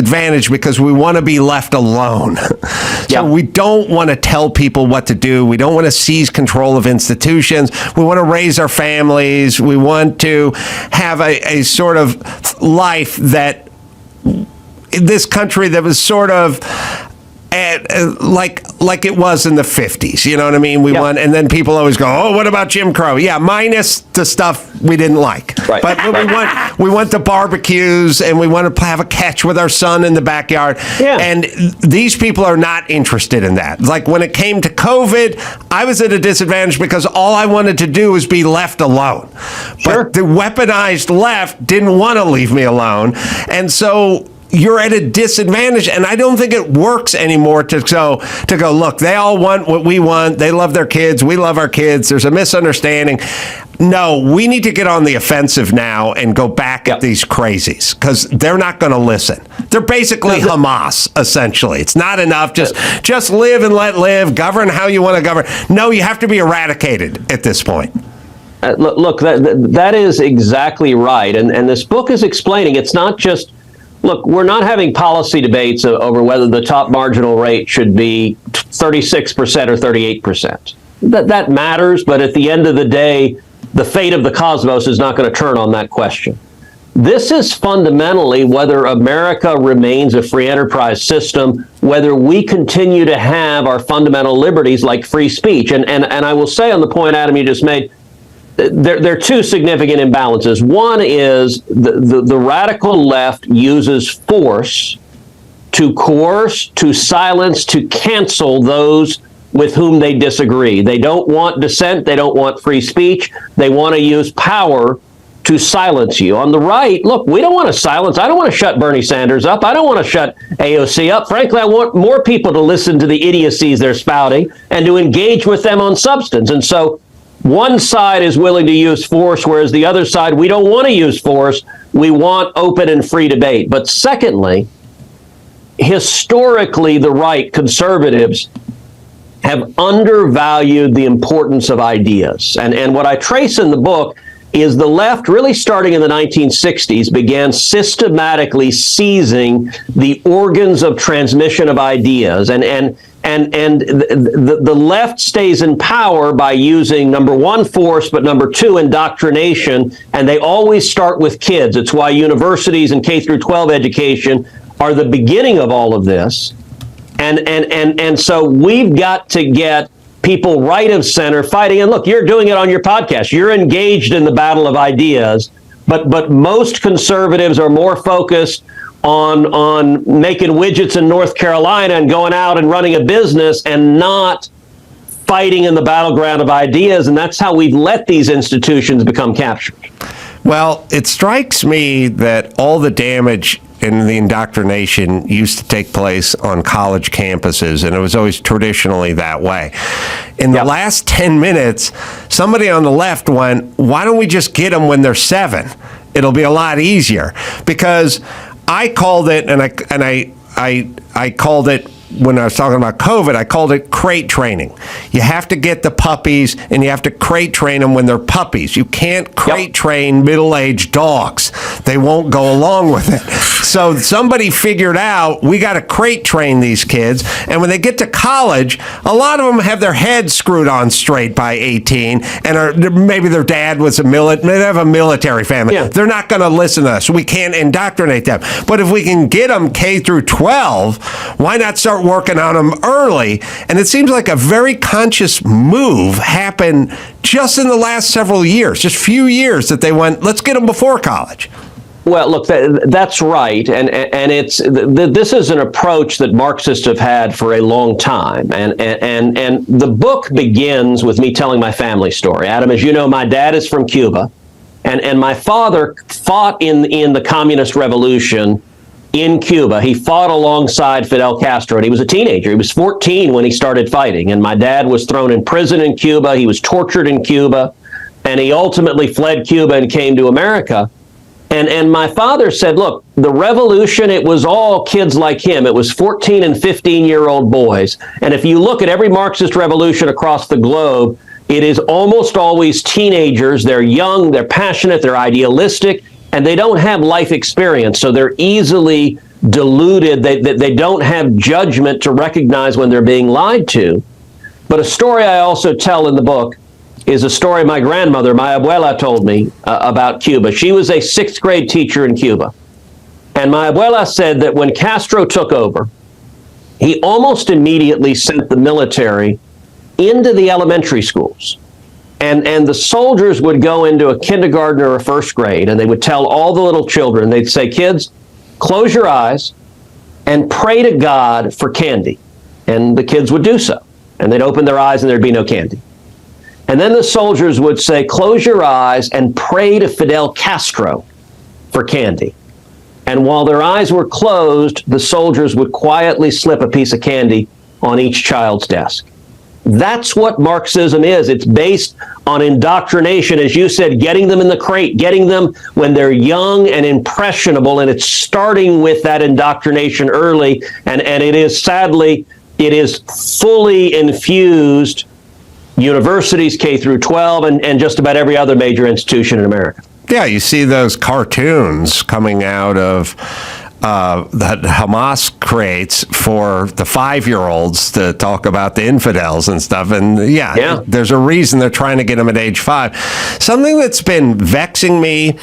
disadvantaged because we want to be left alone. So we don't want to tell people what to do. We don't want to seize control of institutions. We want to raise our families. We want to have a sort of life that this country that was sort of like it was in the 50s, you know what I mean? We want, and then people always go, oh, what about Jim Crow? Yeah, minus the stuff we didn't like. Right. But we want the barbecues, and we want to have a catch with our son in the backyard. Yeah. And these people are not interested in that. Like when it came to COVID, I was at a disadvantage because all I wanted to do was be left alone. Sure. But the weaponized left didn't want to leave me alone. And so you're at a disadvantage, and I don't think it works anymore to go, look, they all want what we want. They love their kids. We love our kids. There's a misunderstanding. No, we need to get on the offensive now and go back at these crazies because they're not going to listen. They're basically Hamas, essentially. It's not enough. Just live and let live. Govern how you want to govern. No, you have to be eradicated at this point. Look, that is exactly right. And this book is explaining it's not just, look, we're not having policy debates over whether the top marginal rate should be 36% or 38%. That matters, but at the end of the day, the fate of the cosmos is not going to turn on that question. This is fundamentally whether America remains a free enterprise system, whether we continue to have our fundamental liberties like free speech. And I will say on the point, Adam, you just made, there are two significant imbalances. One is the radical left uses force to coerce, to silence, to cancel those with whom they disagree. They don't want dissent. They don't want free speech. They want to use power to silence you. On the right, look, we don't want to silence. I don't want to shut Bernie Sanders up. I don't want to shut AOC up. Frankly, I want more people to listen to the idiocies they're spouting and to engage with them on substance. And so one side is willing to use force, whereas the other side, we don't want to use force. We want open and free debate. But secondly, historically, the right, conservatives, have undervalued the importance of ideas. And what I trace in the book is the left, really starting in the 1960s, began systematically seizing the organs of transmission of ideas. And the left stays in power by using, number one, force, but number two, indoctrination. And they always start with kids. It's why universities and K through 12 education are the beginning of all of this. And so we've got to get people right of center fighting. And look, you're doing it on your podcast. You're engaged in the battle of ideas, but most conservatives are more focused on making widgets in North Carolina and going out and running a business and not fighting in the battleground of ideas. And that's how we've let these institutions become captured. Well, it strikes me that all the damage in the indoctrination used to take place on college campuses, and it was always traditionally that way. In the last 10 minutes, somebody on the left went, why don't we just get them when they're 7? It'll be a lot easier. Because I called it, and I called it, when I was talking about COVID, I called it crate training. You have to get the puppies, and you have to crate train them when they're puppies. You can't crate train middle-aged dogs. They won't go along with it. So somebody figured out we got to crate train these kids, and when they get to college, a lot of them have their heads screwed on straight by 18, and maybe their dad was they have a military family. Yeah. They're not going to listen to us. We can't indoctrinate them. But if we can get them K through 12, why not start working on them early? And it seems like a very conscious move happened just in the last several years, just few years, that they went, let's get them before college. Well, look, that's right, and this is an approach that Marxists have had for a long time, and the book begins with me telling my family story. Adam, as you know, my dad is from Cuba, and my father fought in the communist revolution in Cuba. He fought alongside Fidel Castro, and he was a teenager. He was 14 when he started fighting, and my dad was thrown in prison in Cuba. He was tortured in Cuba, and he ultimately fled Cuba and came to America. And my father said, look, the revolution, it was all kids like him. It was 14 and 15-year-old boys. And if you look at every Marxist revolution across the globe, it is almost always teenagers. They're young, they're passionate, they're idealistic, and they don't have life experience. So they're easily deluded. They don't have judgment to recognize when they're being lied to. But a story I also tell in the book is a story my grandmother, my abuela, told me about Cuba. She was a 6th grade teacher in Cuba. And my abuela said that when Castro took over, he almost immediately sent the military into the elementary schools. And the soldiers would go into a kindergarten or a 1st grade, and they would tell all the little children, they'd say, kids, close your eyes and pray to God for candy. And the kids would do so. And they'd open their eyes and there'd be no candy. And then the soldiers would say, close your eyes and pray to Fidel Castro for candy. And while their eyes were closed, the soldiers would quietly slip a piece of candy on each child's desk. That's what Marxism is. It's based on indoctrination, as you said, getting them in the crate, getting them when they're young and impressionable, and it's starting with that indoctrination early, and it is, sadly, it is fully infused universities, K through 12, and just about every other major institution in America. Yeah, you see those cartoons coming out of that Hamas creates for the 5-year-olds to talk about the infidels and stuff. And yeah, there's a reason they're trying to get them at age 5. Something that's been vexing me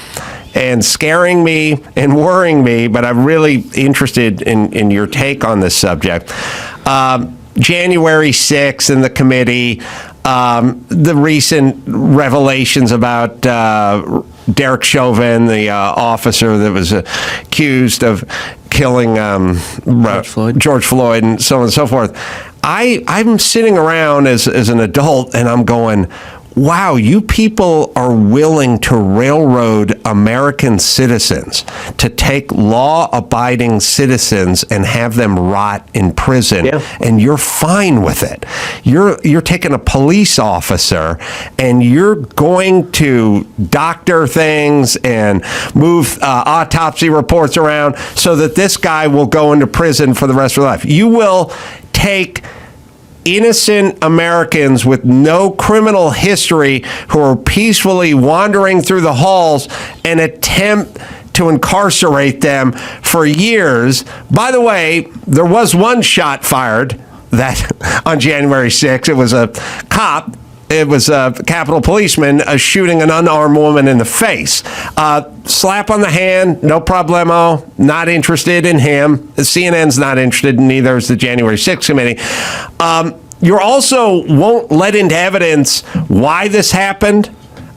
and scaring me and worrying me, but I'm really interested in your take on this subject. January 6th in the committee, the recent revelations about Derek Chauvin, the officer that was accused of killing George Floyd and so on and so forth. I'm sitting around as an adult and I'm going, wow, you people are willing to railroad American citizens, to take law-abiding citizens and have them rot in prison, and you're fine with it. You're taking a police officer and you're going to doctor things and move autopsy reports around so that this guy will go into prison for the rest of their life. You will take innocent Americans with no criminal history who are peacefully wandering through the halls and attempt to incarcerate them for years. By the way, there was one shot fired that on January 6th. It was a cop. It was a Capitol policeman shooting an unarmed woman in the face. Slap on the hand, no problemo, not interested in him. The CNN's not interested, and neither is the January 6th committee. You also won't let into evidence why this happened,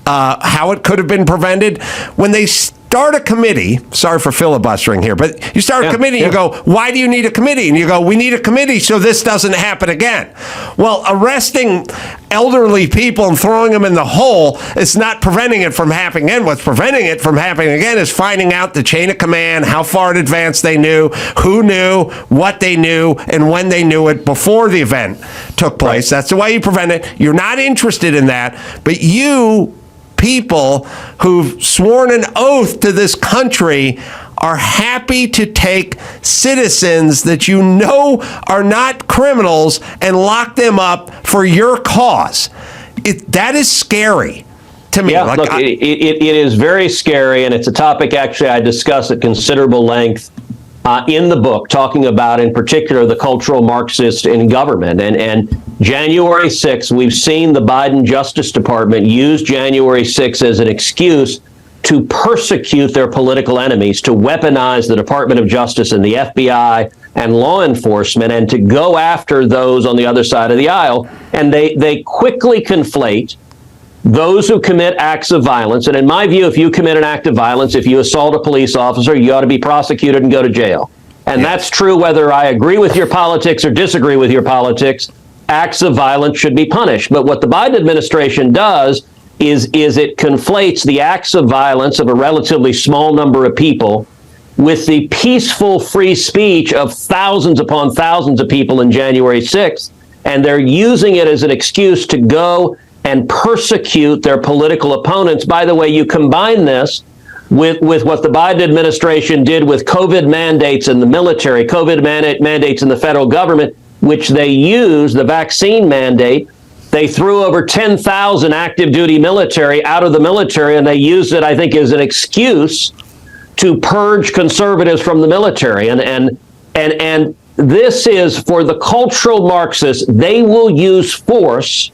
how it could have been prevented. When they start a committee, sorry for filibustering here, but you start a committee, you go, why do you need a committee? And you go, we need a committee so this doesn't happen again. Well, arresting elderly people and throwing them in the hole is not preventing it from happening again. What's preventing it from happening again is finding out the chain of command, how far in advance they knew, who knew, what they knew, and when they knew it before the event took place. That's the way you prevent it. You're not interested in that, but you people who've sworn an oath to this country are happy to take citizens that you know are not criminals and lock them up for your cause. That is scary to me. Yeah, look, it is very scary, and it's a topic actually I discuss at considerable length in the book, talking about, in particular, the cultural Marxist in government. And January 6th, we've seen the Biden Justice Department use January 6th as an excuse to persecute their political enemies, to weaponize the Department of Justice and the FBI and law enforcement, and to go after those on the other side of the aisle. And they quickly conflate those who commit acts of violence. And in my view, if you commit an act of violence, if you assault a police officer, you ought to be prosecuted and go to jail. And that's true whether I agree with your politics or disagree with your politics. Acts of violence should be punished. But what the Biden administration does is it conflates the acts of violence of a relatively small number of people with the peaceful free speech of thousands upon thousands of people in January 6th. And they're using it as an excuse to go and persecute their political opponents. By the way, you combine this with what the Biden administration did with COVID mandates in the military, COVID mandates in the federal government, which they used, the vaccine mandate. They threw over 10,000 active duty military out of the military, and they used it, I think, as an excuse to purge conservatives from the military. And this is, for the cultural Marxists, they will use force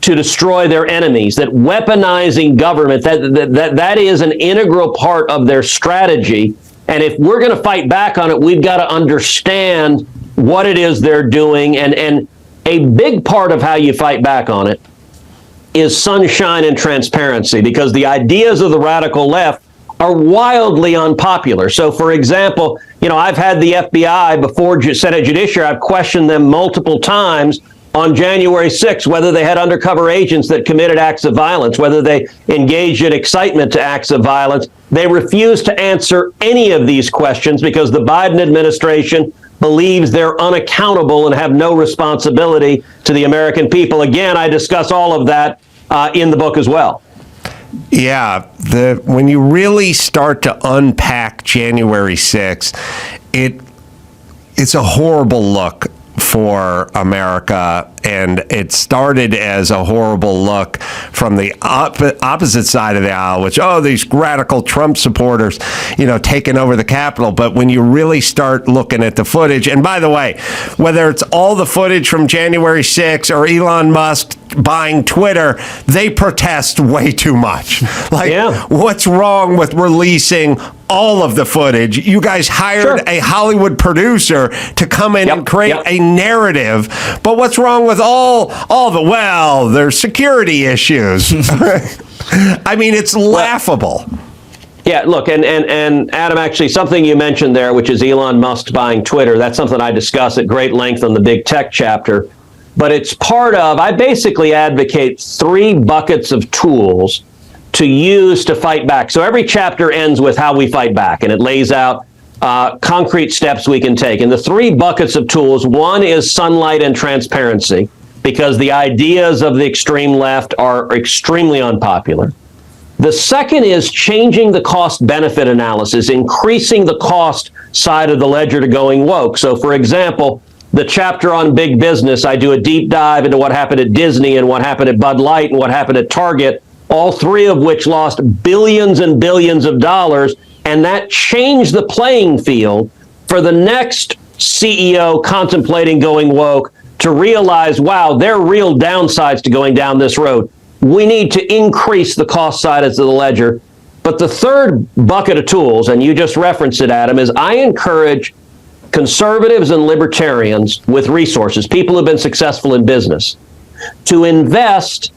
to destroy their enemies, that weaponizing government, that is an integral part of their strategy. And if we're going to fight back on it, we've got to understand what it is they're doing. And a big part of how you fight back on it is sunshine and transparency, because the ideas of the radical left are wildly unpopular. So, for example, I've had the FBI before Senate Judiciary. I've questioned them multiple times on January 6th, whether they had undercover agents that committed acts of violence, whether they engaged in excitement to acts of violence. They refuse to answer any of these questions because the Biden administration believes they're unaccountable and have no responsibility to the American people. Again, I discuss all of that in the book as well. Yeah, when you really start to unpack January 6th, it's a horrible look for America, and it started as a horrible look from the opposite side of the aisle, which, these radical Trump supporters, taking over the Capitol. But when you really start looking at the footage, and by the way, whether it's all the footage from January 6th or Elon Musk buying Twitter, they protest way too much. What's wrong with releasing all of the footage? You guys hired a Hollywood producer to come in and create a narrative, but what's wrong with all the, there's security issues. I mean, it's laughable. Yeah, look, and Adam, actually, something you mentioned there, which is Elon Musk buying Twitter, that's something I discuss at great length on the Big Tech chapter. But it's part of, I basically advocate 3 buckets of tools to use to fight back. So every chapter ends with how we fight back, and it lays out concrete steps we can take. And the 3 buckets of tools, one is sunlight and transparency, because the ideas of the extreme left are extremely unpopular. The second is changing the cost-benefit analysis, increasing the cost side of the ledger to going woke. So, for example, the chapter on big business, I do a deep dive into what happened at Disney and what happened at Bud Light and what happened at Target, all 3 of which lost billions and billions of dollars. And that changed the playing field for the next CEO contemplating going woke to realize, wow, there are real downsides to going down this road. We need to increase the cost side of the ledger. But the third bucket of tools, and you just referenced it, Adam, is I encourage conservatives and libertarians with resources, people who've been successful in business, to invest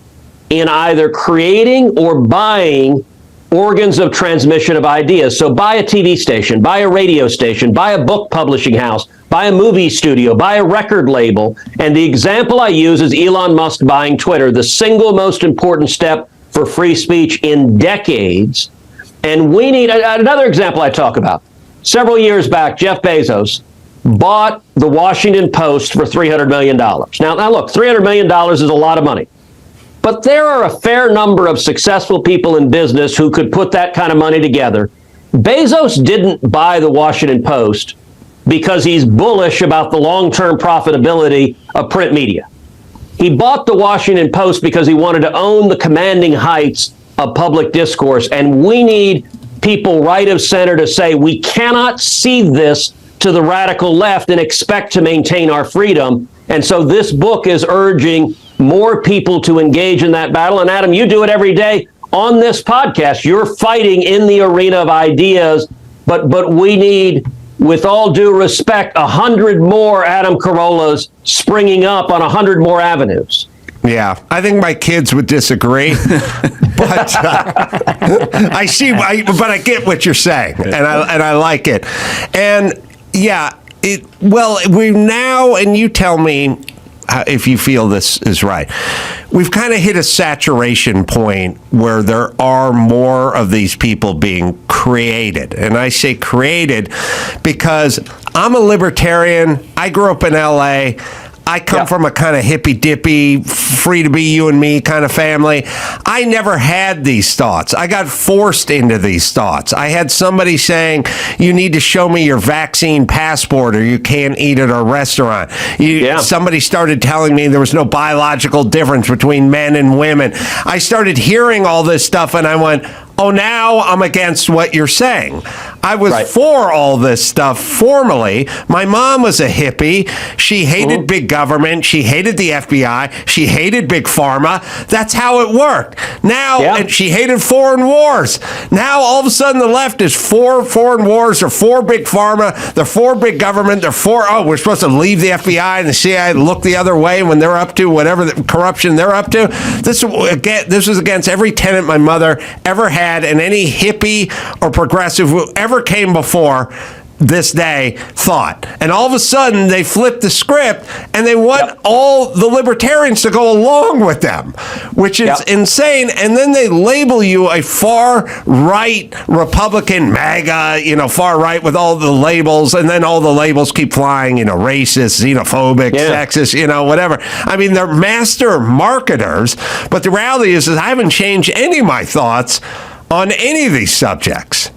in either creating or buying organs of transmission of ideas. So buy a TV station, buy a radio station, buy a book publishing house, buy a movie studio, buy a record label. And the example I use is Elon Musk buying Twitter, the single most important step for free speech in decades. And we need another example I talk about. Several years back, Jeff Bezos bought the Washington Post for $300 million. Now look, $300 million is a lot of money. But there are a fair number of successful people in business who could put that kind of money together. Bezos didn't buy the Washington Post because he's bullish about the long-term profitability of print media. He bought the Washington Post because he wanted to own the commanding heights of public discourse. And we need people right of center to say, we cannot cede this to the radical left and expect to maintain our freedom. And so this book is urging more people to engage in that battle. And Adam, you do it every day on this podcast. You're fighting in the arena of ideas, but we need, with all due respect, 100 more Adam Carollas springing up on 100 more avenues. Yeah, I think my kids would disagree, but I get what you're saying, and I like it, and yeah, we now, and you tell me if you feel this is right. We've kind of hit a saturation point where there are more of these people being created, and I say created because I'm a libertarian. I grew up in L.A. I come from a kind of hippy-dippy, free to be you and me kind of family. I never had these thoughts. I got forced into these thoughts. I had somebody saying, you need to show me your vaccine passport or you can't eat at a restaurant. Somebody started telling me there was no biological difference between men and women. I started hearing all this stuff and I went, oh, now I'm against what you're saying. I was Right. for all this stuff formally. My mom was a hippie. She hated big government. She hated the FBI. She hated big pharma. That's how it worked. Now, and she hated foreign wars. Now, all of a sudden, the left is for foreign wars. They're for big pharma. They're for big government. They're for, we're supposed to leave the FBI and the CIA, look the other way when they're up to whatever the corruption they're up to. This was against every tenet my mother ever had, and any hippie or progressive who ever came before this day thought. And all of a sudden, they flip the script and they want all the libertarians to go along with them, which is insane. And then they label you a far-right Republican, MAGA, far-right with all the labels, and then all the labels keep flying, racist, xenophobic, sexist, whatever. I mean, they're master marketers, but the reality is I haven't changed any of my thoughts on any of these subjects.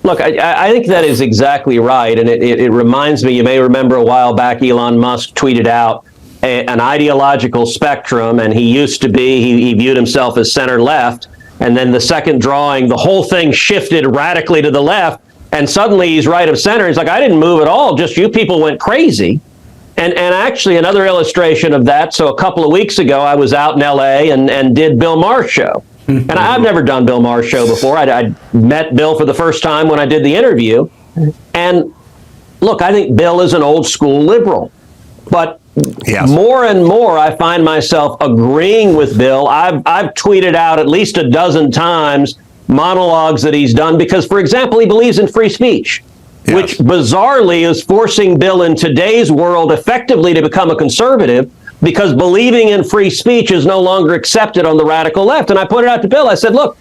Look, I think that is exactly right. And it reminds me, you may remember a while back, Elon Musk tweeted out an ideological spectrum, and he viewed himself as center left. And then the second drawing, the whole thing shifted radically to the left. And suddenly he's right of center. He's like, I didn't move at all. Just you people went crazy. And actually another illustration of that. So a couple of weeks ago, I was out in LA and did Bill Maher's show. And I've never done Bill Maher's show before. I met Bill for the first time when I did the interview. And look, I think Bill is an old school liberal. But more and more, I find myself agreeing with Bill. I've tweeted out at least a dozen times monologues that he's done because, for example, he believes in free speech, which bizarrely is forcing Bill in today's world effectively to become a conservative, because believing in free speech is no longer accepted on the radical left. And I pointed out to Bill, I said, look,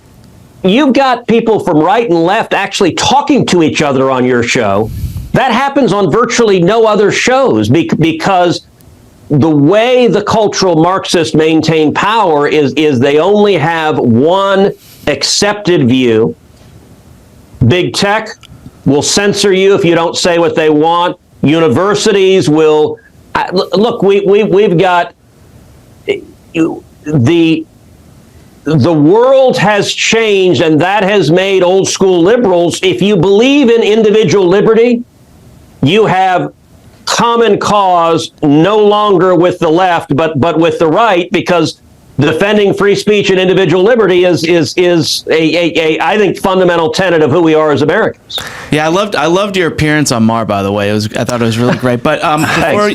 you've got people from right and left actually talking to each other on your show. That happens on virtually no other shows because the way the cultural Marxists maintain power is they only have one accepted view. Big tech will censor you if you don't say what they want. Universities will... Look, we've got the world has changed, and that has made old school liberals. If you believe in individual liberty, you have common cause no longer with the left, but with the right, because defending free speech and individual liberty is a I think fundamental tenet of who we are as Americans. Yeah, I loved your appearance on Maher, by the way. I thought it was really great. But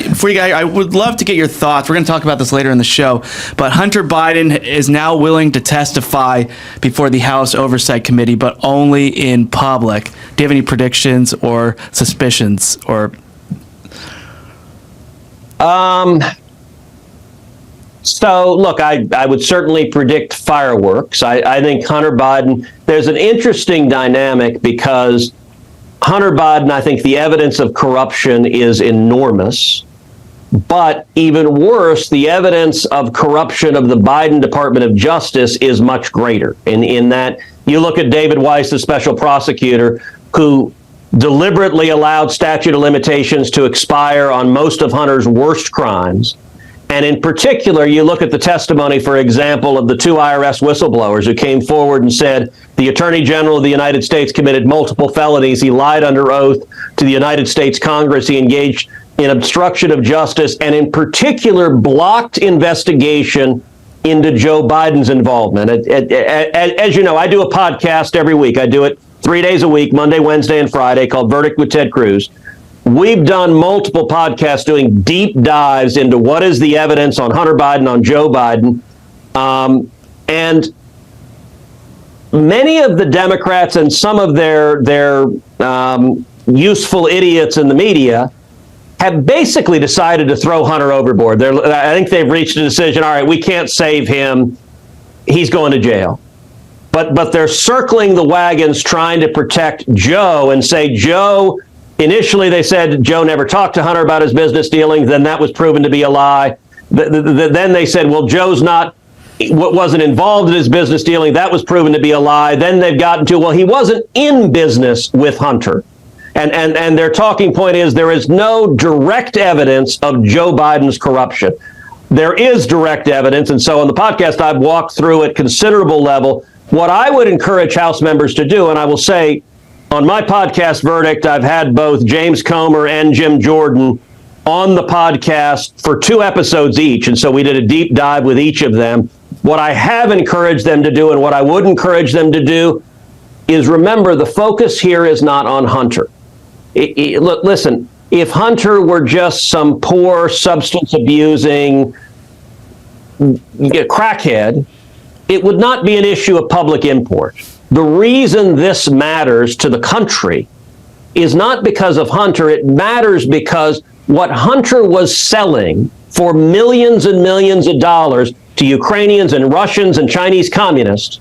before you guys, I would love to get your thoughts. We're going to talk about this later in the show. But Hunter Biden is now willing to testify before the House Oversight Committee, but only in public. Do you have any predictions or suspicions or? So, look, I would certainly predict fireworks. I think Hunter Biden, there's an interesting dynamic because Hunter Biden, I think the evidence of corruption is enormous. But even worse, the evidence of corruption of the Biden Department of Justice is much greater. In that you look at David Weiss, the special prosecutor, who deliberately allowed statute of limitations to expire on most of Hunter's worst crimes. And in particular, you look at the testimony, for example, of the two IRS whistleblowers who came forward and said the Attorney General of the United States committed multiple felonies. He lied under oath to the United States Congress. He engaged in obstruction of justice and in particular blocked investigation into Joe Biden's involvement. As you know, I do a podcast every week. I do it 3 days a week, Monday, Wednesday, and Friday, called Verdict with Ted Cruz. We've done multiple podcasts doing deep dives into what is the evidence on Hunter Biden, on Joe Biden. And many of the Democrats and some of their useful idiots in the media have basically decided to throw Hunter overboard. I think they've reached a decision, all right, we can't save him. He's going to jail. But they're circling the wagons trying to protect Joe and say, Joe... Initially, they said Joe never talked to Hunter about his business dealings. Then that was proven to be a lie. Then they said, well, Joe's wasn't involved in his business dealing. That was proven to be a lie. Then they've gotten to, well, he wasn't in business with Hunter. And their talking point is there is no direct evidence of Joe Biden's corruption. There is direct evidence. And so on the podcast, I've walked through at considerable level What I would encourage House members to do, and I will say on my podcast Verdict, I've had both James Comer and Jim Jordan on the podcast for 2 episodes each. And so we did a deep dive with each of them. What I have encouraged them to do and what I would encourage them to do is remember the focus here is not on Hunter. Look, listen, if Hunter were just some poor substance abusing crackhead, it would not be an issue of public import. The reason this matters to the country is not because of Hunter. It matters because what Hunter was selling for millions and millions of dollars to Ukrainians and Russians and Chinese communists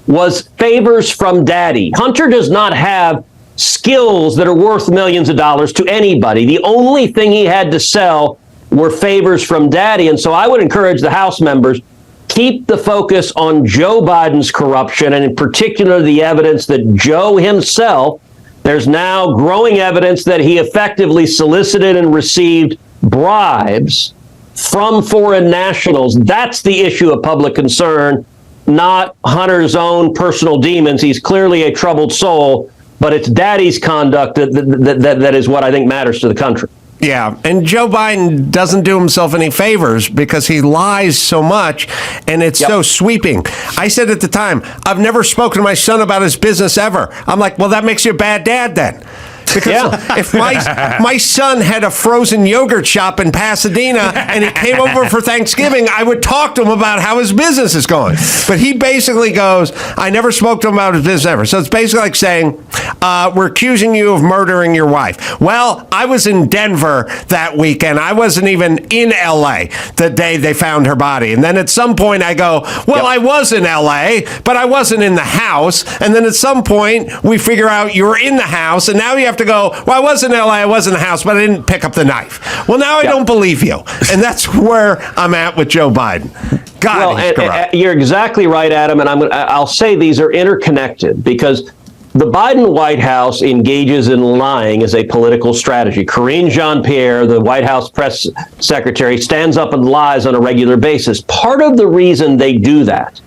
was favors from daddy. Hunter does not have skills that are worth millions of dollars to anybody. The only thing he had to sell were favors from daddy. And so I would encourage the House members, keep the focus on Joe Biden's corruption, and in particular, the evidence that Joe himself, there's now growing evidence that he effectively solicited and received bribes from foreign nationals. That's the issue of public concern, not Hunter's own personal demons. He's clearly a troubled soul, but it's daddy's conduct that is what I think matters to the country. Yeah, and Joe Biden doesn't do himself any favors because he lies so much, and it's so sweeping. I said at the time, I've never spoken to my son about his business ever. I'm like, well, that makes you a bad dad then. Because if my son had a frozen yogurt shop in Pasadena and he came over for Thanksgiving, I would talk to him about how his business is going. But he basically goes, I never spoke to him about his business ever. So it's basically like saying, we're accusing you of murdering your wife. Well, I was in Denver that weekend. I wasn't even in L.A. the day they found her body. And then at some point I go, well, I was in L.A., but I wasn't in the house. And then at some point we figure out you're in the house, and now you have to go, well, I was in L.A., I was in the house, but I didn't pick up the knife. Well, now I don't believe you. And that's where I'm at with Joe Biden. God, he's corrupt. You're exactly right, Adam, and I'll say these are interconnected because the Biden White House engages in lying as a political strategy. Karine Jean-Pierre, the White House press secretary, stands up and lies on a regular basis. Part of the reason they do that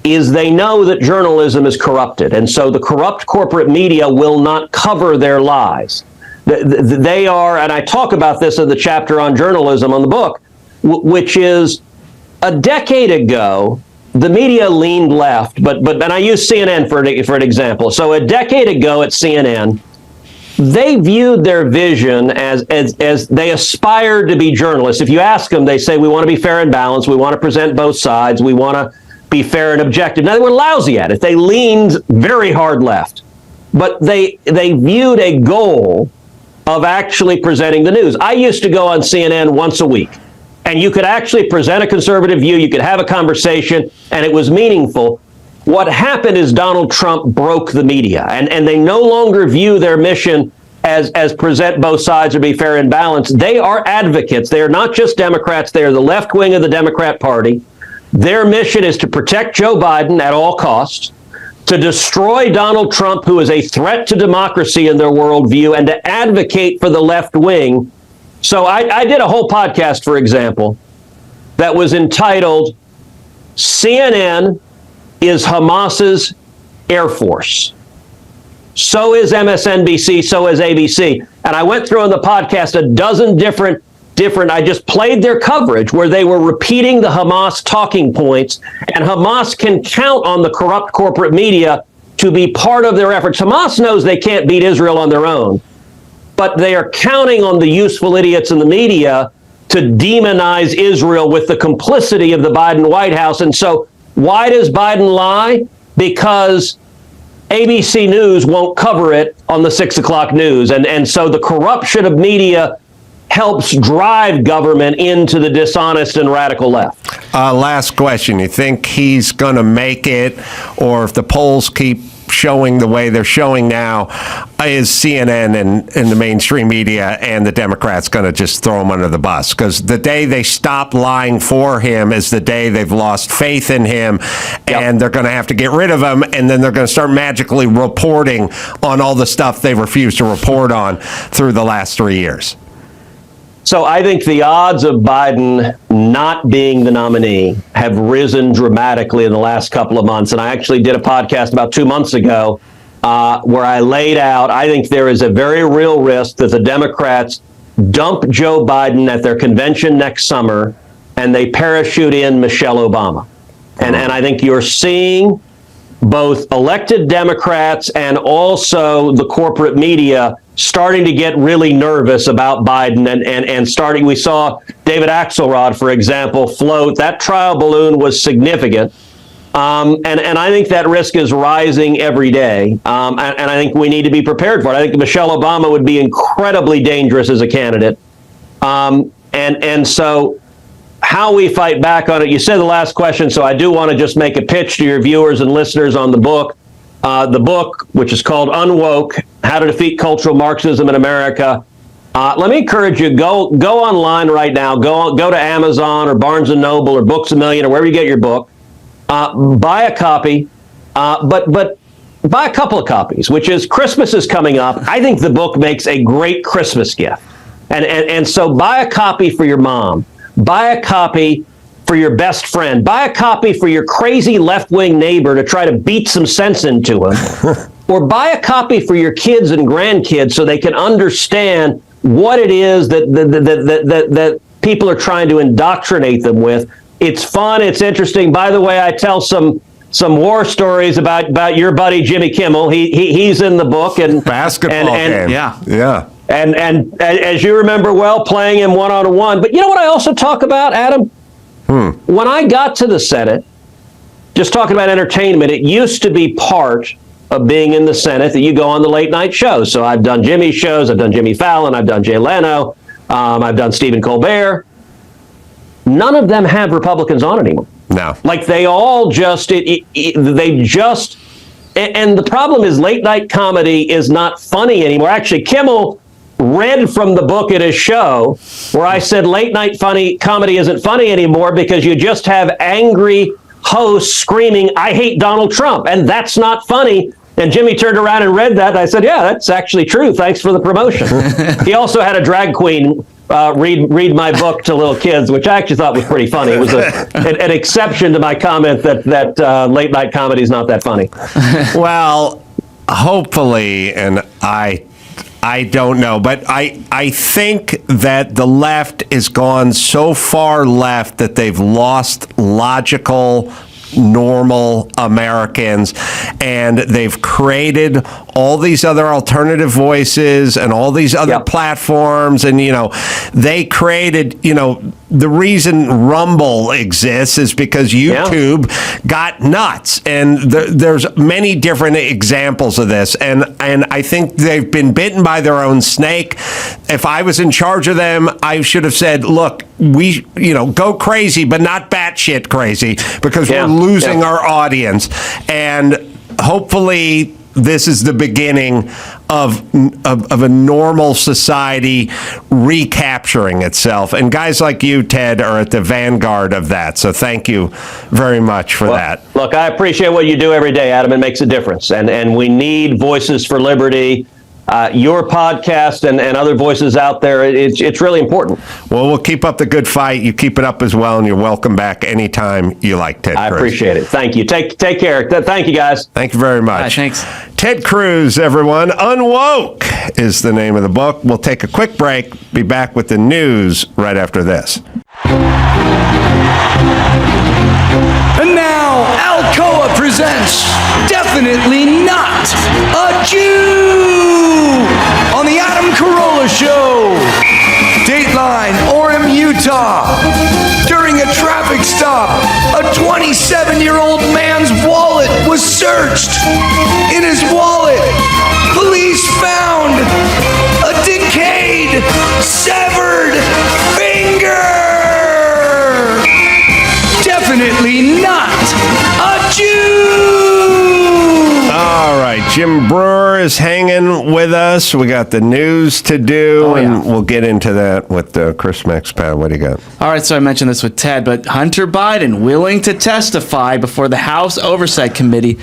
is they know that journalism is corrupted, and so the corrupt corporate media will not cover their lies. They are, and I talk about this in the chapter on journalism on the book, which is a decade ago, the media leaned left, but I use CNN for an example. So a decade ago at CNN, they viewed their vision as they aspired to be journalists. If you ask them, they say, we want to be fair and balanced, we want to present both sides, we want to be fair and objective. Now, they were lousy at it. They leaned very hard left. But they viewed a goal of actually presenting the news. I used to go on CNN once a week, and you could actually present a conservative view, you could have a conversation, and it was meaningful. What happened is Donald Trump broke the media, and they no longer view their mission as present both sides or be fair and balanced. They are advocates. They are not just Democrats. They are the left wing of the Democrat Party. Their mission is to protect Joe Biden at all costs, to destroy Donald Trump, who is a threat to democracy in their worldview, and to advocate for the left wing. So I did a whole podcast, for example, that was entitled, CNN is Hamas's Air Force. So is MSNBC, so is ABC. And I went through on the podcast a dozen different, I just played their coverage where they were repeating the Hamas talking points, and Hamas can count on the corrupt corporate media to be part of their efforts. Hamas knows they can't beat Israel on their own, but they are counting on the useful idiots in the media to demonize Israel with the complicity of the Biden White House. And so why does Biden lie? Because ABC News won't cover it on the 6 o'clock news. And so the corruption of media helps drive government into the dishonest and radical left. Last question. You think he's going to make it, or if the polls keep showing the way they're showing now, is CNN and the mainstream media and the Democrats going to just throw him under the bus? Because the day they stop lying for him is the day they've lost faith in him, and they're going to have to get rid of him, and then they're going to start magically reporting on all the stuff they refused to report on through the last 3 years. So I think the odds of Biden not being the nominee have risen dramatically in the last couple of months. And I actually did a podcast about 2 months ago where I laid out, I think there is a very real risk that the Democrats dump Joe Biden at their convention next summer and they parachute in Michelle Obama. And I think you're seeing both elected Democrats and also the corporate media starting to get really nervous about Biden and starting. We saw David Axelrod, for example, float. That trial balloon was significant. And I think that risk is rising every day. And I think we need to be prepared for it. I think Michelle Obama would be incredibly dangerous as a candidate. And so how we fight back on it, you said the last question, so I do want to just make a pitch to your viewers and listeners on the book. The book, which is called Unwoke, How to Defeat Cultural Marxism in America. Let me encourage you, go online right now. Go to Amazon or Barnes & Noble or Books A Million or wherever you get your book. Buy a copy, but buy a couple of copies, which is Christmas is coming up. I think the book makes a great Christmas gift. And so buy a copy for your mom. Buy a copy for your best friend. Buy a copy for your crazy left-wing neighbor to try to beat some sense into him. Or buy a copy for your kids and grandkids so they can understand what it is that people are trying to indoctrinate them with. It's fun. It's interesting. By the way, I tell some war stories about your buddy Jimmy Kimmel. He's in the book and basketball game. Yeah. And as you remember well, playing him one-on-one. But you know what I also talk about, Adam? When I got to the Senate, just talking about entertainment, it used to be part of being in the Senate that you go on the late night shows. So I've done Jimmy's shows, I've done Jimmy Fallon, I've done Jay Leno, I've done Stephen Colbert. None of them have Republicans on anymore. No. Like they all just, and the problem is late night comedy is not funny anymore. Actually, Kimmel read from the book at his show where I said late night comedy isn't funny anymore because you just have angry hosts screaming, "I hate Donald Trump," and that's not funny. And Jimmy turned around and read that, and I said, "Yeah, that's actually true. Thanks for the promotion." He also had a drag queen read my book to little kids, which I actually thought was pretty funny. It was an exception to my comment that late night comedy is not that funny. Well, hopefully, and I don't know, but I think that the left is gone so far left that they've lost logical, normal Americans, and they've created all these other alternative voices and all these other platforms, and they created the reason Rumble exists is because YouTube got nuts, and there's many different examples of this, and I think they've been bitten by their own snake. If I was in charge of them, I should have said, look, we go crazy, but not batshit crazy, because we're losing our audience, and hopefully this is the beginning of a normal society recapturing itself. And guys like you, Ted, are at the vanguard of that. So thank you very much for that. Look, I appreciate what you do every day, Adam. It makes a difference. And we need voices for liberty. Your podcast and other voices out there, it's really important. Well, we'll keep up the good fight. You keep it up as well, and you're welcome back anytime you like, Ted Cruz. I appreciate it. Thank you. Take care. Thank you, guys. Thank you very much. Thanks. Ted Cruz, everyone. Unwoke is the name of the book. We'll take a quick break. Be back with the news right after this. And now, Alcoa presents Definitely Not a Jew on the Adam Carolla Show. Dateline, Orem, Utah. During a traffic stop, a 27-year-old man's wallet was searched. In his wallet, police found a decayed, severed finger. Definitely not a Jew! All right, Jim Brewer is hanging with us. We got the news to do, and we'll get into that with Chris Mexpad. What do you got? All right, so I mentioned this with Ted, but Hunter Biden willing to testify before the House Oversight Committee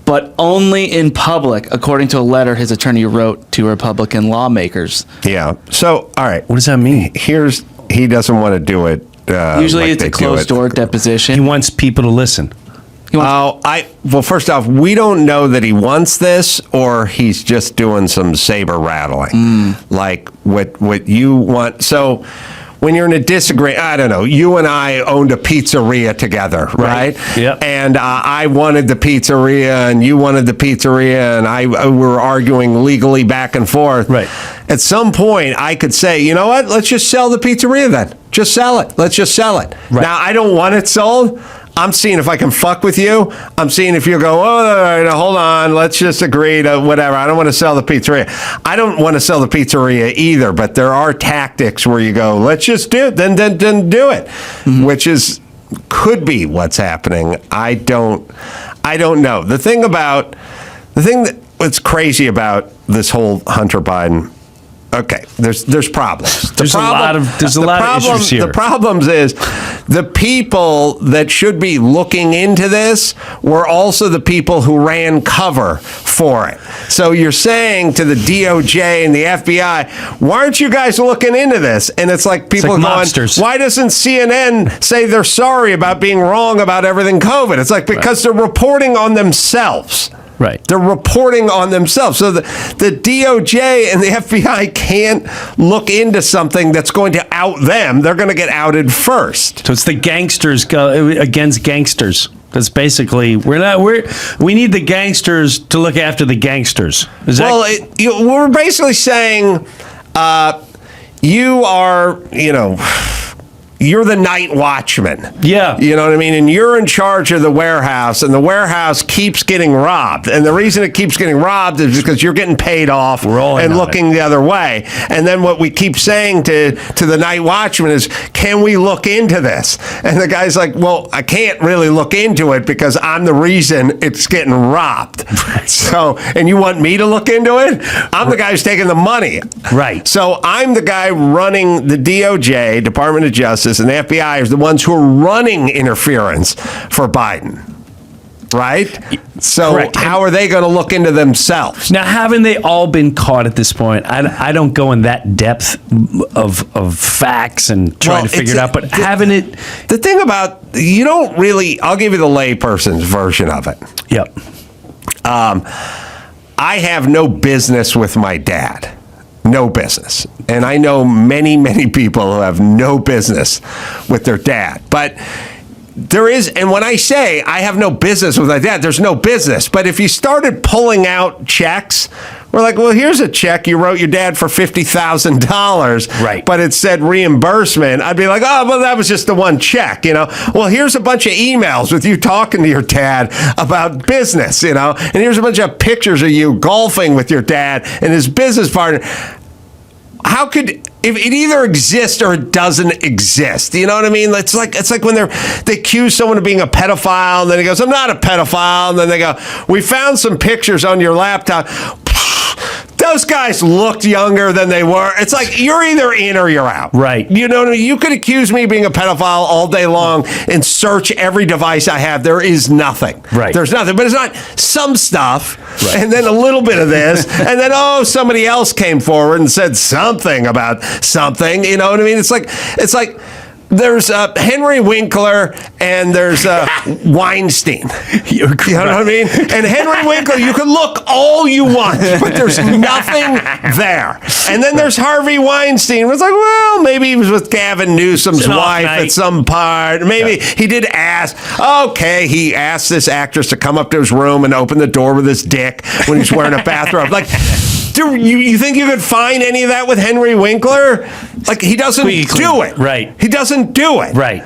but only in public, according to a letter his attorney wrote to Republican lawmakers. Yeah. So, all right. What does that mean? He doesn't want to do it. Usually like it's they a do closed door He deposition. wants people to listen. Well, first off, we don't know that he wants this or he's just doing some saber rattling, like what you want. So when you're in a disagreement, I don't know, you and I owned a pizzeria together, right? Yep. And I wanted the pizzeria and you wanted the pizzeria and we were arguing legally back and forth. Right. At some point, I could say, you know what? Let's just sell the pizzeria then. Just sell it. Let's just sell it. Right. Now, I don't want it sold. I'm seeing if I can fuck with you. I'm seeing if you go, oh, all right, hold on, let's just agree to whatever. I don't want to sell the pizzeria. I don't want to sell the pizzeria either, but there are tactics where you go, let's just do it, then do it, which could be what's happening. I don't know. The thing that's crazy about this whole Hunter Biden. Okay, there's problems. There's a lot of issues here. The problems is the people that should be looking into this were also the people who ran cover for it. So you're saying to the DOJ and the FBI, why aren't you guys looking into this? And it's like people like going, mobsters. why doesn't CNN say they're sorry about being wrong about everything COVID? It's like because they're reporting on themselves. Right. They're reporting on themselves. So the DOJ and the FBI can't look into something that's going to out them. They're going to get outed first. So it's the gangsters go against gangsters. That's basically we need the gangsters to look after the gangsters. We're basically saying you are, you're the night watchman. Yeah. You know what I mean? And you're in charge of the warehouse, and the warehouse keeps getting robbed. And the reason it keeps getting robbed is because you're getting paid off and looking the other way. And then what we keep saying to the night watchman is, can we look into this? And the guy's like, well, I can't really look into it because I'm the reason it's getting robbed. Right. So, and you want me to look into it? I'm the guy who's taking the money. Right. So I'm the guy running the DOJ, Department of Justice, and the FBI are the ones who are running interference for Biden. Right? So Correct. How are they going to look into themselves? Now, haven't they all been caught at this point? I don't go in that depth of facts and trying to figure it out, but haven't it? The thing about, you don't really, I'll give you the layperson's version of it. Yep. I have no business with my dad. No business. And I know many, many people who have no business with their dad. But there is, and when I say I have no business with my dad, there's no business. But if you started pulling out checks, we're like, well, here's a check you wrote your dad for $50,000. Right. But it said reimbursement. I'd be like, oh, well, that was just the one check, Well, here's a bunch of emails with you talking to your dad about business, And here's a bunch of pictures of you golfing with your dad and his business partner. How could, if it either exists or it doesn't exist, you know what I mean? It's like when they accuse someone of being a pedophile, and then he goes, I'm not a pedophile, and then they go, we found some pictures on your laptop. Those guys looked younger than they were. It's like, you're either in or you're out. Right. You know what I mean? You could accuse me of being a pedophile all day long and search every device I have. There is nothing. Right. There's nothing. But it's not some stuff, Right. and then a little bit of this, and then, somebody else came forward and said something about something. You know what I mean? It's like there's Henry Winkler and there's Weinstein. You know what I mean? And Henry Winkler, you can look all you want, but there's nothing there. And then there's Harvey Weinstein. It's like, well, maybe he was with Gavin Newsom's wife at some part. Maybe he did ask. Okay, he asked this actress to come up to his room and open the door with his dick when he's wearing a bathrobe. Like, do you think you could find any of that with Henry Winkler? Like, he doesn't do it. Right. He doesn't do it. Right.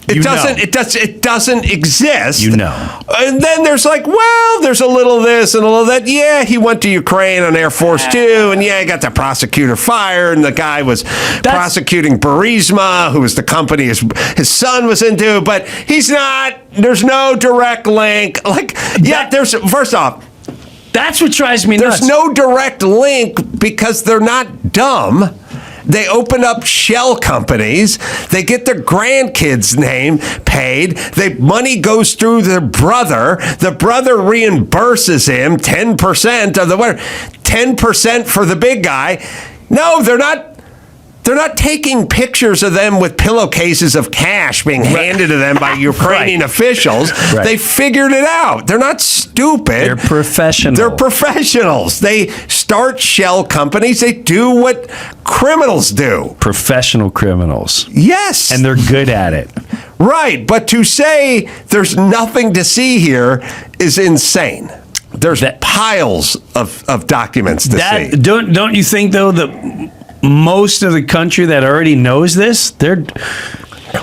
It doesn't exist. And then there's like, well, there's a little this and a little that. Yeah, he went to Ukraine on Air Force 2, and yeah, he got the prosecutor fired, and the guy was prosecuting Burisma, who was the company his son was into, but he's not. There's no direct link. Like, yeah, first off, that's what drives me nuts. There's no direct link because they're not dumb. They open up shell companies. They get their grandkids' name paid. Money goes through their brother. The brother reimburses him 10% of the whatever. 10% for the big guy. No, they're not. They're not taking pictures of them with pillowcases of cash being handed to them by Ukrainian officials. Right. They figured it out. They're not stupid. They're professional. They're professionals. They start shell companies. They do what criminals do. Professional criminals. Yes. And they're good at it. Right. But to say there's nothing to see here is insane. There's piles of documents to see. Don't you think, though, that most of the country that already knows this, they're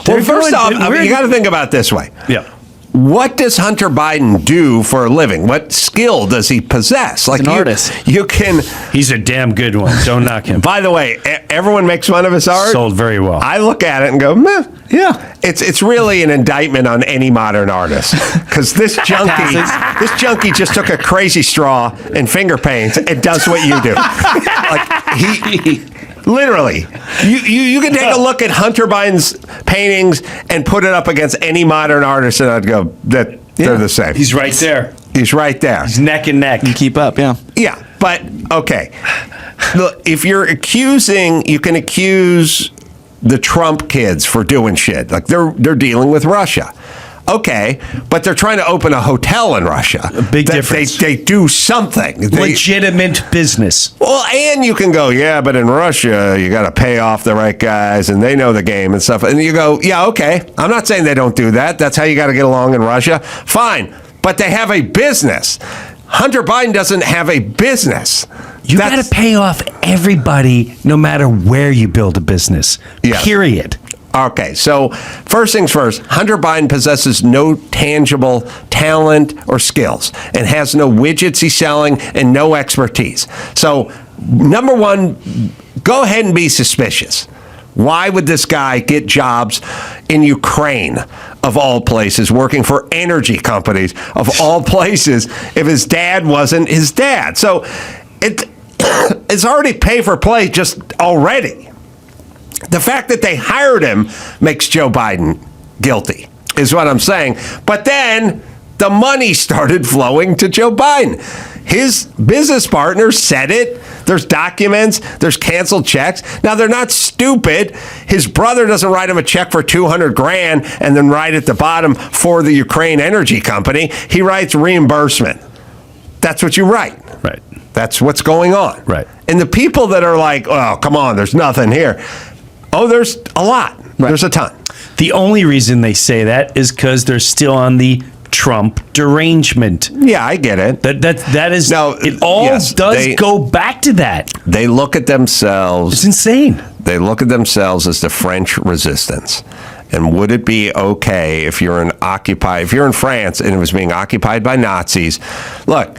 well, first off, you got to think about it this way. Yeah. What does Hunter Biden do for a living? What skill does he possess? Like an artist. You can. He's a damn good one. Don't knock him. By the way, everyone makes fun of his art. Sold very well. I look at it and go, meh. Yeah, it's really an indictment on any modern artist, because this junkie just took a crazy straw and finger paints and does what you do. Like he literally, you can take a look at Hunter Biden's paintings and put it up against any modern artist, and I'd go that they're the same. He's right there. He's right there. He's neck and neck. You keep up, yeah. Yeah, but okay. Look, if you're accusing, you can accuse the Trump kids for doing shit. Like they're dealing with Russia. Okay, but they're trying to open a hotel in Russia. A big difference. They do something. Legitimate business. Well, and you can go, yeah, but in Russia, you got to pay off the right guys, and they know the game and stuff. And you go, yeah, okay. I'm not saying they don't do that. That's how you got to get along in Russia. Fine, but they have a business. Hunter Biden doesn't have a business. You got to pay off everybody, no matter where you build a business. Yes. Period. Okay, so first things first, Hunter Biden possesses no tangible talent or skills and has no widgets he's selling and no expertise. So, number one, go ahead and be suspicious. Why would this guy get jobs in Ukraine, of all places, working for energy companies, of all places, if his dad wasn't his dad? So, it's already pay for play just already. The fact that they hired him makes Joe Biden guilty, is what I'm saying. But then the money started flowing to Joe Biden. His business partners said it. There's documents. There's canceled checks. Now, they're not stupid. His brother doesn't write him a check for $200,000 and then write at the bottom for the Ukraine energy company. He writes reimbursement. That's what you write. Right. That's what's going on. Right. And the people that are like, oh, come on, there's nothing here. Oh, there's a lot. Right. There's a ton. The only reason they say that is because they're still on the Trump derangement. Yeah, I get it. That is. Now, it all does go back to that. They look at themselves. It's insane. They look at themselves as the French resistance. And would it be okay if you're in France and it was being occupied by Nazis? Look,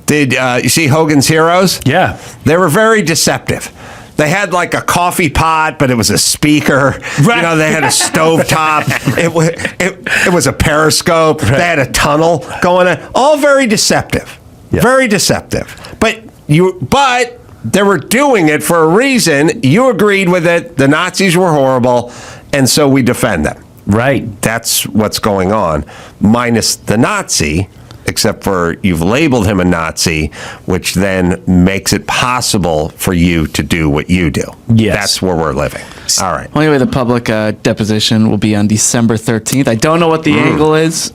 did you see Hogan's Heroes? Yeah. They were very deceptive. They had like a coffee pot, but it was a speaker. Right. You know, they had a stovetop. It was a periscope. Right. They had a tunnel going on. All very deceptive. Yeah. Very deceptive. But they were doing it for a reason. You agreed with it. The Nazis were horrible, and so we defend them. Right. That's what's going on, minus the Nazi. Except for you've labeled him a Nazi, which then makes it possible for you to do what you do. Yes. That's where we're living. All right. Well, anyway, the public deposition will be on December 13th. I don't know what the angle is,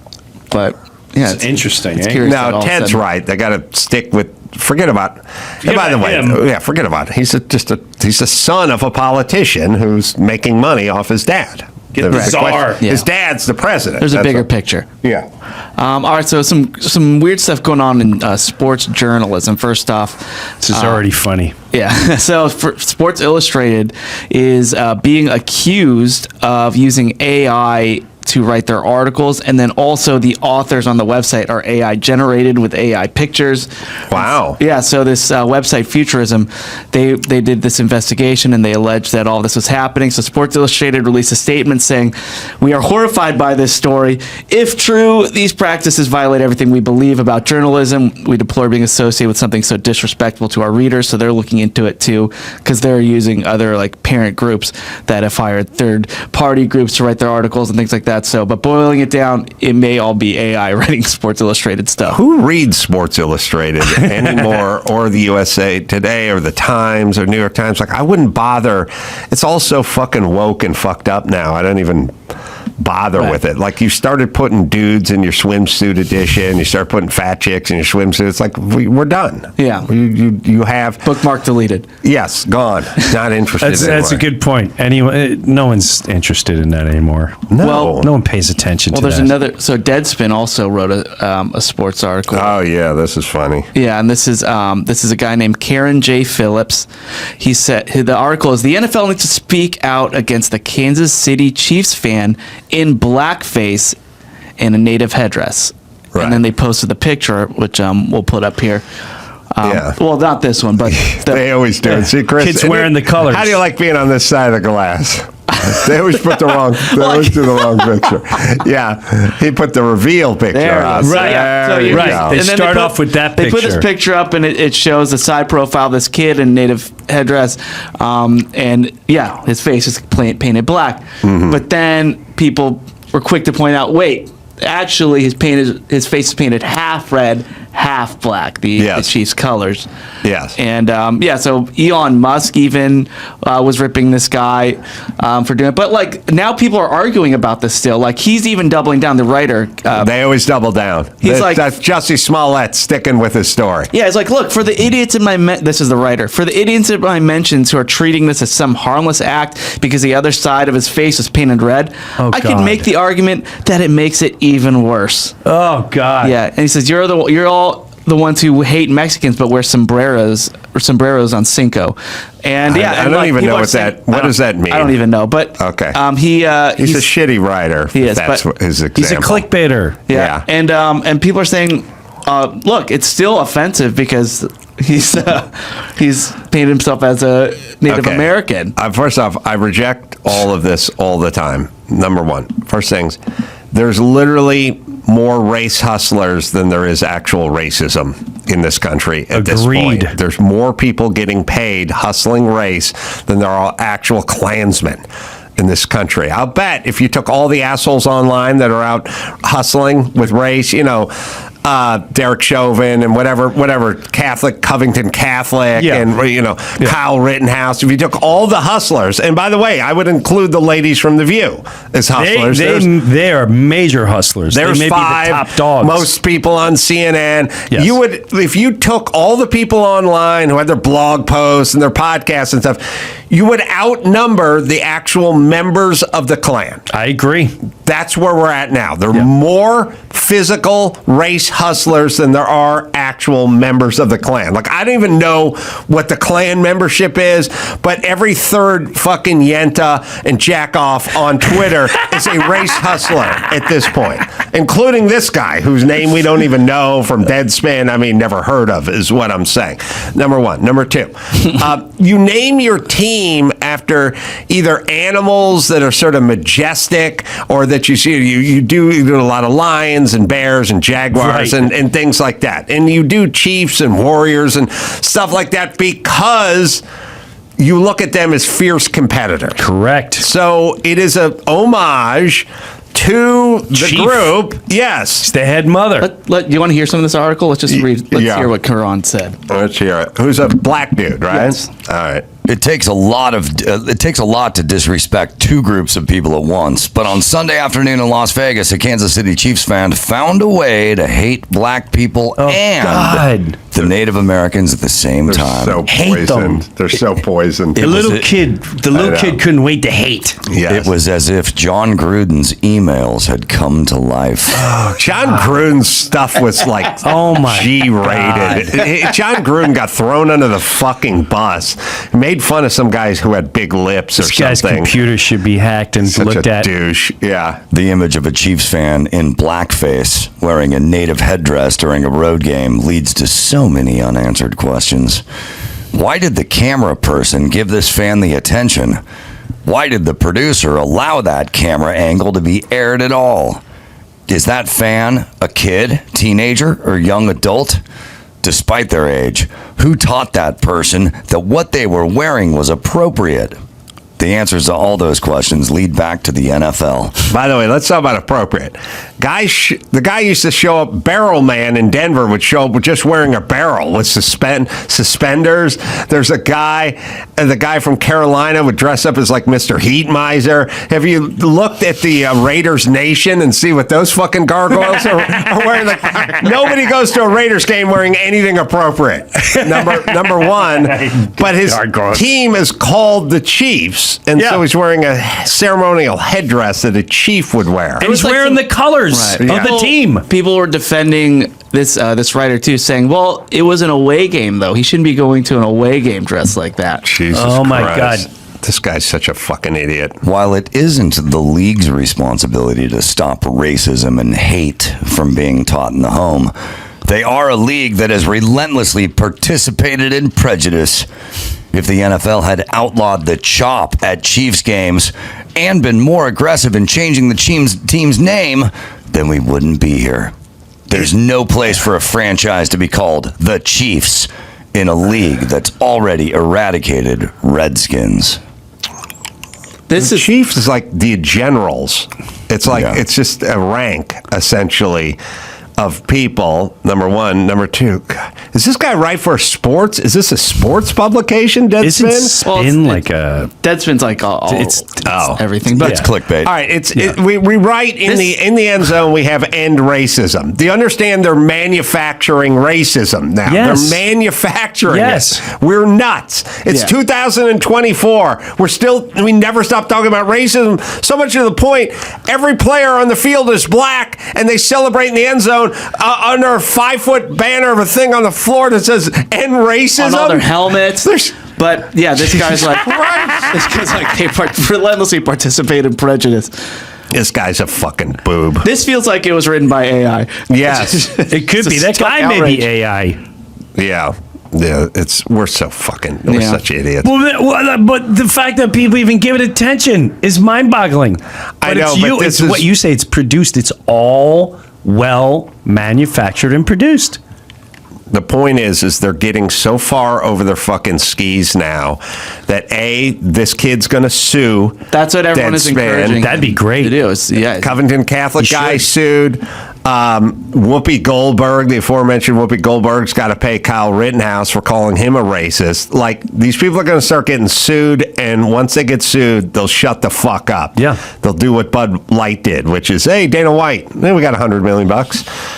but yeah. It's interesting. It's curious. Now, Ted's right. They got to stick with, forget about, and by the way, forget about it. He's he's the son of a politician who's making money off his dad. His dad's the president. There's a bigger picture. Yeah. All right. So some weird stuff going on in sports journalism. First off, this is already funny. Yeah. So Sports Illustrated is being accused of using AI to write their articles, and then also the authors on the website are AI generated with AI pictures. Wow. Yeah, so this website Futurism, they did this investigation and they alleged that all this was happening. So Sports Illustrated released a statement saying, "We are horrified by this story. If true, these practices violate everything we believe about journalism. We deplore being associated with something so disrespectful to our readers." So they're looking into it too, because they're using other like parent groups that have hired third-party groups to write their articles and things like that. So, but boiling it down, it may all be AI writing Sports Illustrated stuff. Who reads Sports Illustrated anymore, or the USA Today, or the Times, or New York Times? Like, I wouldn't bother. It's all so fucking woke and fucked up now. I don't even bother with it. Like, you started putting dudes in your swimsuit edition. You start putting fat chicks in your swimsuit. It's like, we're done. Yeah. You have Bookmark deleted. Yes, gone. Not interested. That's a good point. Anyone, no one's interested in that anymore. No. Well, No one pays attention to that. Well, there's another. So Deadspin also wrote a sports article. Oh yeah, this is funny. Yeah, and this is a guy named Karen J. Phillips. He said the article is, "The NFL needs to speak out against the Kansas City Chiefs fan in blackface and a native headdress." Right. And then they posted the picture, which we'll put up here. Yeah. Well, not this one, but They always do. See, Chris, Kids wearing the colors. How do you like being on this side of the glass? They always put the wrong. They always do the wrong picture. Yeah, he put the reveal picture There it up. is. Right. Yeah. So There you you right. go. They And then start off with that They put this picture. picture up, and it shows the side profile of this kid in native headdress, and yeah, his face is painted black. Mm-hmm. But then people were quick to point out, wait, actually his face is painted half red, half black, the Chiefs colors. Yes. And so Elon Musk even was ripping this guy for doing it. But like, now people are arguing about this still. Like, he's even doubling down, the writer. They always double down. He's like- that's Jussie Smollett sticking with his story. Yeah, it's like, look, for the idiots in my this is the writer. For the idiots in my mentions who are treating this as some harmless act because the other side of his face is painted red, Oh, I could God. make the argument that it makes it even worse. Oh God. Yeah, and he says you're all the ones who hate Mexicans but wear sombreros on Cinco. And yeah, I don't even know what does that mean? I don't even know, but Okay. he's He's a shitty writer. He is, That's but his example. He's a clickbaiter. Yeah. And people are saying, look, it's still offensive because he's painted himself as a Native American. First off, I reject all of this all the time. Number one, first things, there's literally more race hustlers than there is actual racism in this country at this Agreed. point. There's more people getting paid hustling race than there are actual Klansmen in this country. I'll bet if you took all the assholes online that are out hustling with race, Derek Chauvin and whatever Catholic, Covington Catholic, Yeah. and Kyle Rittenhouse. If you took all the hustlers, and by the way, I would include the ladies from The View as hustlers. They are major hustlers. There's they may five. be the top dogs. Most people on CNN. Yes. You would, if you took all the people online who had their blog posts and their podcasts and stuff, you would outnumber the actual members of the Klan. I agree. That's where we're at now. There are more physical race hustlers than there are actual members of the Klan. Like, I don't even know what the Klan membership is, but every third fucking Yenta and jackoff on Twitter is a race hustler at this point, including this guy whose name we don't even know from Deadspin. I mean, never heard of, is what I'm saying. Number one. Number two, you name your team after either animals that are sort of majestic, or that you see you do a lot of lions and bears and jaguars Right. and things like that, and you do chiefs and warriors and stuff like that because you look at them as fierce competitors. Correct. So it is a homage to the Chief. group. Yes. It's the head mother. You want to hear some of this article? Let's just read. Let's yeah. hear what Karan said. Let's hear it. Who's a black dude, right? Yes. All right. It takes a lot to disrespect two groups of people at once. But on Sunday afternoon in Las Vegas, a Kansas City Chiefs fan found a way to hate black people and God. the Native Americans at the same They're time. so Hate them. poisoned. They're so poisoned. The little kid know. couldn't wait to hate. Yes. It was as if John Gruden's emails had come to life. John Gruden's stuff was like Oh my G-rated. John Gruden got thrown under the fucking bus. Made made fun of some guys who had big lips or This guy's something. computer should be hacked and Such looked a at. douche. Yeah. The image of a Chiefs fan in blackface wearing a native headdress during a road game leads to so many unanswered questions. Why did the camera person give this fan the attention? Why did the producer allow that camera angle to be aired at all? Is that fan a kid, teenager, or young adult? Despite their age, who taught that person that what they were wearing was appropriate? The answers to all those questions lead back to the NFL. By the way, let's talk about appropriate. The guy used to show up, Barrel Man in Denver would show up with just wearing a barrel with suspenders. There's the guy from Carolina would dress up as like Mr. Heat Miser. Have you looked at the Raiders Nation and see what those fucking gargoyles are wearing? Nobody goes to a Raiders game wearing anything appropriate. Number one, but his team is called the Chiefs. And so he's wearing a ceremonial headdress that a chief would wear. And he's wearing the colors of the team. People were defending this writer too, saying, "Well, it was an away game, though. He shouldn't be going to an away game dressed like that." Jesus Oh my Christ. God. This guy's such a fucking idiot. While it isn't the league's responsibility to stop racism and hate from being taught in the home, they are a league that has relentlessly participated in prejudice. If the NFL had outlawed the chop at Chiefs games and been more aggressive in changing the team's name, then we wouldn't be here. There's no place for a franchise to be called the Chiefs in a league that's already eradicated Redskins. The Chiefs is like the Generals. It's like it's just a rank essentially of people. Number one, number two. God, is this guy right for sports? Is this a sports publication? Deadspin. Isn't Spin like a? Deadspin's like all It's everything, but It's clickbait. All right, we write in the end zone. We have end racism. Do you understand? They're manufacturing racism now. Yes. They're manufacturing Yes. it. We're nuts. It's 2024. We never stop talking about racism. So much to the point, every player on the field is black, and they celebrate in the end zone under a 5-foot banner of a thing on the floor that says "end racism" on all their helmets. But yeah, this guy's like, they relentlessly participate in prejudice. This guy's a fucking boob. This feels like it was written by AI. Yes, It could be that guy. May be AI. yeah. We're so fucking. We're such idiots. But the fact that people even give it attention is mind-boggling. I know, but this it's what you say. It's produced. It's all well manufactured and produced. The point is they're getting so far over their fucking skis now that this kid's going to sue. That's what everyone is encouraging. That'd be great. It is, yeah. Covington Catholic guy sued. Whoopi Goldberg, the aforementioned Whoopi Goldberg's got to pay Kyle Rittenhouse for calling him a racist. Like, these people are going to start getting sued, and once they get sued, they'll shut the fuck up. Yeah. They'll do what Bud Light did, which is, hey, Dana White, we got $100 million. We're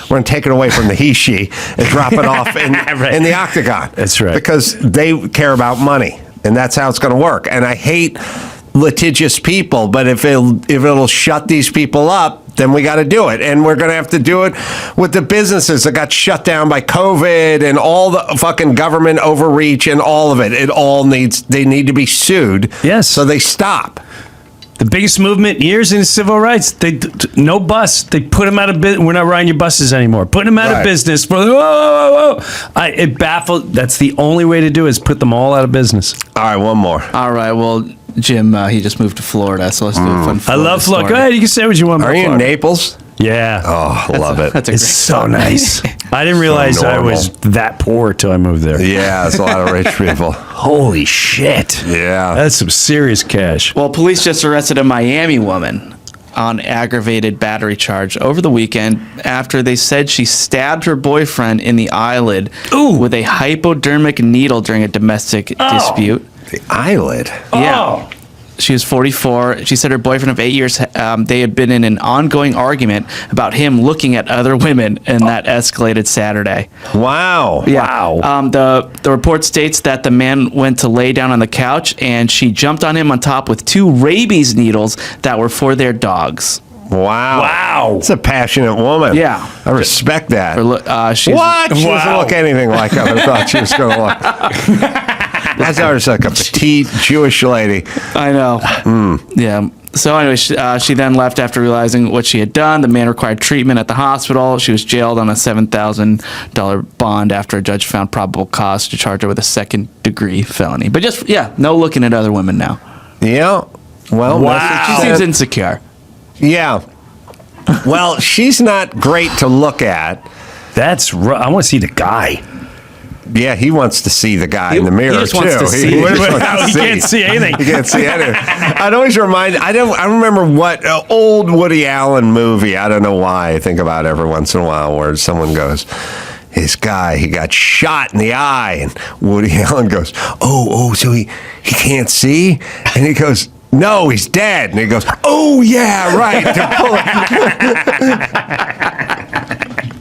going to take it away from the he-she and drop it off in the octagon. That's right. Because they care about money, and that's how it's going to work. And I hate litigious people, but if it'll shut these people up, then we got to do it. And we're going to have to do it with the businesses that got shut down by COVID and all the fucking government overreach and all of it. They need to be sued. Yes. So they stop. The biggest movement in years in civil rights. No bus. They put them out of business. We're not riding your buses anymore. Put them out of business. Whoa. It baffled. That's the only way to do it, is put them all out of business. All right, one more. All right, well, Jim, he just moved to Florida, so let's do a fun I love Florida. Go ahead. You can say what you want about Are you in Florida. Naples? Yeah. Oh, love it. That's a It's great so nice. I didn't realize I normal. was that poor till I moved there. Yeah, it's a lot of rich people. Holy shit. Yeah. That's some serious cash. Well, police just arrested a Miami woman on aggravated battery charge over the weekend after they said she stabbed her boyfriend in the eyelid with a hypodermic needle during a domestic dispute. The eyelid. Yeah. She was 44. She said her boyfriend of 8 years, they had been in an ongoing argument about him looking at other women, and that escalated Saturday. Wow. Yeah. Wow. The report states that the man went to lay down on the couch, and she jumped on him on top with 2 rabies needles that were for their dogs. Wow. It's a passionate woman. Yeah. I respect that. She What? She doesn't look anything like I would have thought she was going to look. I thought it was like a petite Jewish lady. I know. Yeah. So anyway, she then left after realizing what she had done. The man required treatment at the hospital. She was jailed on a $7,000 bond after a judge found probable cause to charge her with a second-degree felony. But just, no looking at other women now. Yeah. Well, She seems insecure. Yeah. Well, she's not great to look at. I want to see the guy. Yeah, he wants to see the guy in the mirror, he just wants too. to see. He Can't see anything. He can't see anything. I'd always remind. I remember what old Woody Allen movie. I don't know why. I think about it every once in a while where someone goes, "His guy, he got shot in the eye," and Woody Allen goes, "Oh, so he can't see?" And he goes, "No, he's dead." And he goes, "Oh yeah, right."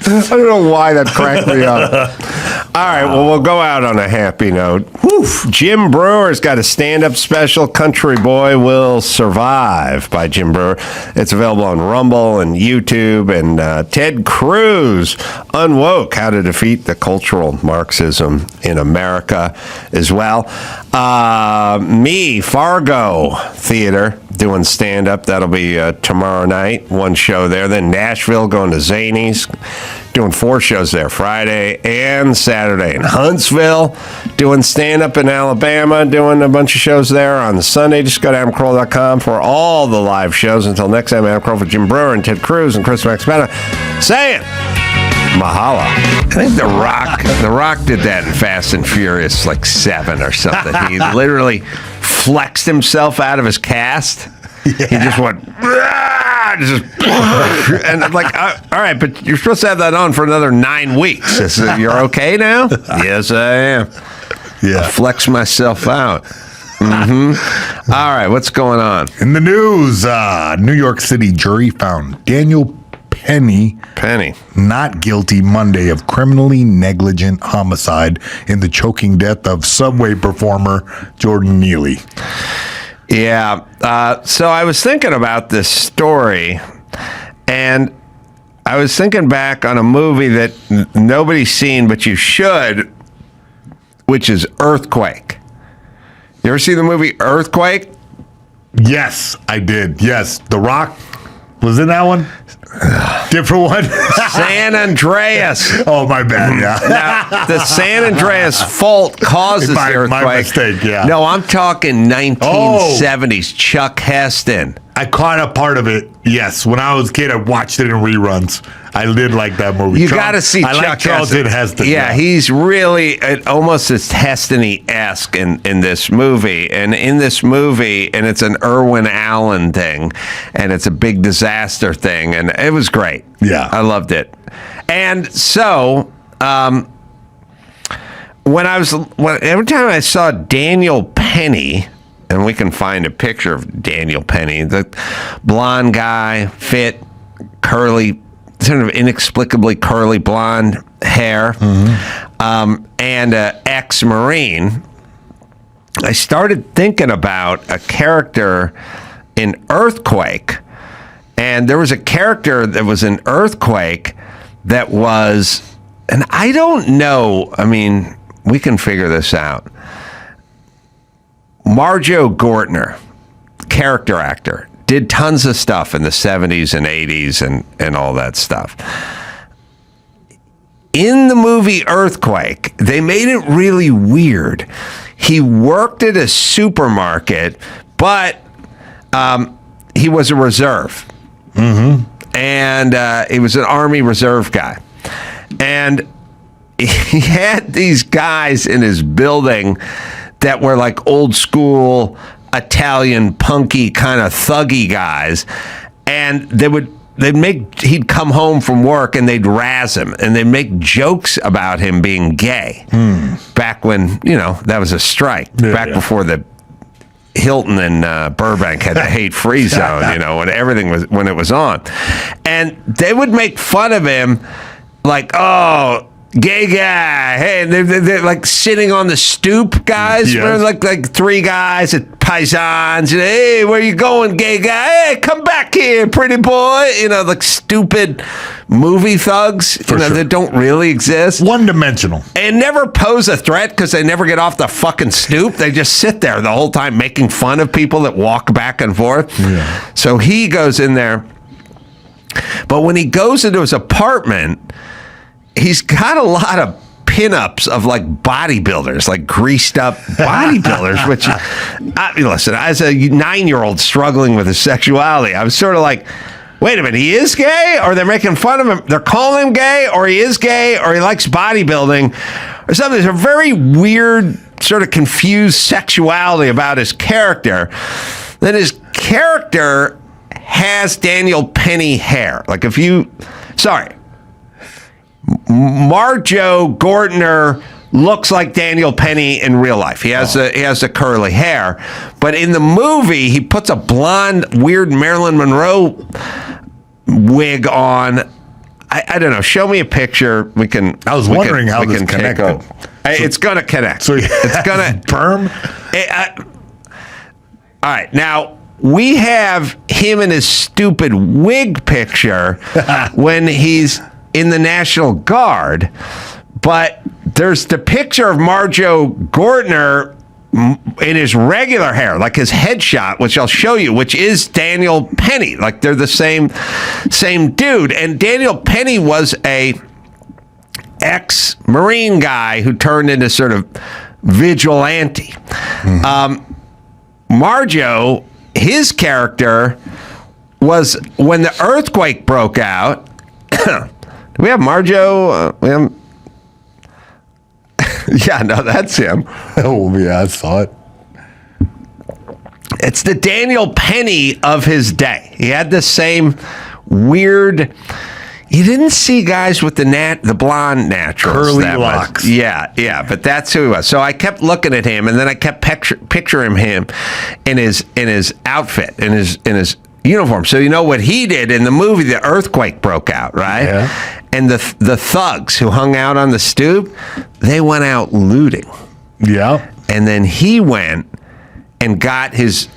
I don't know why that cracked me up. All right, well, we'll go out on a happy note. Woof. Jim Brewer's got a stand-up special, Country Boy Will Survive, by Jim Brewer. It's available on Rumble and YouTube. And Ted Cruz, Unwoke, How to Defeat the Cultural Marxism in America as well. Me, Fargo Theater, doing stand-up. That'll be tomorrow night, one show there. Then Nashville, going to Zanies, doing 4 shows there, Friday and Saturday. In Huntsville, doing stand-up in Alabama, doing a bunch of shows there on Sunday. Just go to adamcarolla.com for all the live shows. Until next time, Adam Carolla for Jim Brewer and Ted Cruz and Chris Maximana saying mahalo. I think The Rock did that in Fast and Furious like 7 or something. He literally flexed himself out of his cast. Yeah. He just went, and I'm like, all right, but you're supposed to have that on for another 9 weeks. You're okay now? Yes, I am. Yeah. I flex myself out. Mm-hmm. All right, what's going on? In the news, New York City jury found Daniel Penny not guilty Monday of criminally negligent homicide in the choking death of Subway performer Jordan Neely. Yeah. So I was thinking about this story, and I was thinking back on a movie that nobody's seen, but you should, which is Earthquake. You ever see the movie Earthquake? Yes, I did. Yes. The Rock was in that one? Different one? San Andreas. Oh, my bad, yeah. Now, the San Andreas fault causes the earthquake. My mistake, yeah. No, I'm talking 1970s Chuck Heston. I caught a part of it, yes. When I was a kid, I watched it in reruns. I did like that movie. You got to see Chuck like Charlton Heston. Yeah, he's really almost as Heston-y-esque in this movie. And in this movie, and it's an Irwin Allen thing, and it's a big disaster thing, and it was great. Yeah. I loved it. And so, every time I saw Daniel Penny, and we can find a picture of Daniel Penny, the blonde guy, fit, curly, sort of inexplicably curly blonde hair, and an ex-Marine. I started thinking about a character in Earthquake, and there was a character that was in Earthquake that was, and I don't know, I mean, we can figure this out. Marjo Gortner, character actor, did tons of stuff in the 70s and 80s and all that stuff. In the movie Earthquake, they made it really weird. He worked at a supermarket, but he was a reserve. Mm-hmm. And he was an Army Reserve guy. And he had these guys in his building that were like old school Italian punky kind of thuggy guys, and he'd come home from work and they'd razz him and they'd make jokes about him being gay. Back when, that was a strike, back before the Hilton and Burbank had the hate-free zone, when it was on. And they would make fun of him like, oh, gay guy. Hey, and they're like sitting on the stoop, guys. Yes. Like three guys at paisans. And, hey, where you going, gay guy? Hey, come back here, pretty boy. Like stupid movie thugs. Sure. That don't really exist. One-dimensional. And never pose a threat because they never get off the fucking stoop. They just sit there the whole time making fun of people that walk back and forth. Yeah. So he goes in there. But when he goes into his apartment, he's got a lot of pinups of like bodybuilders, like greased up bodybuilders, which, listen, as a 9-year-old struggling with his sexuality, I was sort of like, wait a minute, he is gay? Or they're making fun of him? They're calling him gay? Or he is gay? Or he likes bodybuilding? Or something. There's a very weird, sort of confused sexuality about his character. Then his character has Daniel Penny hair. Like Marjo Gortner looks like Daniel Penny in real life. He has the curly hair, but in the movie he puts a blonde, weird Marilyn Monroe wig on. I don't know. Show me a picture. I was wondering how this connected. It's gonna connect. So it's gonna perm. All right, now. We have him in his stupid wig picture when he's in the National Guard, but there's the picture of Marjo Gortner in his regular hair, like his headshot, which I'll show you, which is Daniel Penny. Like they're the same dude. And Daniel Penny was a ex-Marine guy who turned into sort of vigilante. Marjo, his character was when the earthquake broke out. Do we have Marjo? Yeah, no, that's him. Oh, yeah, I saw it. It's the Daniel Penny of his day. He had the same weird. You didn't see guys with the blonde naturals. Curly locks. Yeah, but that's who he was. So I kept looking at him, and then I kept picturing him in his outfit, in his uniform. So you know what he did in the movie? The earthquake broke out, right? Yeah. And the thugs who hung out on the stoop, they went out looting. Yeah. And then he went and got his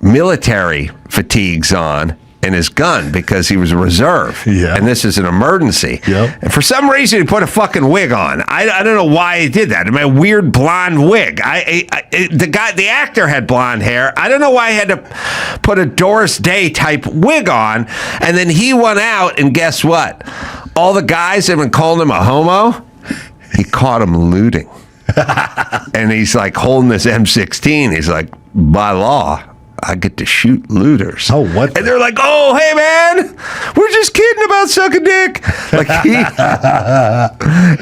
military fatigues on and his gun because he was a reserve. Yeah. And this is an emergency. Yep. And for some reason, he put a fucking wig on. I don't know why he did that. I mean, a weird blonde wig. The actor had blonde hair. I don't know why he had to put a Doris Day type wig on. And then he went out, and guess what? All the guys have been calling him a homo. He caught him looting. And he's like holding this M16. He's like, by law, I get to shoot looters. Oh, what? And they're like, oh, hey, man, we're just kidding about sucking dick. Like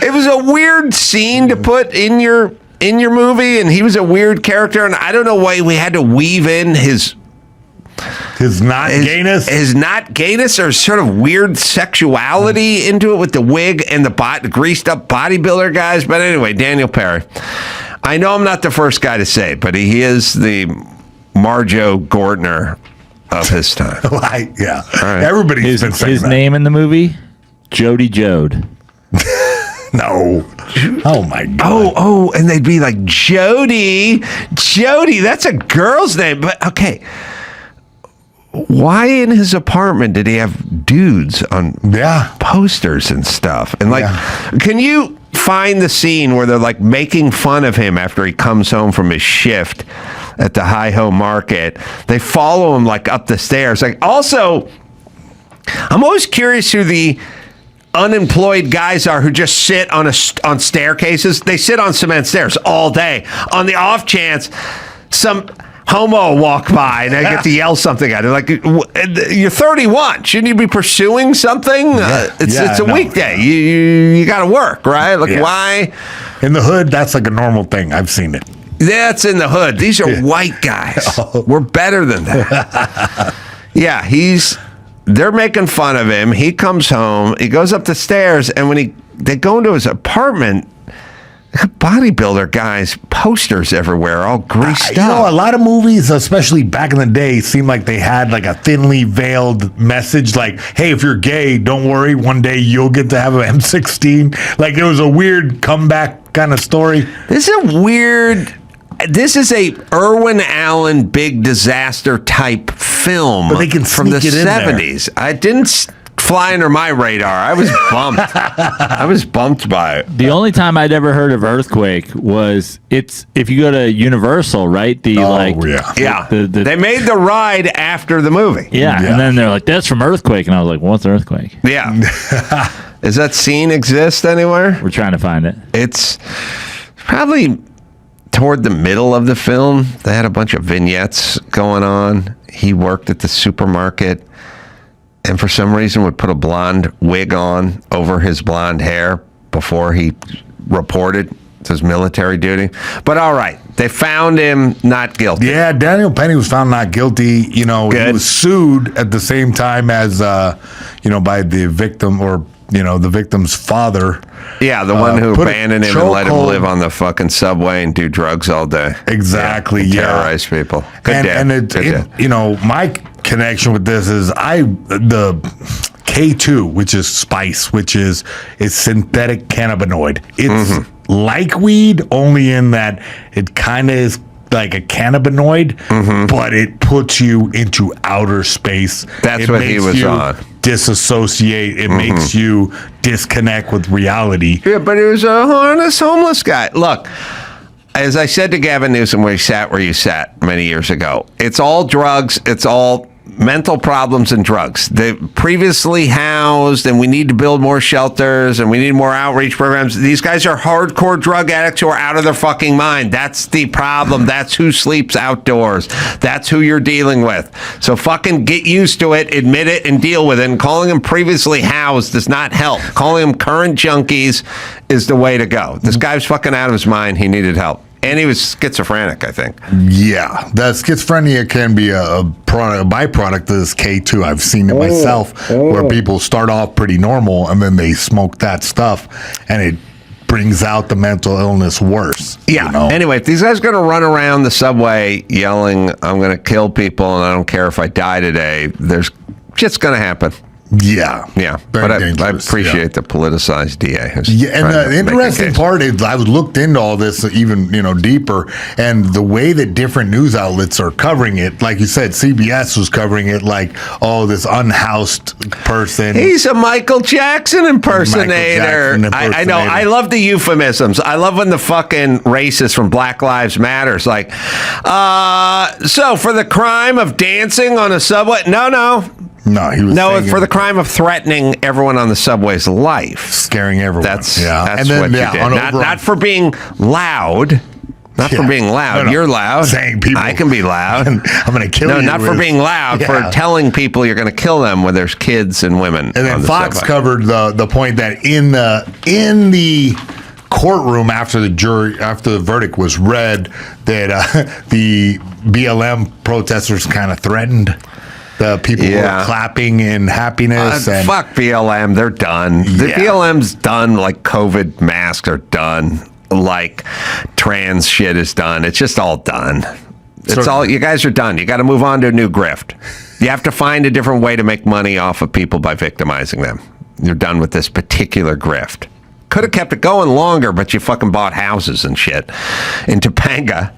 it was a weird scene to put in your movie, and he was a weird character, and I don't know why we had to weave in his not gayness or sort of weird sexuality into it with the wig and the greased up bodybuilder guys. But anyway, Daniel Perry. I know I'm not the first guy to say it, but he is the Marjo Gortner of his time. Yeah. Right. Everybody's been saying his that. name in the movie? Jody Jode. No. Oh, my God. Oh, and they'd be like, Jody, that's a girl's name. But, okay, why in his apartment did he have dudes on posters and stuff? And, can you find the scene where they're, like, making fun of him after he comes home from his shift at the Hi-Ho Market? They follow him, like, up the stairs. Like, also, I'm always curious who the unemployed guys are who just sit on staircases. They sit on cement stairs all day. On the off chance some homo walk by and I get to yell something at him. Like, you're 31. Shouldn't you be pursuing something? It's a weekday. You got to work, right? Like, why? In the hood, that's like a normal thing. I've seen it. That's in the hood. These are white guys. We're better than that. Yeah, they're making fun of him. He comes home. He goes up the stairs, and when they go into his apartment, bodybuilder guys, posters everywhere, all greased You know, a up. lot of movies, especially back in the day, seemed like they had like a thinly veiled message, like, "Hey, if you're gay, don't worry, one day you'll get to have an M16." Like it was a weird comeback kind of story. This is a Irwin Allen big disaster type film But they can from the sneak it in there. 70s. I didn't fly under my radar. I was bumped. I was bumped by it. The only time I'd ever heard of Earthquake was if you go to Universal, right? Yeah. They made the ride after the movie. Yeah, and then they're like, "That's from Earthquake," and I was like, "What's Earthquake?" Yeah. Does that scene exist anywhere? We're trying to find it. It's probably toward the middle of the film. They had a bunch of vignettes going on. He worked at the supermarket and for some reason would put a blonde wig on over his blonde hair before he reported to his military duty. But all right, they found him not guilty. Yeah, Daniel Penny was found not guilty. You know, Good. he was sued at the same time as, by the victim or, the victim's father. Yeah, the one who put a abandoned him and let him chokehold- live on the fucking subway and do drugs all day. Exactly, and yeah. terrorize people. Good And, dad. and Good dad. my connection with this is the K2, which is spice, which is synthetic cannabinoid. It's like weed, only in that it kind of is like a cannabinoid, but it puts you into outer space. That's It what he makes was you on. Disassociate. It makes you disconnect with reality. Yeah, but he was a harness homeless guy. Look, as I said to Gavin Newsom where you sat many years ago, it's all drugs, it's all mental problems and drugs. They previously housed, and we need to build more shelters, and we need more outreach programs. These guys are hardcore drug addicts who are out of their fucking mind. That's the problem. That's who sleeps outdoors. That's who you're dealing with. So fucking get used to it, admit it, and deal with it. And calling them previously housed does not help. Calling them current junkies is the way to go. This guy was fucking out of his mind. He needed help. And he was schizophrenic, I think. Yeah, that schizophrenia can be a byproduct of this K2. I've seen it myself, where people start off pretty normal and then they smoke that stuff, and it brings out the mental illness worse. Yeah. Anyway, if these guys are going to run around the subway yelling, "I'm going to kill people and I don't care if I die today," there's shit's going to happen. Yeah. Yeah. Very But I dangerous, appreciate the politicized DA. who's Yeah, and trying to the make a interesting case. part is I looked into all this even deeper, and the way that different news outlets are covering it, like you said, CBS was covering it like, oh, this unhoused person. He's a Michael Jackson impersonator. I know. I love the euphemisms. I love when the fucking racist from Black Lives Matter's like, so for the crime of dancing on a subway? No, he was saying for the crime of threatening everyone on the subway's life. scaring everyone. That's and what you did. Not for being loud. Not for being loud. No. You're loud. Saying people. I can be loud. I'm going to kill you. No, not for being loud. For telling people you're going to kill them when there's kids and women. And then on the Fox subway. covered the point that in the courtroom after the verdict was read, that the BLM protesters kind of threatened the people who were clapping in happiness. And fuck BLM. They're done. The BLM's done. Like COVID masks are done. Like trans shit is done. It's just all done. It's all, you guys are done. You got to move on to a new grift. You have to find a different way to make money off of people by victimizing them. You're done with this particular grift. Could have kept it going longer, but you fucking bought houses and shit in Topanga.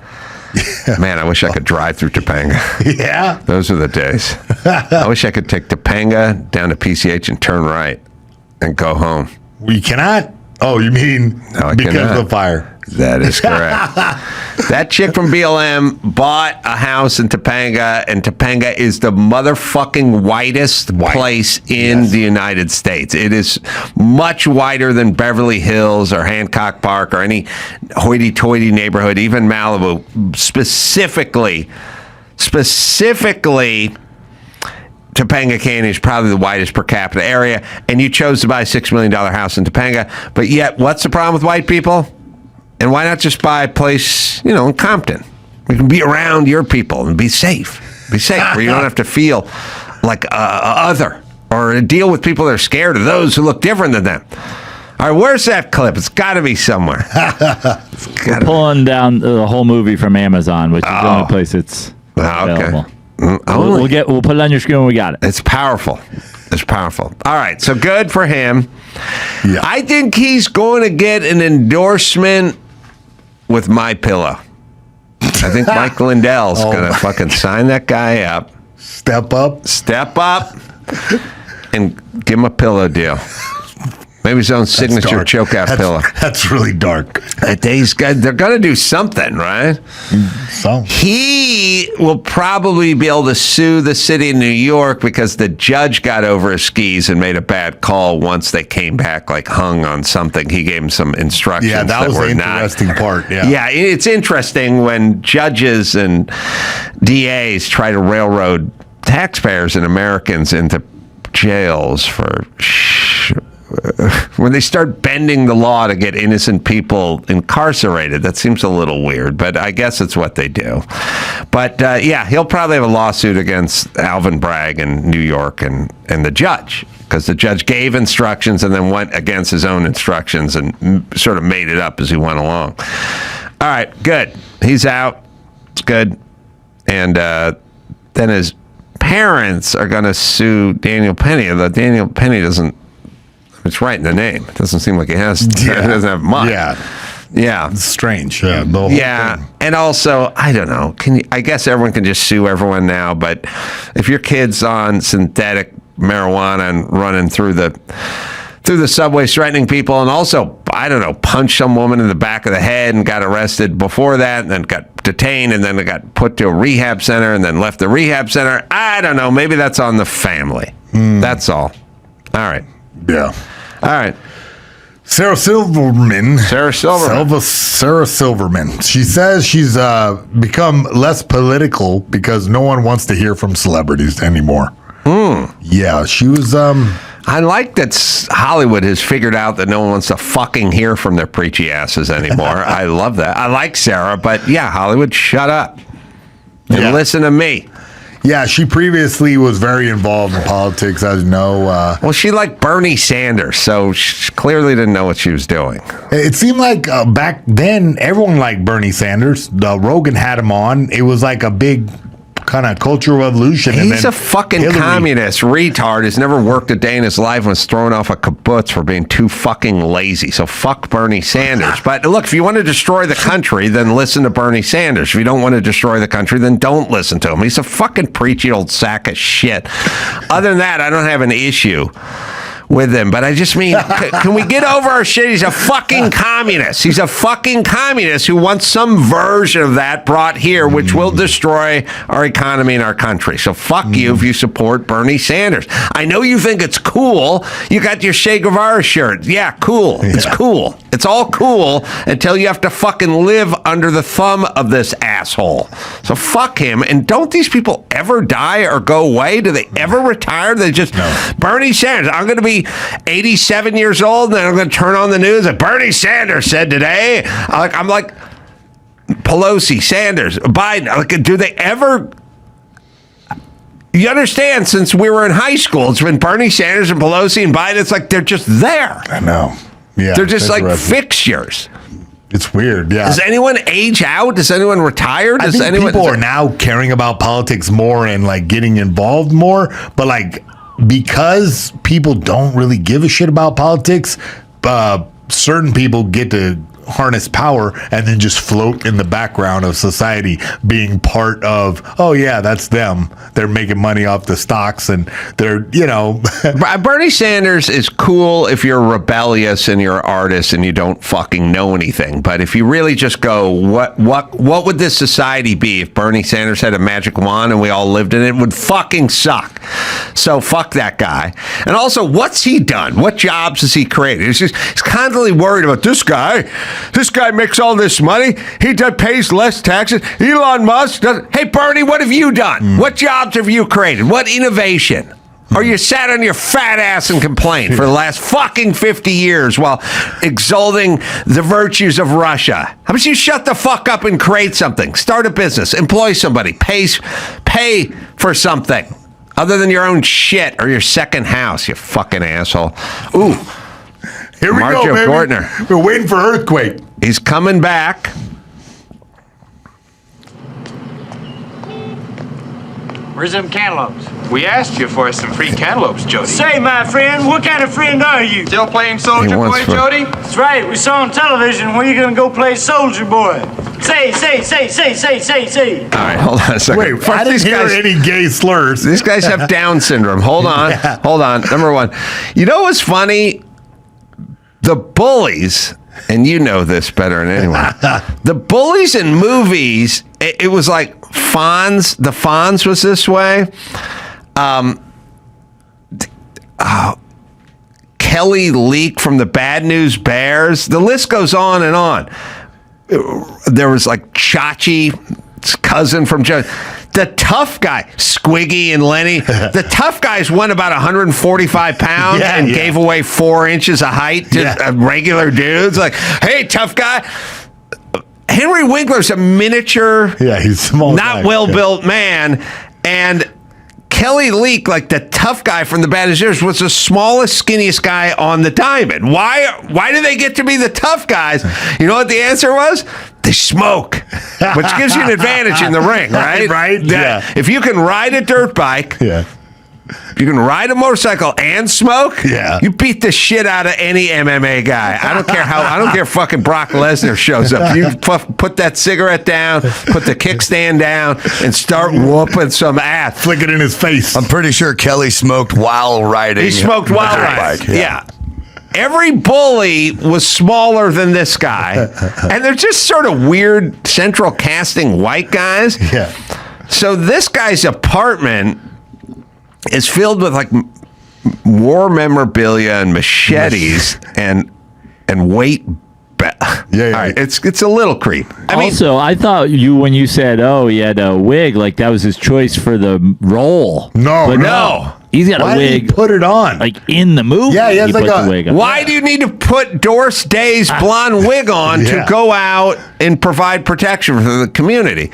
Yeah. Man, I wish I could drive through Topanga. Yeah. Those are the days. I wish I could take Topanga down to PCH and turn right and go home. We cannot. Oh, you mean because of the fire? That is correct. That chick from BLM bought a house in Topanga, and Topanga is the motherfucking whitest place in the United States. It is much whiter than Beverly Hills or Hancock Park or any hoity-toity neighborhood, even Malibu. Specifically, Topanga Canyon is probably the whitest per capita area, and you chose to buy a $6 million house in Topanga. But yet, what's the problem with white people? And why not just buy a place, in Compton? We can be around your people and be safe. Where you don't have to feel like other or deal with people that are scared of those who look different than them. All right, where's that clip? It's got to be somewhere. Pulling down the whole movie from Amazon, which is the only place it's available. Okay. We'll put it on your screen when we got it. It's powerful. It's powerful. All right, so good for him. Yeah. I think he's going to get an endorsement with MyPillow. I think Mike Lindell's going to fucking sign that guy up. Step up. Step up and give him a pillow deal. Maybe his own signature choke-out pillow. That's really dark. These guys, they're going to do something, right? So He will probably be able to sue the city of New York because the judge got over his skis and made a bad call once they came back, like hung on something. He gave him some instructions. yeah, that was were the interesting part. Yeah. Yeah, it's interesting when judges and DAs try to railroad taxpayers and Americans into jails for when they start bending the law to get innocent people incarcerated. That seems a little weird, but I guess it's what they do. But yeah, he'll probably have a lawsuit against Alvin Bragg in New York and the judge, because the judge gave instructions and then went against his own instructions and sort of made it up as he went along. All right, good. He's out. It's good. And then his parents are going to sue Daniel Penny, although Daniel Penny doesn't. It's right in the name. It doesn't seem like he has. He doesn't have much. Yeah. It's strange. Yeah. The whole thing. And also, I don't know. I guess everyone can just sue everyone now. But if your kid's on synthetic marijuana and running through the subway threatening people, and also, I don't know, punched some woman in the back of the head and got arrested before that, and then got detained, and then got put to a rehab center, and then left the rehab center. I don't know. Maybe that's on the family. That's all. All right. Yeah. All right. Sarah Silverman. Sarah Silverman. She says she's become less political because no one wants to hear from celebrities anymore. Yeah, she was. I like that Hollywood has figured out that no one wants to fucking hear from their preachy asses anymore. I love that. I like Sarah, but yeah, Hollywood, shut up and listen to me. Yeah, she previously was very involved in politics, as you know. Well, she liked Bernie Sanders, so she clearly didn't know what she was doing. It seemed like back then, everyone liked Bernie Sanders. Rogan had him on. It was like a big kind of cultural revolution. He's a fucking communist retard who's never worked a day in his life and was thrown off a kibbutz for being too fucking lazy. So fuck Bernie Sanders. But look, if you want to destroy the country, then listen to Bernie Sanders. If you don't want to destroy the country, then don't listen to him. He's a fucking preachy old sack of shit. Other than that, I don't have an issue with him, but I just mean, can we get over our shit? He's a fucking communist. He's a fucking communist who wants some version of that brought here, which will destroy our economy and our country. So fuck you if you support Bernie Sanders. I know you think it's cool. You got your Che Guevara shirt. Yeah, cool. Yeah. It's cool. It's all cool until you have to fucking live under the thumb of this asshole. So fuck him. And don't these people ever die or go away? Do they ever retire? They just, Bernie Sanders, I'm going to be 87 years old, and then I'm going to turn on the news and Bernie Sanders said today. I'm like Pelosi, Sanders, Biden. Like, do they ever? You understand? Since we were in high school, it's been Bernie Sanders and Pelosi and Biden. It's like they're just there. I know. Yeah, they're just like fixtures. It's weird. Yeah. Does anyone age out? Does anyone retire? I think people are now caring about politics more and like getting involved more, but like, because people don't really give a shit about politics, certain people get to harness power and then just float in the background of society, being part of, oh yeah, that's them. They're making money off the stocks, and they're, you know. Bernie Sanders is cool if you're rebellious and you're an artist and you don't fucking know anything. But if you really just go, what would this society be if Bernie Sanders had a magic wand and we all lived in it? It would fucking suck. So fuck that guy. And also, what's he done? What jobs has he created? He's constantly worried about this guy. This guy makes all this money. He pays less taxes. Elon Musk does. Hey, Bernie, what have you done? What jobs have you created? What innovation? Or you sat on your fat ass and complained for the last fucking 50 years while exalting the virtues of Russia? How about you shut the fuck up and create something? Start a business. Employ somebody. Pay for something other than your own shit or your second house, you fucking asshole. Ooh. Here we Marjo go, baby. Gortner. We're waiting for earthquake. He's coming back. Where's them cantaloupes? We asked you for some free cantaloupes, Jody. Say, my friend, what kind of friend are you? Still playing Soldier Boy, Jody? That's right, we saw on television. Where you gonna go play Soldier Boy? Say. All right, hold on a second. Wait, First, I didn't hear any gay slurs. These guys have Down syndrome. Hold on. Hold on. Number one. You know what's funny? The bullies, and you know this better than anyone, the bullies in movies, it was like Fonz. The Fonz was this way. Kelly Leak from the Bad News Bears. The list goes on and on. There was like Chachi's cousin from Joe. The tough guy, Squiggy and Lenny. The tough guys won about 145 pounds and gave away 4 inches of height to regular dudes. Like, hey, tough guy. Henry Winkler's a miniature, he's small, not well-built man, and Kelly Leak, like the tough guy from the Bad News Bears, was the smallest, skinniest guy on the diamond. Why do they get to be the tough guys? You know what the answer was? They smoke, which gives you an advantage in the ring, right? Right? If you can ride a dirt bike, if you can ride a motorcycle and smoke, you beat the shit out of any MMA guy. I don't care if fucking Brock Lesnar shows up. You put that cigarette down, put the kickstand down, and start whooping some ass. Flick it in his face. I'm pretty sure Kelly smoked while riding. He smoked while riding. Yeah. Every bully was smaller than this guy. And they're just sort of weird central casting white guys. Yeah. So this guy's apartment is filled with like war memorabilia and machetes and weight. All right, it's a little creep. I thought when you said, "Oh, he had a wig," like that was his choice for the role. No. He's got a wig. Did he put it on like in the movie. Yeah, he has like the wig on. Why do you need to put Doris Day's blonde wig on to go out and provide protection for the community?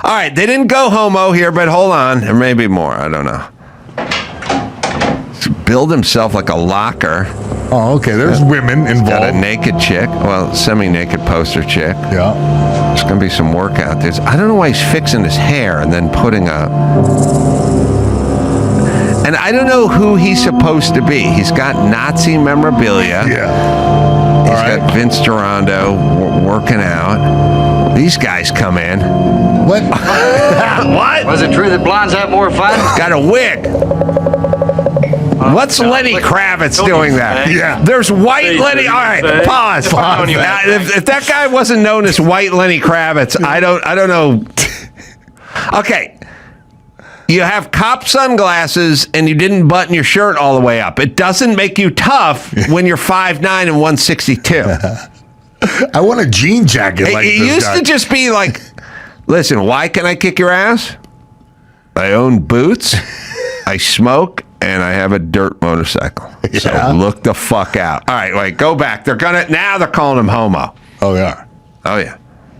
All right, they didn't go homo here, but hold on, there may be more. I don't know. Build himself like a locker. Oh, okay. There's women involved. Got a naked chick, well, semi-naked poster chick. Yeah. There's gonna be some workout. I don't know why he's fixing his hair and then putting and I don't know who he's supposed to be. He's got Nazi memorabilia. Yeah. He's got Vince Durando working out. These guys come in. What? What? Was it true that blondes have more fun? Got a wig. What's Lenny Kravitz doing that? Yeah. There's white Lenny. All right, pause. If that guy wasn't known as white Lenny Kravitz, I don't know. Okay. You have cop sunglasses and you didn't button your shirt all the way up. It doesn't make you tough when you're 5'9" and 162. I want a jean jacket like it this used guy. to just be like, listen, why can I kick your ass? I own boots, I smoke, and I have a dirt motorcycle. Yeah. So look the fuck out. All right, wait, go back. They're calling him homo. Oh, yeah. Oh, yeah.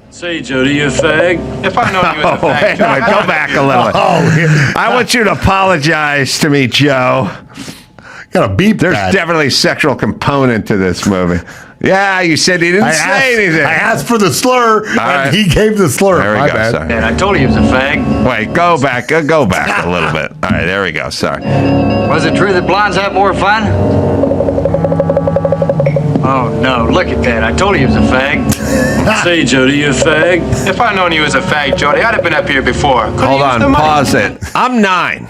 Say, Jody, you fag. If I know you was a Wait fag, a minute, go back a little bit. I want you to apologize to me, Joe. Gotta beep There's that. definitely a sexual component to this movie. Yeah, you said he didn't say anything. I asked for the slur, and he gave the slur. There we My go. bad. Sorry. And I told you he was a fag. Wait, go back a little bit. All right, there we go. Sorry. Was it true that blondes have more fun? Oh, no, look at that. I told you he was a fag. Say, Jody, you fag. if I'd known you was a fag, Jody, I'd have been up here before. Could've Hold used on, the money. pause it. I'm 9.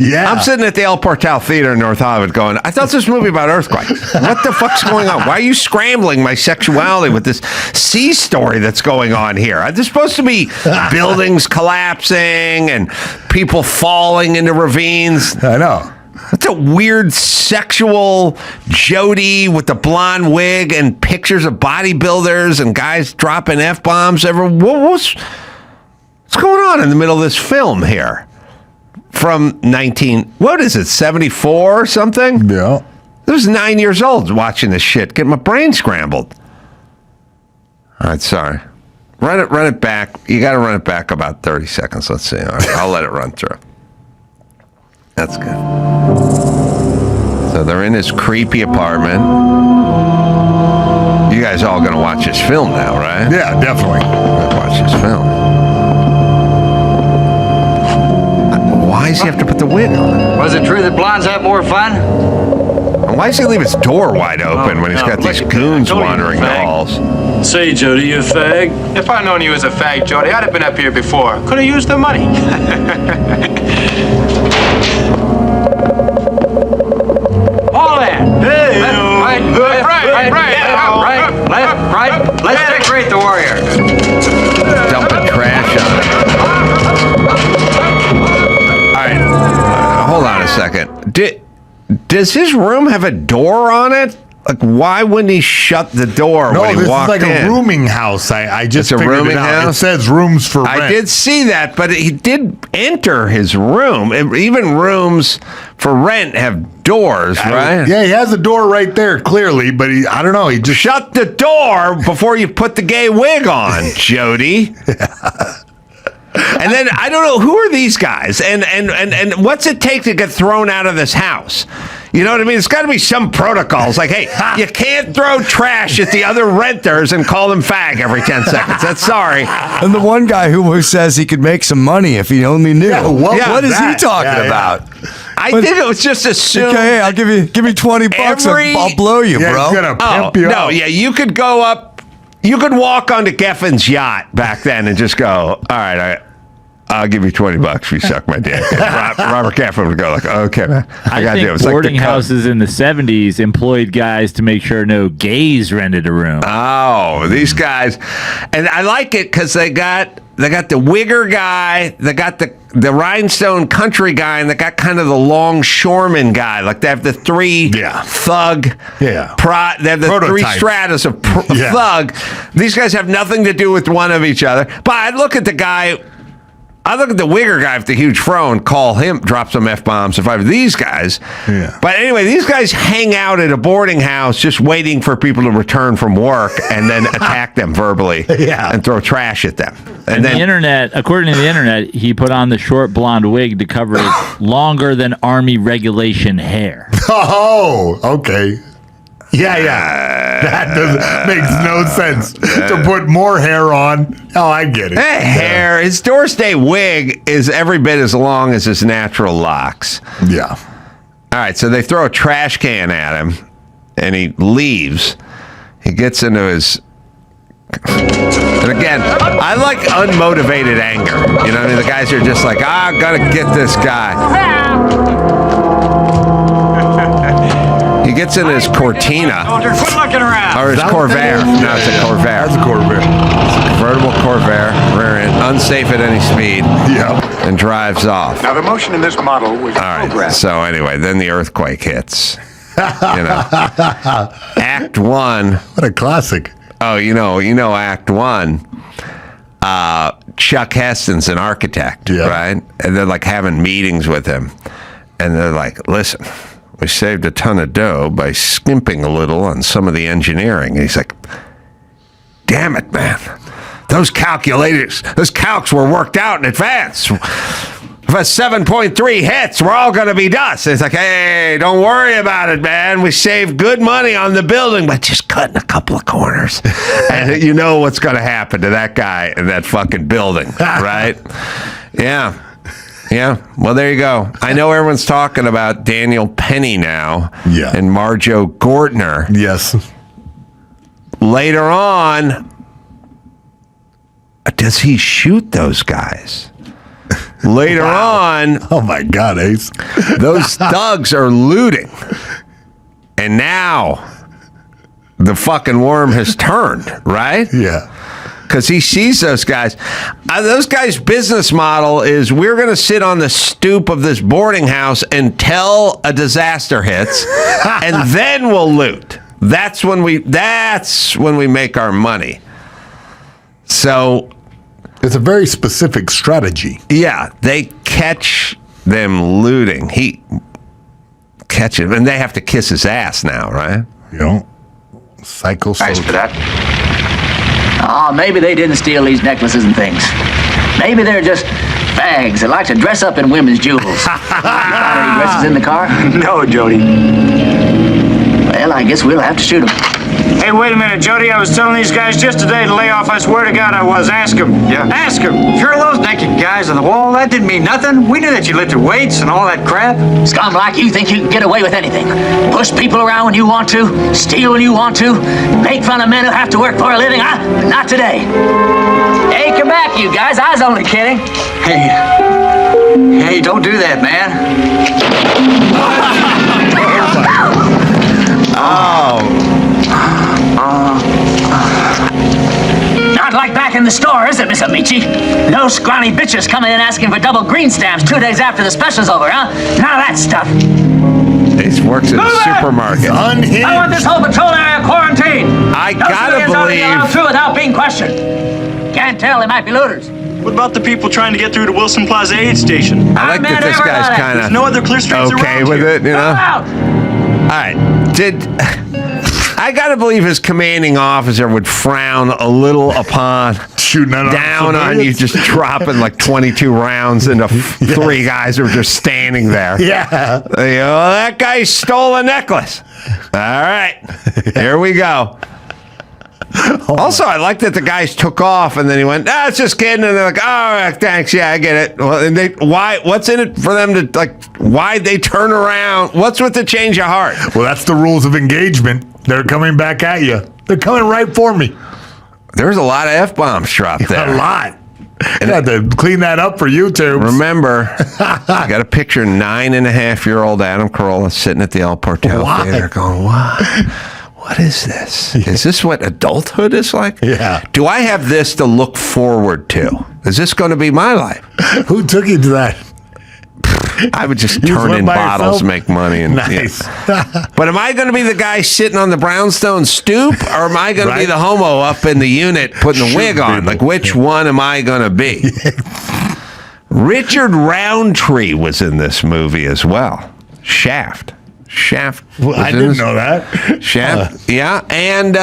Yeah. I'm sitting at the El Portal Theater in North Hollywood going, I thought this movie about earthquakes. What the fuck's going on? Why are you scrambling my sexuality with this sea story that's going on here? There's supposed to be buildings collapsing and people falling into ravines. I know. That's a weird sexual Jody with the blonde wig and pictures of bodybuilders and guys dropping F-bombs everywhere. What's going on in the middle of this film here? From 74 or something? Yeah. I was 9 years old watching this shit, getting my brain scrambled. All right, sorry. Run it back. You got to run it back about 30 seconds. Let's see. All right, I'll let it run through. That's good. So they're in his creepy apartment. You guys all gonna watch this film now, right? Yeah, definitely. Watch this film. Why does he have to put the wig on? Was it true that blondes have more fun? And why does he leave his door wide open when he's got these goons wandering the halls? Say, Jody, you fag? If I'd known you was a fag, Jody, I'd have been up here before. Could have used the money. All in. Hey, Right, left, right. Let's decorate the warrior. Dumping trash on it. All right, hold on a second. Does his room have a door on it? Like, why wouldn't he shut the door when he walked in? No, this is like a rooming house. I just It's a figured rooming it out. house? It says rooms for rent. I did see that, but he did enter his room. Even rooms for rent have doors, right? Yeah, he has a door right there, clearly, but I don't know. He just Shut the door before you put the gay wig on, Jody. And then I don't know, who are these guys, and what's it take to get thrown out of this house? You know what I mean? It's got to be some protocols. Like, hey, you can't throw trash at the other renters and call them fag every 10 seconds. That's sorry. And the one guy who says he could make some money if he only knew. Yeah, what is he that. talking about? I think it was just assumed. Okay, hey, I'll give me $20 and I'll blow you, yeah, bro. he's gonna pimp you out. Yeah, you could go up. You could walk onto Geffen's yacht back then and just go, all right, I'll give you $20 if you suck my dick. Robert Geffen would go like, okay, man, I got to do it. It's boarding like houses in the 70s employed guys to make sure no gays rented a room. Oh, these guys. And I like it because they got the wigger guy, they got the rhinestone country guy, and they got kind of the longshoreman guy. Like they have the three thug. Yeah. They have the Prototype. three stratus of thug. These guys have nothing to do with one of each other. But I look at the wigger guy with the huge fro and call him, drop some F-bombs if I were these guys. Yeah. But anyway, these guys hang out at a boarding house just waiting for people to return from work and then attack them verbally and throw trash at them. And then the internet, according to the internet, he put on the short blonde wig to cover his longer than army regulation hair. Oh, okay. Yeah. That makes no sense to put more hair on. Oh, I get it. Hey, hair. His Dorsday wig is every bit as long as his natural locks. Yeah. All right, so they throw a trash can at him, and he leaves. He gets into his... And again, I like unmotivated anger. You know what I mean? The guys are just like, I gotta get this guy. He gets in his Cortina. Quit looking around. Or his Corvair. No, it's a Corvair. That's a Corvair. It's a convertible Corvair, rear end, unsafe at any speed. Yeah. And drives off. Now, the motion in this model was programmed. So anyway, then the earthquake hits. Act 1. What a classic. Oh, you know Act 1. Chuck Heston's an architect, right? And they're like having meetings with him. And they're like, listen, we saved a ton of dough by skimping a little on some of the engineering. And he's like, damn it, man. Those calcs were worked out in advance. If a 7.3 hits, we're all going to be dust. And it's like, hey, don't worry about it, man. We saved good money on the building, but just cutting a couple of corners. And you know what's going to happen to that guy in that fucking building, right? Yeah. Well, there you go. I know everyone's talking about Daniel Penny now. Yeah. And Marjo Gortner. Yes. Later on, does he shoot those guys? Later on, oh my God, Ace, those thugs are looting, and now the fucking worm has turned, right? Yeah, because he sees those guys. Those guys' business model is: we're going to sit on the stoop of this boarding house until a disaster hits, and then we'll loot. That's when we make our money. So. It's a very specific strategy. Yeah, they catch them looting. He catch him, and they have to kiss his ass now, right? You know, psycho. Thanks for that. Oh, maybe they didn't steal these necklaces and things. Maybe they're just Bags that like to dress up in women's jewels. Got any dresses in the car? No, Jody. Well, I guess we'll have to shoot them. Hey, wait a minute, Jody. I was telling these guys just today to lay off. I swear to God I was. Ask them. Yeah. Ask them. Sure, those naked guys on the wall, that didn't mean nothing. We knew that you lifted weights and all that crap. Scum like you think you can get away with anything. Push people around when you want to, steal when you want to, make fun of men who have to work for a living, huh? Not today. Hey, come back, you guys. I was only kidding. Hey, don't do that, man. Not like back in the store, is it, Miss Amici? No scrawny bitches coming in asking for double green stamps 2 days after the special's over, huh? None of that stuff. He works in a supermarket. Unhinged. I want this whole patrol area quarantined. I No gotta civilians ought to be allowed believe. through without being questioned. Can't tell, they might be looters. What about the people trying to get through to Wilson Plaza aid station? I like that this guy's kind of No other clear streets okay around with here. it, you know. Out. All right. I gotta believe his commanding officer would frown a little upon Shooting at down on you, just dropping like 22 rounds into three guys who are just standing there. Yeah. You know, that guy stole a necklace. All right, here we go. Also, I like that the guys took off and then he went, "Ah, it's just kidding," and they're like, "Oh, thanks, yeah, I get it." Well, and what's in it for them to like? Why'd they turn around? What's with the change of heart? Well, that's the rules of engagement. They're coming back at you. They're coming right for me. There's a lot of F-bombs dropped there. A lot. I had to clean that up for YouTube. Remember, I got a picture 9.5-year-old Adam Carolla sitting at the El Portal Theater going, what is this? Is this what adulthood is like? Yeah. Do I have this to look forward to? Is this going to be my life? Who took you to that? I would just You turn went in by bottles, yourself? make money. And, Nice. yeah. But am I going to be the guy sitting on the brownstone stoop, or am I going to be Right. the homo up in the unit putting the wig on? people. Like, which one am I going to be? Richard Roundtree was in this movie as well. Shaft. Well, was I in didn't this- know that. Shaft, yeah. And,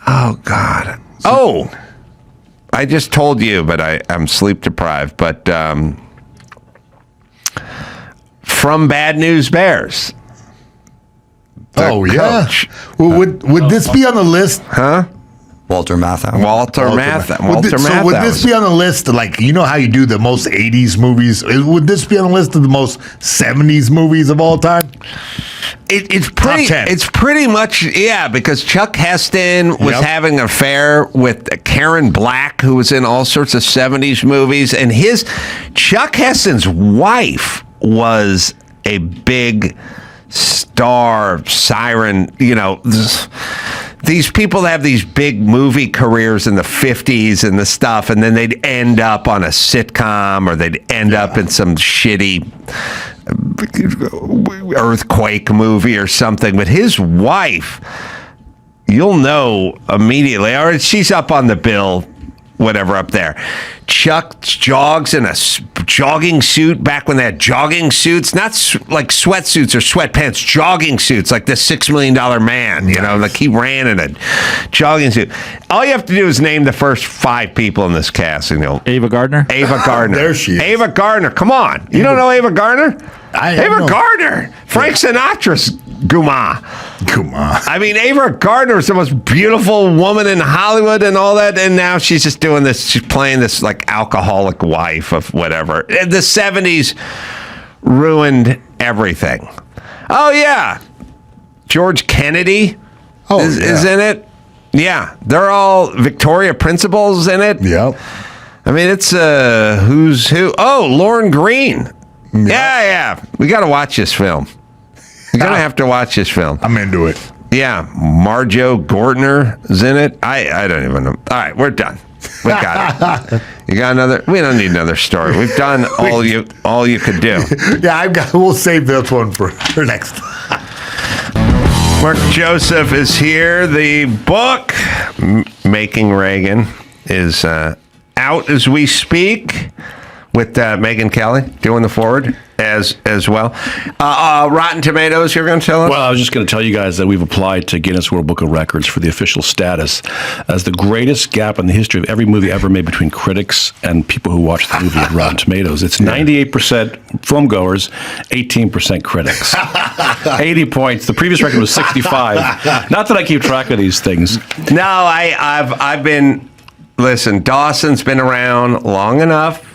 oh, God. Oh, I just told you, but I'm sleep deprived. But from Bad News Bears. Oh, yeah. coach. Well, would this be on the list? Huh? Walter Matthau. Walter Matthau. So would this be on the list? Like, you know how you do the most 80s movies? Would this be on the list of the most 70s movies of all time? It's pretty. Top 10. It's pretty much because Chuck Heston was having an affair with Karen Black, who was in all sorts of 70s movies, and Chuck Heston's wife was a big star siren. You know, these people have these big movie careers in the 50s and the stuff, and then they'd end up on a sitcom or they'd end up in some shitty earthquake movie or something. But his wife, you'll know immediately, or she's up on the bill, whatever, up there. Chuck jogs in a jogging suit back when they had jogging suits, not like sweatsuits or sweatpants, jogging suits, like this $6 Million Man, you know, like he ran in a jogging suit. All you have to do is name the first 5 people in this cast, you know. Ava Gardner? Ava Gardner. There she is. Ava Gardner. Come on. You don't know Ava Gardner? Ava know. Gardner. Frank Sinatra's Guma. Come on. I mean, Ava Gardner is the most beautiful woman in Hollywood and all that, and now she's just doing this. She's playing this like alcoholic wife of whatever. The 70s ruined everything. Oh yeah, George Kennedy is in it. Yeah, they're all Victoria Principal's in it. Yep. I mean, it's who's who. Oh, Lauren Green. Yeah. We got to watch this film. You're going to have to watch this film. I'm into it. Yeah, Marjo Gortner is in it. I don't even know. All right, we're done. We got it. You got another? We don't need another story. We've done all you could do. Yeah, we'll save this one for next time. Mark Joseph is here. The book, Making Reagan, is out as we speak. with Megyn Kelly doing the forward as well. Rotten Tomatoes, you're going to tell us? Well, I was just going to tell you guys that we've applied to Guinness World Book of Records for the official status as the greatest gap in the history of every movie ever made between critics and people who watch the movie at Rotten Tomatoes. It's 98% filmgoers, 18% critics. 80 points. The previous record was 65. Not that I keep track of these things. No, I've been... Listen, Dawson's been around long enough.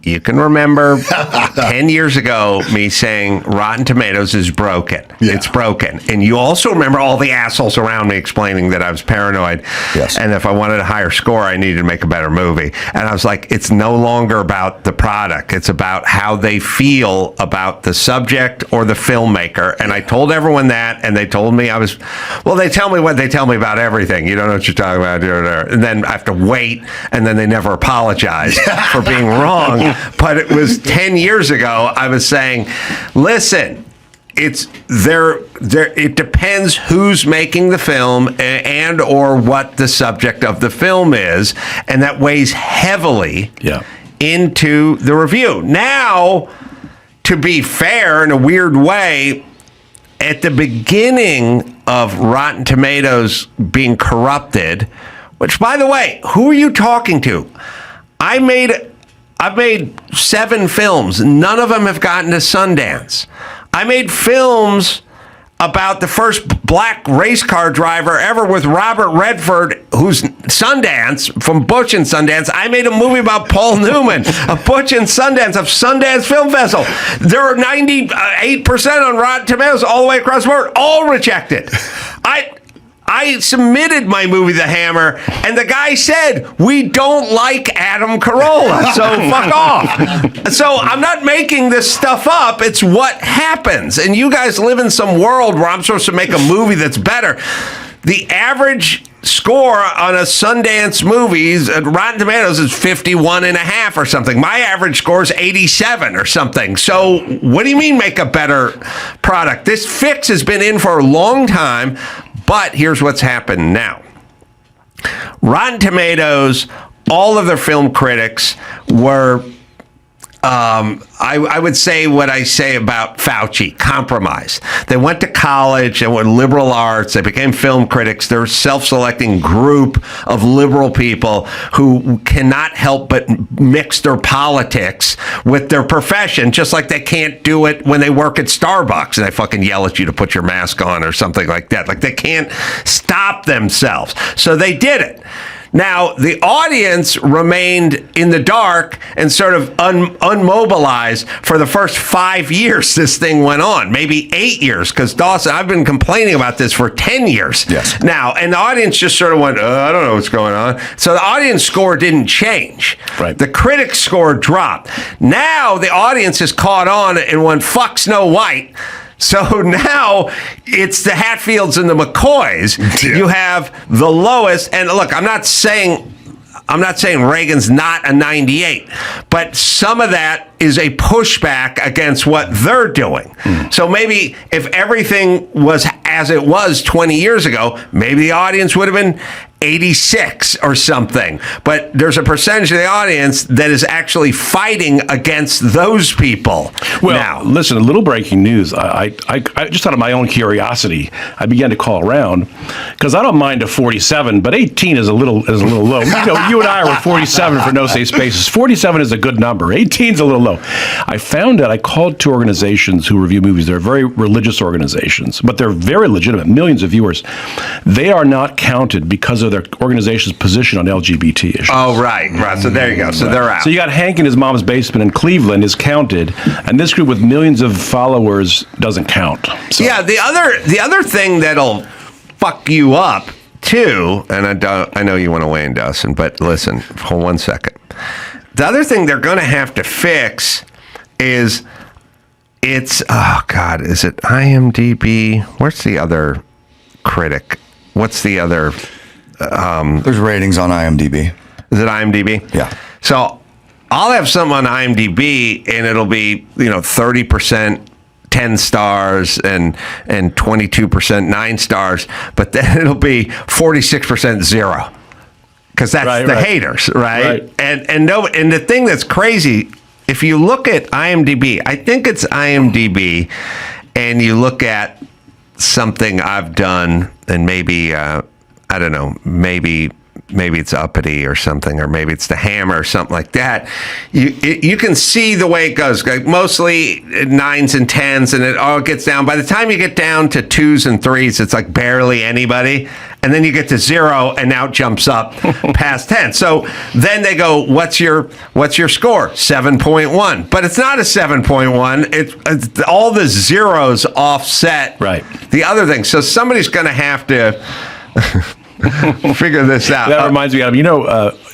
You can remember 10 years ago me saying Rotten Tomatoes is broken. Yeah. It's broken. And you also remember all the assholes around me explaining that I was paranoid. Yes. And if I wanted a higher score, I needed to make a better movie. And I was like, it's no longer about the product. It's about how they feel about the subject or the filmmaker. And I told everyone that, and they told me they tell me what they tell me about everything. You don't know what you're talking about. And then I have to wait, and then they never apologize for being wrong. But it was 10 years ago, I was saying, listen, it depends who's making the film and or what the subject of the film is, and that weighs heavily into the review. Now, to be fair, in a weird way, at the beginning of Rotten Tomatoes being corrupted, which, by the way, who are you talking to? I've made 7 films. None of them have gotten to Sundance. I made films about the first black race car driver ever with Robert Redford, who's Sundance, from Butch and Sundance. I made a movie about Paul Newman, of Butch and Sundance, of Sundance Film Festival. There are 98% on Rotten Tomatoes all the way across the board, all rejected. I submitted my movie, The Hammer, and the guy said, we don't like Adam Carolla, so fuck off. So I'm not making this stuff up. It's what happens. And you guys live in some world where I'm supposed to make a movie that's better. The average score on a Sundance movies at Rotten Tomatoes is 51.5 or something. My average score is 87 or something. So what do you mean make a better product? This fix has been in for a long time. But here's what's happened now. Rotten Tomatoes, all of their film critics were, I would say what I say about Fauci, compromise. They went to college and were liberal arts. They became film critics. They're a self-selecting group of liberal people who cannot help but mix their politics with their profession, just like they can't do it when they work at Starbucks and they fucking yell at you to put your mask on or something like that. Like they can't stop themselves. So they did it. Now, the audience remained in the dark and sort of unmobilized for the first 5 years this thing went on, maybe 8 years, because Dawson, I've been complaining about this for 10 years now, and the audience just sort of went, I don't know what's going on. So the audience score didn't change. Right. The critics score dropped. Now the audience has caught on and went, fuck Snow White. So now it's the Hatfields and the McCoys. Yeah. You have the lowest, and look, I'm not saying Reagan's not a 98, but some of that is a pushback against what they're doing. So maybe if everything was as it was 20 years ago, maybe the audience would have been 86 or something. But there's a percentage of the audience that is actually fighting against those people. Well, now, listen, a little breaking news. I just out of my own curiosity, I began to call around because I don't mind a 47, but 18 is a little low. You know, you and I were 47 for No Safe Spaces. 47 is a good number. 18 is a little low. I found that I called 2 organizations who review movies. They're very religious organizations, but they're very legitimate, millions of viewers. They are not counted because of their organization's position on LGBT issues. Oh, right. So there you go. So they're out. So you got Hank in his mom's basement in Cleveland is counted, and this group with millions of followers doesn't count. So. Yeah, the other thing that'll fuck you up too, and I know you want to weigh in, Dawson, but listen, hold 1 second. The other thing they're going to have to fix is is it IMDb? Where's the other critic? What's the other? There's ratings on IMDb. Is it IMDb? Yeah. So I'll have something on IMDb, and it'll be 30% 10 stars and 22% 9 stars, but then it'll be 46% 0. Because that's the haters, right? And the thing that's crazy if you look at IMDb, I think it's IMDb, and you look at something I've done, and maybe, I don't know, maybe it's Uppity or something, or maybe it's The Hammer or something like that. You can see the way it goes. Like mostly 9s and 10s, and it all gets down. By the time you get down to 2s and 3s, it's like barely anybody. And then you get to 0, and now it jumps up past 10. So then they go, what's your score? 7.1. But it's not a 7.1. It's all the zeros offset the other thing. So somebody's going to have to figure this out. That reminds me of,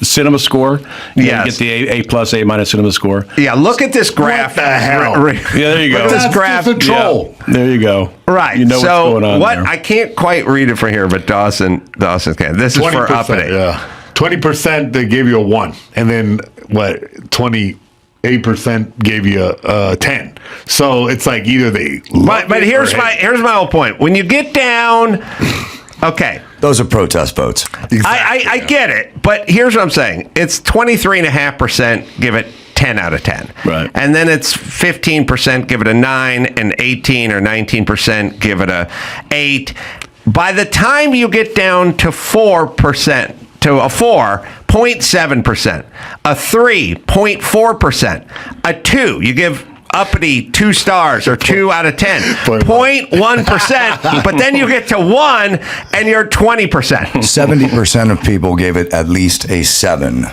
Cinema Score? You get the A plus, A minus Cinema Score. Yeah, look at this graph. What the hell? Yeah, there you go. This graph. Just a troll. Yeah, there you go. Right. You know so what's going on there. I can't quite read it from here, but Dawson can. This is for Uppity. Yeah. 20% they gave you a 1, and then 28% gave you a 10. So it's like either they. But here's my whole point. When you get down, okay. Those are protest votes. Exactly. I get it, but here's what I'm saying. It's 23.5%, give it 10 out of 10. Right. And then it's 15%, give it a 9, and 18 or 19%, give it a 8. By the time you get down to 4%, to a 4, 0.7%, a 3, 0.4%, a 2, you give Uppity 2 stars or 2 out of 10, 0.1%, but then you get to 1 and you're 20%. 70% of people gave it at least a 7.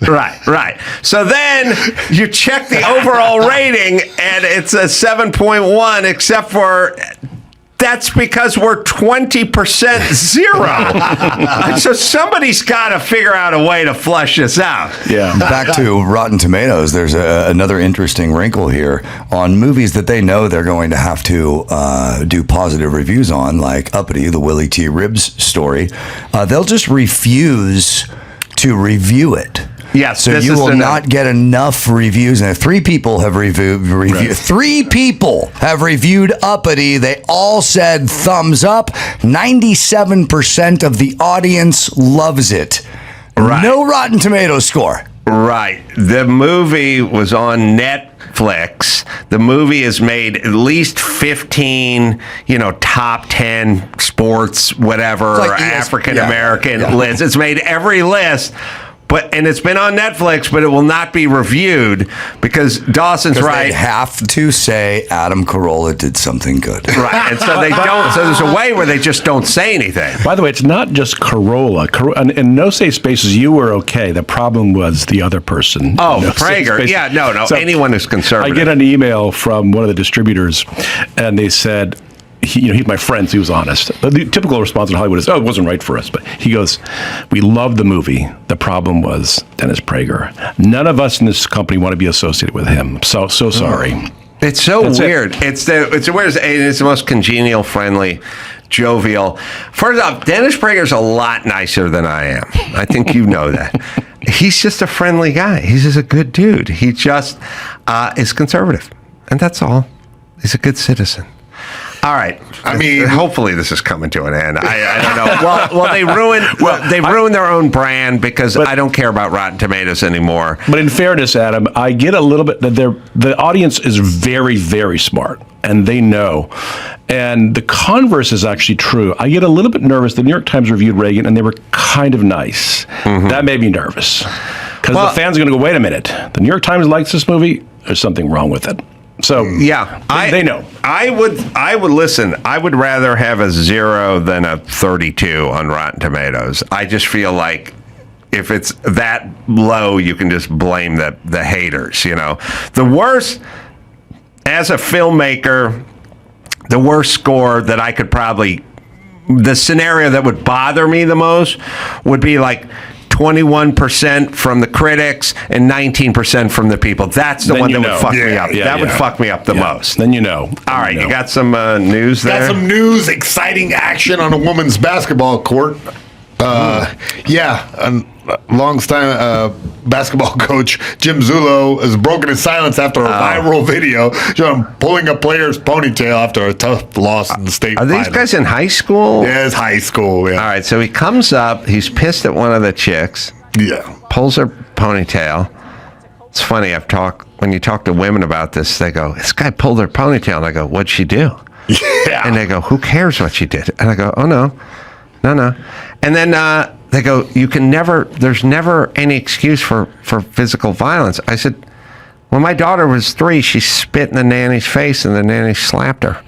Right. So then you check the overall rating and it's a 7.1, except for that's because we're 20% zero. So somebody's got to figure out a way to flush this out. Yeah. Back to Rotten Tomatoes, there's another interesting wrinkle here on movies that they know they're going to have to do positive reviews on, like Uppity, the Willie T. Ribbs story. They'll just refuse to review it. Yes, so you will not get enough reviews. And 3 people have reviewed. Right. 3 people have reviewed Uppity. They all said thumbs up. 97% of the audience loves it. Right. No Rotten Tomatoes score. Right. The movie was on Netflix. The movie has made at least 15, top 10 sports, whatever, like African American lists. It's made every list. And it's been on Netflix, but it will not be reviewed because Dawson's right. They have to say Adam Carolla did something good. Right. And so they don't. So there's a way where they just don't say anything. By the way, it's not just Carolla. In No Safe Spaces, you were okay. The problem was the other person. Oh, Prager. Yeah, no. So anyone who's conservative. I get an email from one of the distributors, and they said, he's my friend, so he was honest. The typical response in Hollywood is, it wasn't right for us. But he goes, we loved the movie. The problem was Dennis Prager. None of us in this company want to be associated with him. So sorry. It's so weird. It's the weirdest, and it's the most congenial, friendly, jovial. First off, Dennis Prager's a lot nicer than I am. I think you know that. He's just a friendly guy. He's just a good dude. He just is conservative. And that's all. He's a good citizen. All right. I mean, hopefully this is coming to an end. I don't know. Well, they ruined their own brand because I don't care about Rotten Tomatoes anymore. But in fairness, Adam, I get a little bit that the audience is very, very smart, and they know. And the converse is actually true. I get a little bit nervous. The New York Times reviewed Reagan, and they were kind of nice. Mm-hmm. That made me nervous because the fans are going to go, wait a minute. The New York Times likes this movie. There's something wrong with it. So yeah, they know. I would listen. I would rather have a 0 than a 32 on Rotten Tomatoes. I just feel like if it's that low, you can just blame the haters. The worst as a filmmaker, the worst score that I could the scenario that would bother me the most would be like 21% from the critics and 19% from the people. That's the one that would fuck me up. That would fuck me up the most. Then you know. All right, you got some news there? Got some news, exciting action on a women's basketball court. Long-time basketball coach Jim Zullo has broken his silence after a viral video showing him pulling a player's ponytail after a tough loss in the state finals. Are these guys in high school? Yeah, it's high school, yeah. All right, so he comes up, he's pissed at one of the chicks. Yeah. Pulls her ponytail. It's funny. When you talk to women about this, they go, "This guy pulled her ponytail," and I go, "What'd she do?" Yeah. And they go, "Who cares what she did?" And I go, "Oh no. And then they go, there's never any excuse for physical violence. I said, when my daughter was 3, she spit in the nanny's face and the nanny slapped her.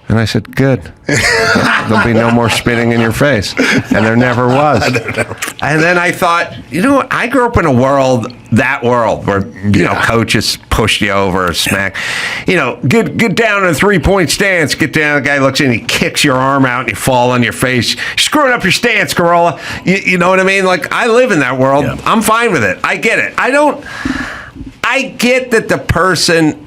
And I said, good. There'll be no more spitting in your face. And there never was. And then I thought, I grew up in a world where, coaches pushed you over or smack. Get down in a 3-point stance. Get down. The guy looks in, he kicks your arm out and you fall on your face. You're screwing up your stance, Carolla. You know what I mean? Like, I live in that world. Yeah. I'm fine with it. I get it. I get that the person,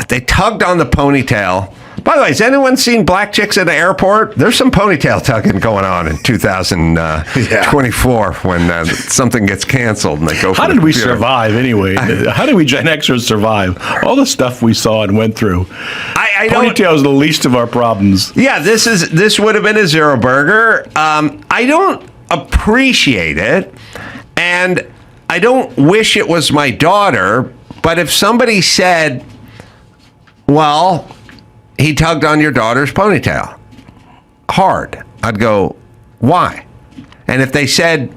they tugged on the ponytail. By the way, has anyone seen black chicks at the airport? There's some ponytail tugging going on in 2024 when something gets canceled and they go. How did we survive anyway? How did we Gen Xers survive? All the stuff we saw and went through. Ponytail is the least of our problems. Yeah, this would have been a zero burger. I don't appreciate it, and I don't wish it was my daughter. But if somebody said, "Well, he tugged on your daughter's ponytail hard," I'd go, why? And if they said,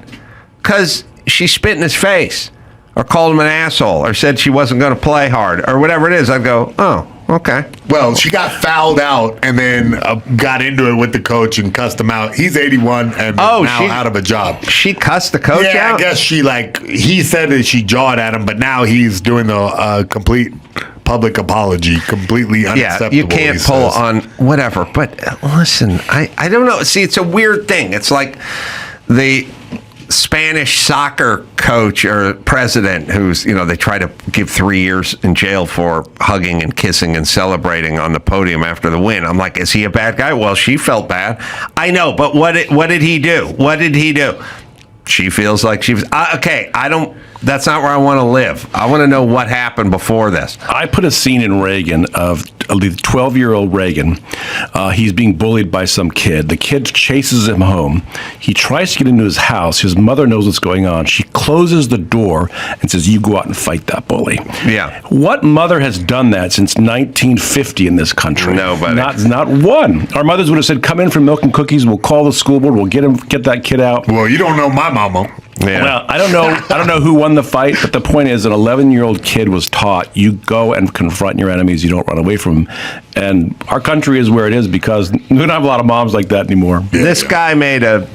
because she spit in his face or called him an asshole or said she wasn't going to play hard or whatever it is, I'd go, oh, okay. Well, she got fouled out and then got into it with the coach and cussed him out. He's 81 and now out of a job. She cussed the coach out? Yeah, I guess he said that she jawed at him, but now he's doing the complete public apology, completely unacceptable. Yeah, you can't pull on whatever. But listen, I don't know. See, it's a weird thing. It's like the Spanish soccer coach or president who's, they try to give 3 years in jail for hugging and kissing and celebrating on the podium after the win. I'm like, is he a bad guy? Well, she felt bad. I know, but what did he do? What did he do? She feels like she was okay. That's not where I want to live. I want to know what happened before this. I put a scene in Reagan of the 12-year-old Reagan. He's being bullied by some kid. The kid chases him home. He tries to get into his house. His mother knows what's going on. She closes the door and says, "You go out and fight that bully." Yeah. What mother has done that since 1950 in this country? Nobody. Not one. Our mothers would have said, "Come in for milk and cookies. We'll call the school board. We'll get that kid out." Well, you don't know my mama. Yeah. Well, I don't know who won the fight, but the point is an 11-year-old kid was taught you go and confront your enemies, you don't run away from them. And our country is where it is because we don't have a lot of moms like that anymore. This guy made a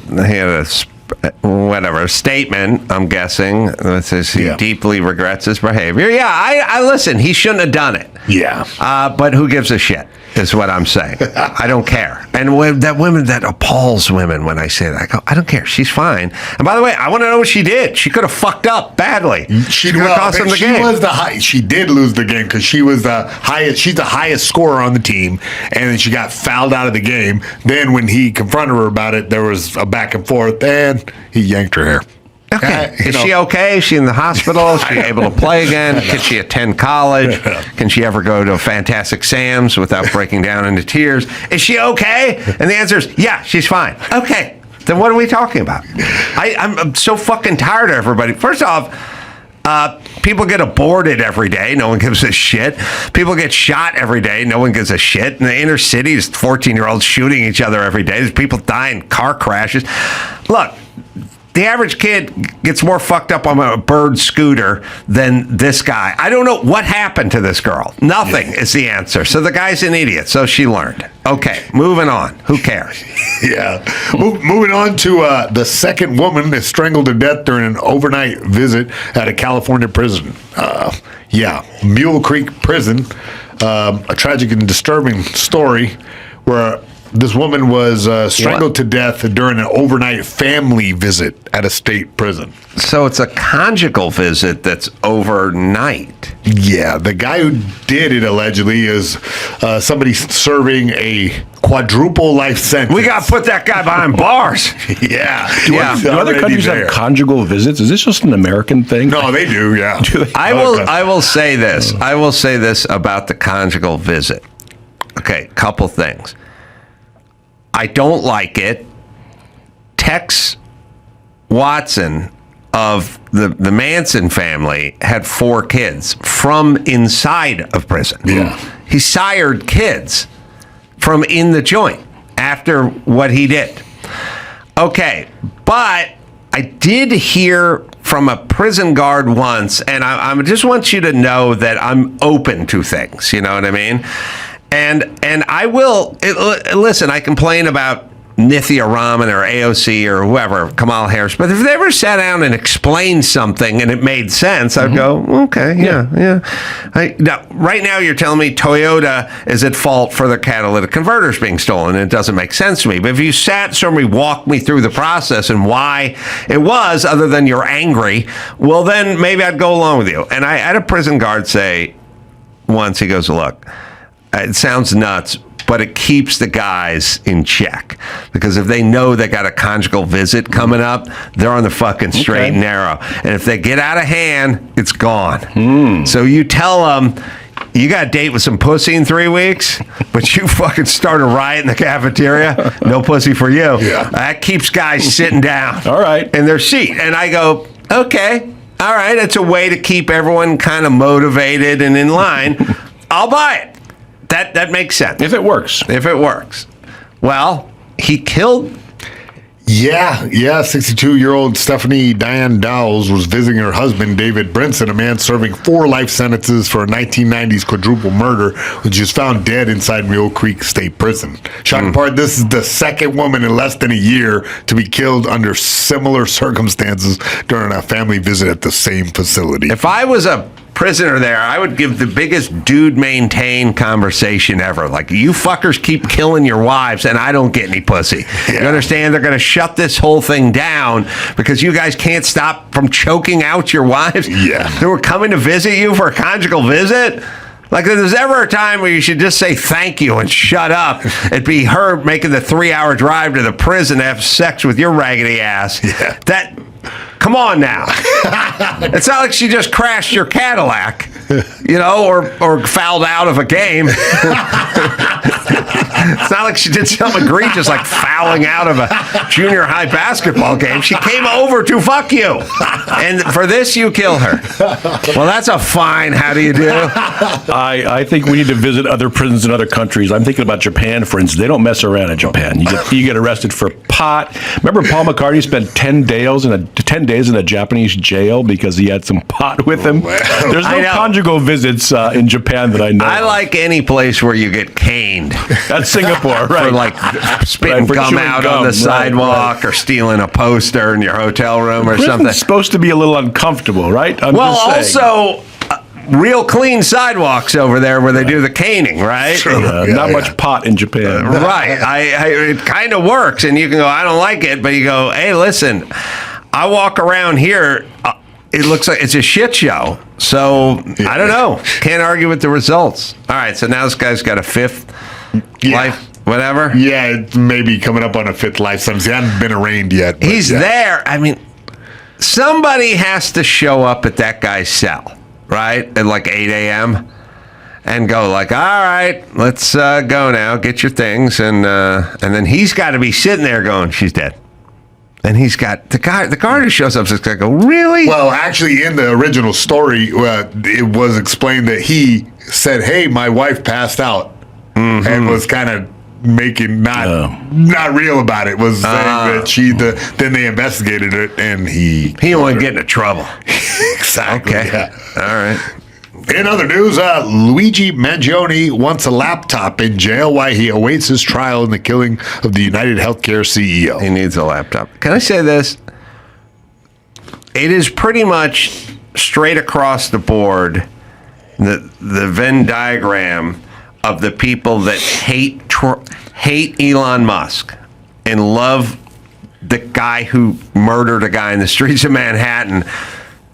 statement, I'm guessing, that says he deeply regrets his behavior. Yeah, I listen, he shouldn't have done it. Yeah. But who gives a shit is what I'm saying. I don't care. And that appalls women when I say that. I go, I don't care. She's fine. And by the way, I want to know what she did. She could have fucked up badly. She could have cost him the game. She did lose the game because she was the highest. She's the highest scorer on the team, and then she got fouled out of the game. Then when he confronted her about it, there was a back and forth, and he yanked her hair. Okay. Is she okay? Is she in the hospital? Is she able to play again? Can she attend college? Can she ever go to a Fantastic Sam's without breaking down into tears? Is she okay? And the answer is, yeah, she's fine. Okay. Then what are we talking about? I'm so fucking tired of everybody. First off, people get aborted every day. No one gives a shit. People get shot every day. No one gives a shit. In the inner city, there's 14-year-olds shooting each other every day. There's people dying in car crashes. Look, the average kid gets more fucked up on a bird scooter than this guy. I don't know what happened to this girl. Nothing is the answer. So the guy's an idiot. So she learned. Okay, moving on. Who cares? Yeah. Moving on to the second woman that strangled to death during an overnight visit at a California prison. Mule Creek Prison. A tragic and disturbing story where this woman was strangled to death during an overnight family visit at a state prison. So it's a conjugal visit that's overnight. Yeah, the guy who did it allegedly is somebody serving a quadruple life sentence. We got to put that guy behind bars. Yeah. Do other countries have conjugal visits? Is this just an American thing? No, they do, yeah. I will say this. I will say this about the conjugal visit. Okay, couple things. I don't like it. Tex Watson of the Manson family had 4 kids from inside of prison. Yeah. He sired kids from in the joint after what he did. Okay, but I did hear from a prison guard once, and I just want you to know that I'm open to things, you know what I mean? And I will, listen, I complain about Nithya Raman or AOC or whoever, Kamala Harris, but if they ever sat down and explained something and it made sense, I'd go, okay, yeah. Now, right now you're telling me Toyota is at fault for their catalytic converters being stolen, and it doesn't make sense to me. But if you somebody walked me through the process and why it was, other than you're angry, well, then maybe I'd go along with you. And I had a prison guard say once, he goes, look, it sounds nuts, but it keeps the guys in check, because if they know they got a conjugal visit coming up, they're on the fucking straight and narrow. And if they get out of hand, it's gone. So you tell them, you got a date with some pussy in 3 weeks, but you fucking start a riot in the cafeteria, no pussy for you. Yeah. That keeps guys sitting down in their seat. And I go, okay, all right, it's a way to keep everyone kind of motivated and in line. I'll buy it. That makes sense. If it works. Well, he killed. Yeah. 62-year-old Stephanie Diane Dowles was visiting her husband, David Brinson, a man serving 4 life sentences for a 1990s quadruple murder, which was found dead inside Mule Creek State Prison. Shocking part, this is the second woman in less than a year to be killed under similar circumstances during a family visit at the same facility. If I was a prisoner there, I would give the biggest dude maintain conversation ever. Like, you fuckers keep killing your wives and I don't get any pussy. You understand? They're going to shut this whole thing down because you guys can't stop from choking out your wives. Yeah. They were coming to visit you for a conjugal visit. Like, if there's ever a time where you should just say thank you and shut up, it'd be her making the 3-hour drive to the prison to have sex with your raggedy ass. Yeah. Come on now. It's not like she just crashed your Cadillac, or fouled out of a game. It's not like she did something egregious like fouling out of a junior high basketball game. She came over to fuck you. And for this, you kill her. Well, that's a fine how do you do? I think we need to visit other prisons in other countries. I'm thinking about Japan, for instance. They don't mess around in Japan. You get arrested for pot. Remember Paul McCartney spent 10 days in a Japanese jail because he had some pot with him? There's no conjugal visits in Japan that I know. I like any place where you get caned. That's Singapore, right? For like spitting gum out on the sidewalk or stealing a poster in your hotel room or something. It's supposed to be a little uncomfortable, right? Also, real clean sidewalks over there where they do the caning, right? Not much pot in Japan. Right. It kind of works, and you can go, I don't like it, but you go, hey, listen, I walk around here, it looks like it's a shit show. So, I don't know. Can't argue with the results. All right, so now this guy's got a 5th life, whatever. Yeah, it may be coming up on a 5th life sentence. He hasn't been arraigned yet. He's there. I mean, somebody has to show up at that guy's cell, right? At like 8 a.m. and go like, all right, let's go now, get your things. And then he's got to be sitting there going, she's dead. And he's got the guard who shows up is going to go, really? Well, actually, in the original story, it was explained that he said, hey, my wife passed out. And was kind of making not real about it. Was saying that then they investigated it and he won't get into trouble. Exactly. Okay. Yeah. All right. In other news, Luigi Mangione wants a laptop in jail while he awaits his trial in the killing of the United Healthcare CEO. He needs a laptop. Can I say this? It is pretty much straight across the board the Venn diagram of the people that hate Elon Musk and love the guy who murdered a guy in the streets of Manhattan.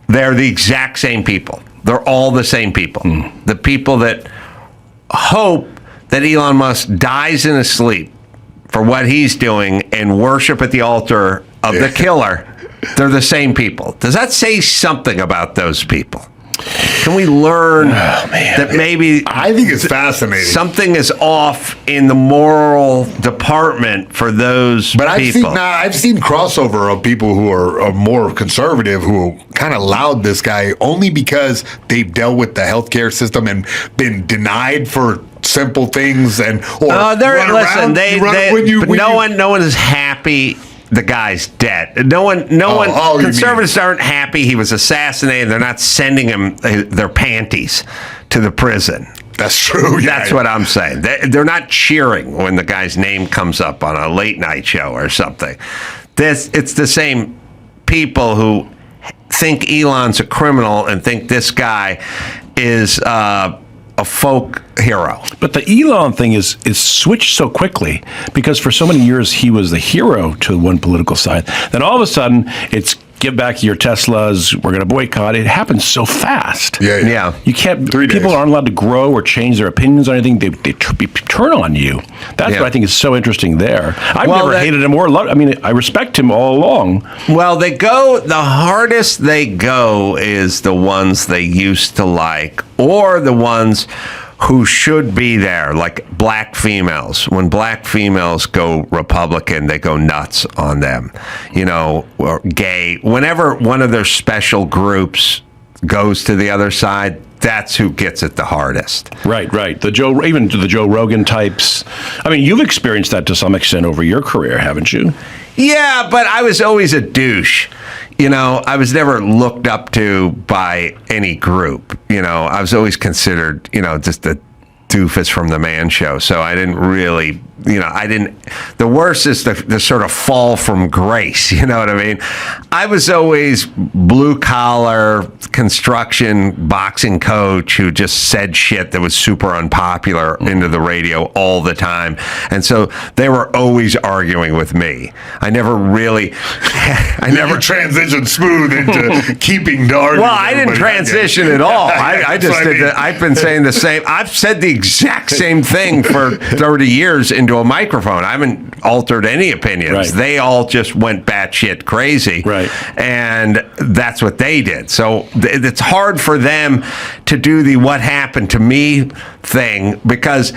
They're the exact same people. They're all the same people. The people that hope that Elon Musk dies in his sleep for what he's doing and worship at the altar of the killer, they're the same people. Does that say something about those people? Can we learn that maybe I think it's fascinating. something is off in the moral department for those But people? I've seen crossover of people who are more conservative who kind of allowed this guy only because they've dealt with the healthcare system and been denied for simple things no one is happy the guy's dead. No one. Conservatives aren't happy he was assassinated. They're not sending him their panties to the prison. That's true. Yeah. That's what I'm saying. They're not cheering when the guy's name comes up on a late night show or something. It's the same people who think Elon's a criminal and think this guy is a folk hero. But the Elon thing is switched so quickly because for so many years he was the hero to one political side. Then all of a sudden it's give back your Teslas, we're going to boycott. It happens so fast. Yeah. You can't, people aren't allowed to grow or change their opinions on anything. They turn on you. That's what I think is so interesting there. I've never hated him or loved. I mean, I respect him all along. Well, the hardest they go is the ones they used to like, or the ones who should be there, like black females. When black females go Republican, they go nuts on them, or gay. Whenever one of their special groups goes to the other side, that's who gets it the hardest. Right. Even to the Joe Rogan types. I mean, you've experienced that to some extent over your career, haven't you? Yeah, but I was always a douche. I was never looked up to by any group. I was always considered, just a doofus from the Man Show. So I didn't really, the worst is the sort of fall from grace. You know what I mean? I was always blue collar construction boxing coach who just said shit that was super unpopular into the radio all the time. And so they were always arguing with me. I never transitioned smooth into keeping the argument. Well, I didn't transition at all. I just did I've been saying the same. I've said the exact same thing for 30 years into a microphone. I haven't altered any opinions. Right. They all just went batshit crazy. Right. And that's what they did. So it's hard for them to do the what happened to me thing because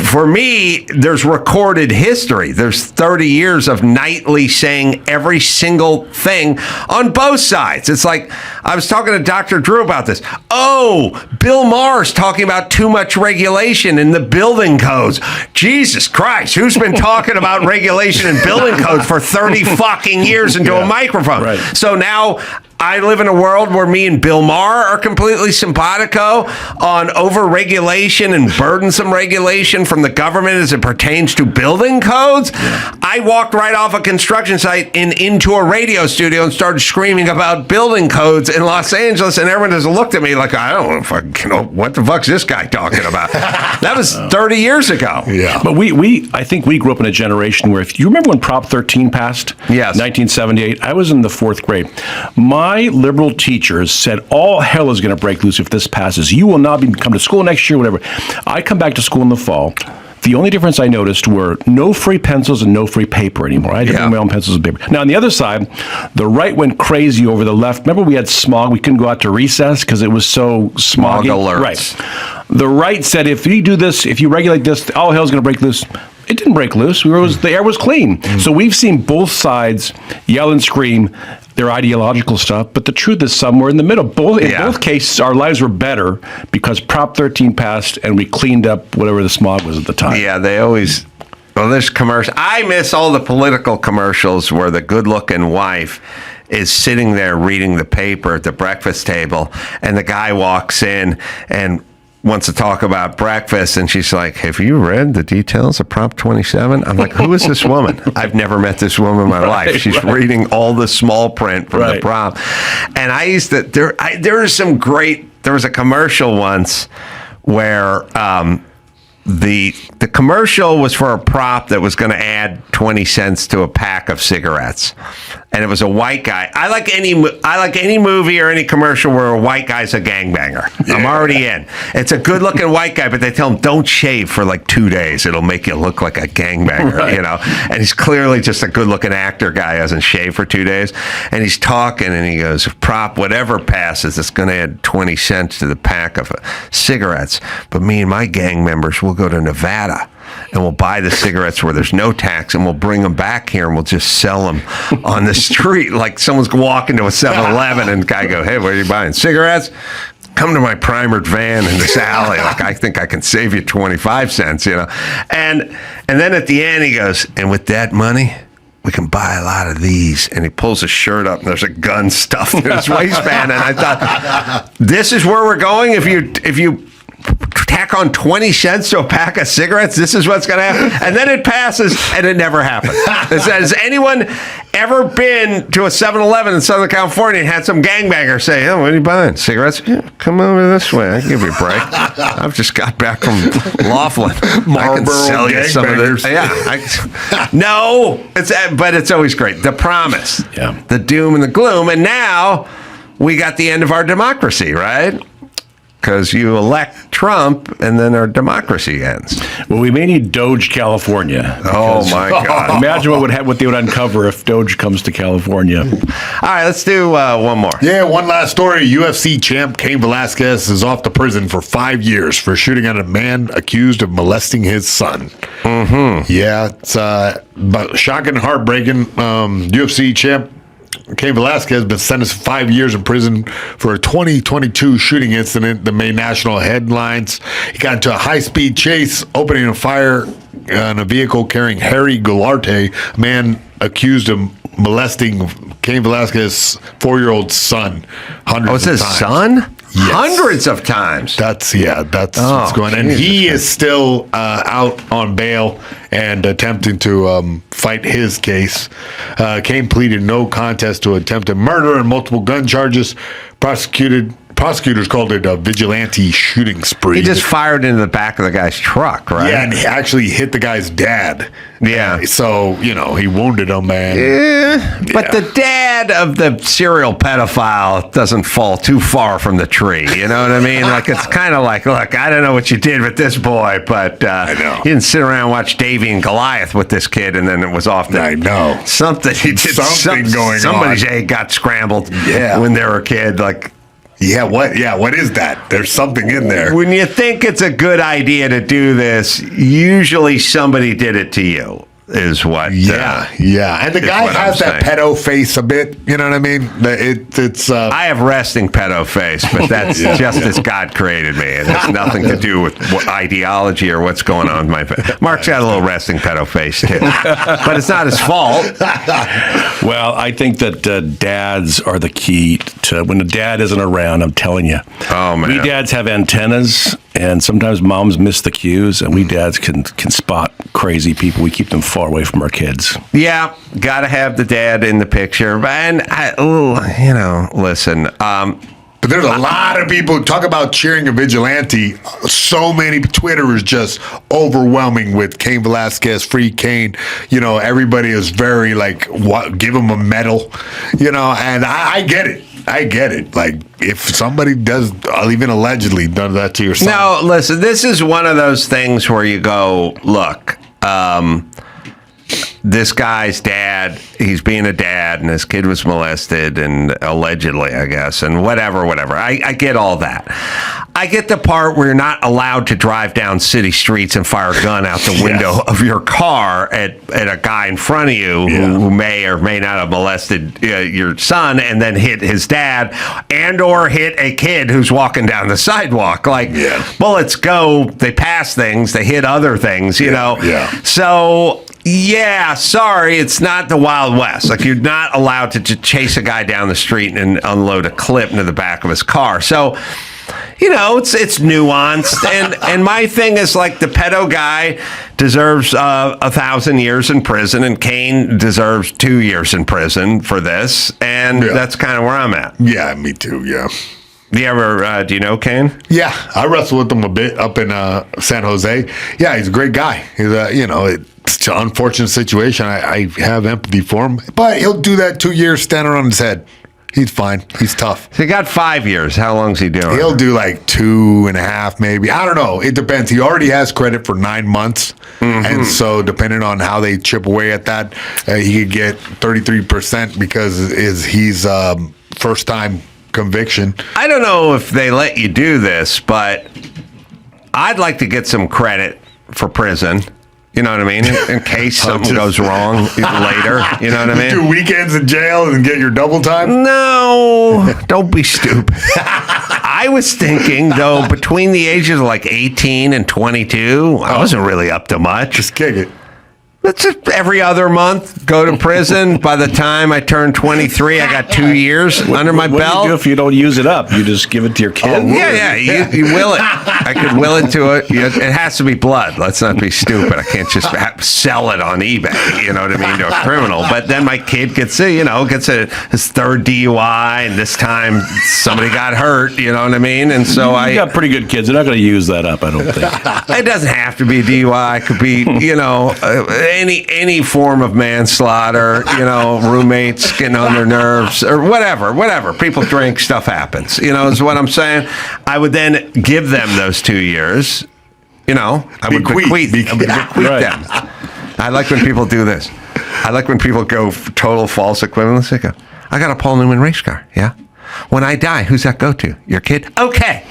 for me, there's recorded history. There's 30 years of nightly saying every single thing on both sides. It's like, I was talking to Dr. Drew about this. Oh, Bill Maher's talking about too much regulation in the building codes. Jesus Christ, who's been talking about regulation and building codes for 30 fucking years into a microphone? Right. So now I live in a world where me and Bill Maher are completely simpatico on over-regulation and burdensome regulation from the government as it pertains to building codes. Yeah. I walked right off a construction site into a radio studio and started screaming about building codes in Los Angeles, and everyone just looked at me like, I don't know if what the fuck's this guy talking about? That was 30 years ago. Yeah. But I think we grew up in a generation where, if you remember when Prop 13 passed? Yes. 1978, I was in the 4th grade. My liberal teachers said all hell is going to break loose if this passes. You will not come to school next year, whatever. I come back to school in the fall. The only difference I noticed were no free pencils and no free paper anymore. I had to bring my own pencils and paper. Now, on the other side, the right went crazy over the left. Remember we had smog? We couldn't go out to recess because it was so smoggy. Smog alerts. Right. The right said, if you do this, if you regulate this, all hell's going to break loose. It didn't break loose. The air was clean. So we've seen both sides yell and scream their ideological stuff, but the truth is somewhere in the middle. In both cases, our lives were better because Prop 13 passed and we cleaned up whatever the smog was at the time. Yeah, they always... Well, there's commercial. I miss all the political commercials where the good-looking wife is sitting there reading the paper at the breakfast table, and the guy walks in and wants to talk about breakfast, and she's like, have you read the details of Prop 27? I'm like, who is this woman? I've never met this woman in my life. She's reading all the small print from the prop. And I used to, there was a commercial once where the commercial was for a prop that was going to add 20 cents to a pack of cigarettes, and it was a white guy. I like any movie or any commercial where a white guy's a gangbanger. Yeah. I'm already in. It's a good looking white guy, but they tell him don't shave for like 2 days. It'll make you look like a gangbanger, right. And he's clearly just a good looking actor guy, hasn't shaved for 2 days, and he's talking and he goes, prop whatever passes, it's going to add 20 cents to the pack of cigarettes, but me and my gang members will go to Nevada and we'll buy the cigarettes where there's no tax, and we'll bring them back here and we'll just sell them on the street. Like someone's walking to a 7-Eleven and the guy go, hey, what are you buying? Cigarettes? Come to my primered van in this alley. Like, I think I can save you 25 cents, And then at the end he goes, and with that money, we can buy a lot of these. And he pulls his shirt up and there's a gun stuffed in his waistband. And I thought, this is where we're going? If you tack on 20 cents to a pack of cigarettes, this is what's going to happen. And then it passes, and it never happened. Has anyone ever been to a 7-Eleven in Southern California and had some gangbanger say, oh, what are you buying? Cigarettes? Yeah, come over this way. I can give you a break. I've just got back from Laughlin. I can sell you some of this. Yeah. No, but it's always great. The promise, the doom and the gloom. And now we got the end of our democracy, right? Because you elect Trump, and then our democracy ends. Well, we may need Doge California. Oh my God! Imagine what they would uncover if Doge comes to California. All right, let's do one more. Yeah, one last story. UFC champ Cain Velasquez is off to prison for 5 years for shooting at a man accused of molesting his son. Mm-hmm. Yeah, it's but shocking, heartbreaking. UFC champ Cain Velasquez has been sentenced to 5 years in prison for a 2022 shooting incident that made national headlines. He got into a high-speed chase, opening a fire on a vehicle carrying Harry Goularte, a man accused of molesting Cain Velasquez's 4-year-old son hundreds of times. His son? Yes. Hundreds of times. That's what's going on. And he is still out on bail and attempting to fight his case. Cain pleaded no contest to attempted murder and multiple gun charges. Prosecutors called it a vigilante shooting spree. He just fired into the back of the guy's truck, right? Yeah, and he actually hit the guy's dad. Yeah. So, he wounded him, man. Yeah. But the dad of the serial pedophile doesn't fall too far from the tree. You know what I mean? Like, it's kind of like, look, I don't know what you did with this boy, but you didn't sit around and watch Davy and Goliath with this kid, and then it was off the... I know. Something he did. Something going on. Somebody's egg got scrambled when they were a kid, like... What is that? There's something in there. When you think it's a good idea to do this, usually somebody did it to you, is what. Yeah. And the guy has that pedo face a bit. You know what I mean? It's. I have resting pedo face, but that's just as God created me. It has nothing to do with ideology or what's going on with my face. Mark's got a little resting pedo face too, but it's not his fault. Well, I think that dads are the key to when the dad isn't around. I'm telling you. Oh man, we dads have antennas, and sometimes moms miss the cues, and we dads can spot crazy people. We keep them far away from our kids. Yeah, got to have the dad in the picture. And listen. But there's a lot of people talk about cheering a vigilante. So many Twitter is just overwhelming with Cain Velasquez, free Cain. Everybody is very like, what? Give him a medal. And I get it. Like, if somebody does, even allegedly, done that to your son. No, listen, this is one of those things where you go, look, this guy's dad, he's being a dad, and his kid was molested, and allegedly, I guess, and whatever. I get all that. I get the part where you're not allowed to drive down city streets and fire a gun out the window of your car at a guy in front of you who may or may not have molested your son, and then hit his dad and or hit a kid who's walking down the sidewalk. Like, bullets go, they pass things, they hit other things, So... yeah, sorry, it's not the Wild West. Like, you're not allowed to chase a guy down the street and unload a clip into the back of his car. So, it's nuanced. And my thing is, like, the pedo guy deserves 1,000 years in prison, and Cain deserves 2 years in prison for this. And that's kind of where I'm at. Yeah, me too, yeah. Do you ever, do you know Kane? Yeah, I wrestled with him a bit up in San Jose. Yeah, he's a great guy. He's it's an unfortunate situation. I have empathy for him, but he'll do that 2 years standing on his head. He's fine. He's tough. So he got 5 years. How long's he doing? He'll do like 2.5, maybe. I don't know. It depends. He already has credit for 9 months. And so depending on how they chip away at that, he could get 33% because he's first time conviction. I don't know if they let you do this, but I'd like to get some credit for prison. You know what I mean? In case something goes wrong later. You know what I mean? Do weekends in jail and get your double time? No, don't be stupid. I was thinking, though, between the ages of like 18 and 22, I wasn't really up to much. Just kick it. That's just every other month, go to prison. By the time I turned 23, I got 2 years under my belt. What do you do if you don't use it up? You just give it to your kid? You will it. I could will it to it. It has to be blood. Let's not be stupid. I can't just sell it on eBay, you know what I mean, to a criminal. But then my kid gets his third DUI, and this time somebody got hurt, you know what I mean? And so you got pretty good kids. They're not going to use that up, I don't think. It doesn't have to be DUI. It could be, any form of manslaughter, roommates getting on their nerves or whatever. People drink, stuff happens, is what I'm saying. I would then give them those 2 years, I would bequeath them. I like when people do this. I like when people go total false equivalency. Go, I got a Paul Newman race car, yeah? When I die, who's that go to? Your kid? Okay.